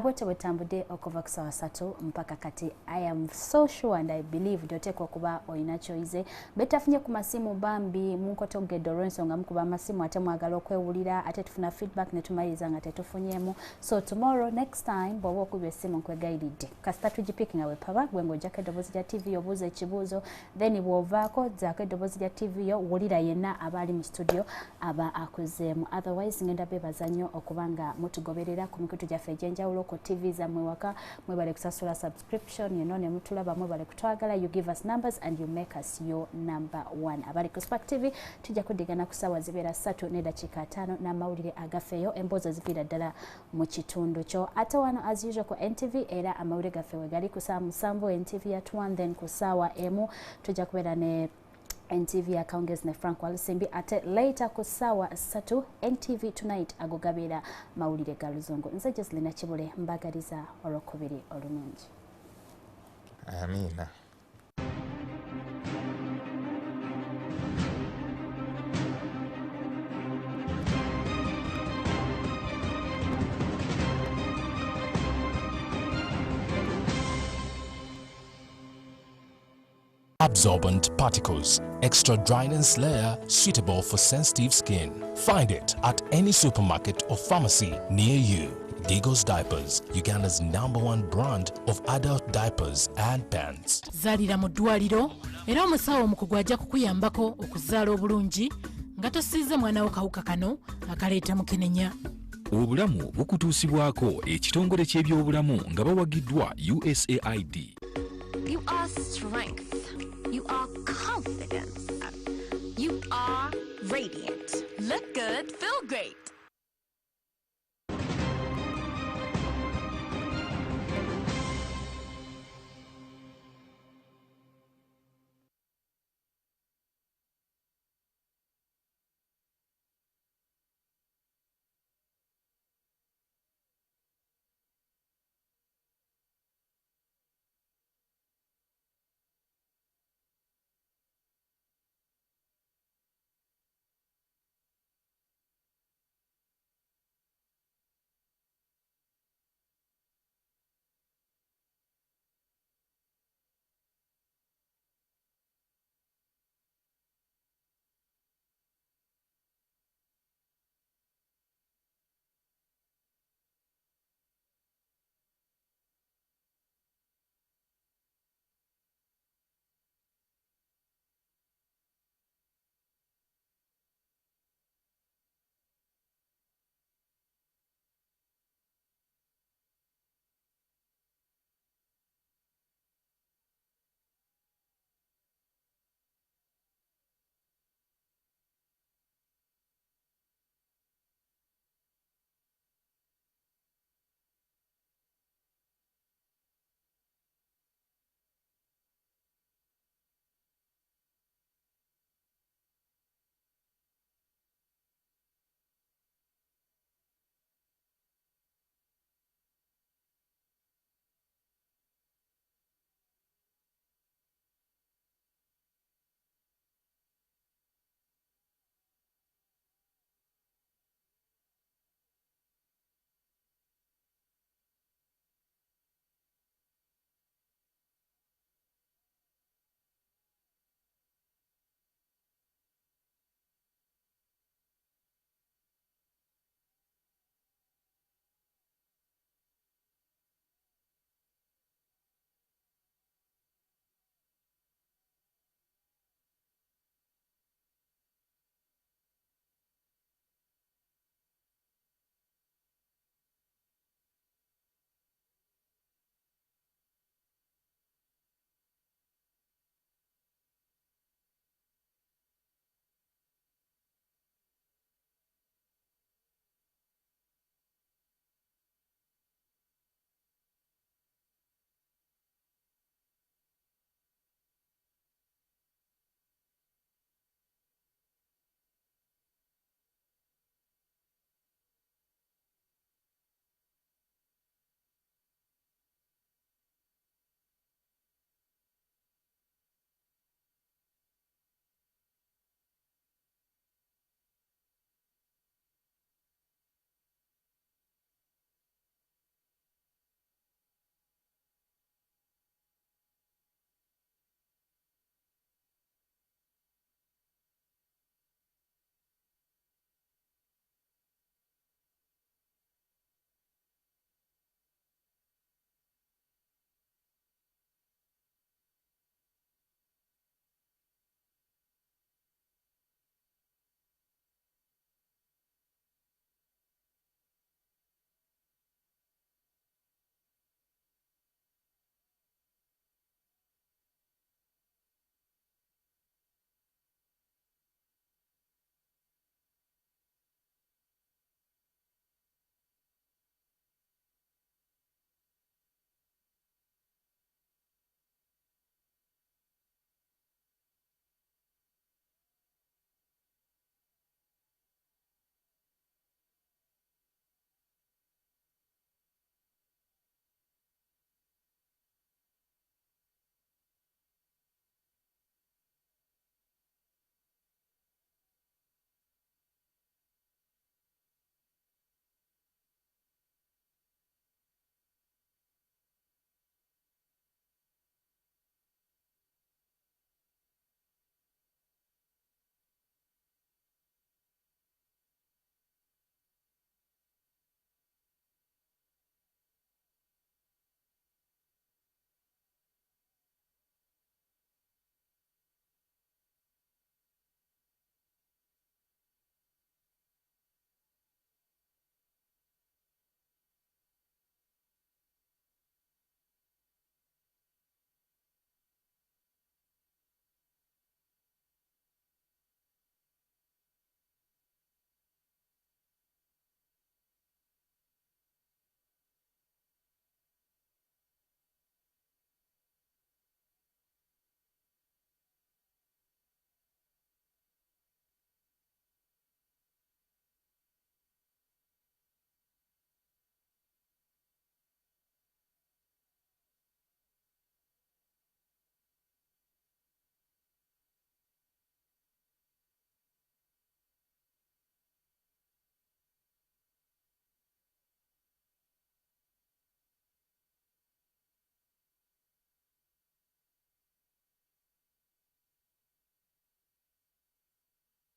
Bwete bwetambudde okuva ku ssaawa 3 mpaka kati. I am so sure and I believe ndoteekwa okuba olina kyoyize betafunye ku masimu bambi munkotogedde olw'ensonga mukuba amasimu ate mwagala okwewulira ate tufuna feedback ne tumaliriza nga tetufunyeemu. So tomorrow next time bw'oba okubya essimu nkwegayiridde kasita tugipiki nga wepaba gwe ng'ojjako eddoboozi lya TV obuuza ekibuuzo then bw'ovaako dzaako eddoboozi lya TV yo wulira yenna abaali mu studio aba akuzeemu. Otherwise ngenda beebaza nnyo okuba nga mutugoberera ku mikutu gyaffe egy'enjawulo ku TV zammwe waka mwebale kusasula subscription yeno ne mutulaba mwebale kutwagala. You give us numbers and you make us your number 1. Abali ku Spark TV tujja kudigana ku ssaawa zibeera 3 n'eddakiika 5 n'amawulire agafeeyo emboozi eziviira ddala mu kitundu kyo. Ate wano as usual ku NTV era amawulire gaffe we gali ku ssaawa 7 NTV at 1 then ku ssaawa 1 tujja kubeera ne NTV akawungezi ne Frank Walisimbi ate later ku ssaawa 3 NTV Tonight agogabira mawulire ga luzungu. Nze Jocelyn Kibule mbagaliza olwokubiri olunungi. Amina. Absorbent particles, extra dryness layer suitable for sensitive skin. Find it at any supermarket or pharmacy near you. Digos Diapers, Uganda's #1 brand of adult diapers and pants. Zalira mu ddwaliro era omusawo omukugu ajja kukuyambako okuzaala obulungi nga tosiize mwana wo kawuka kano akaleeta mukenenya. Obulamu bukutuusibwako ekitongole ky'ebyobulamu nga bawagiddwa USAID. You are strength. You are confidence. You are radiant. Look good, feel great.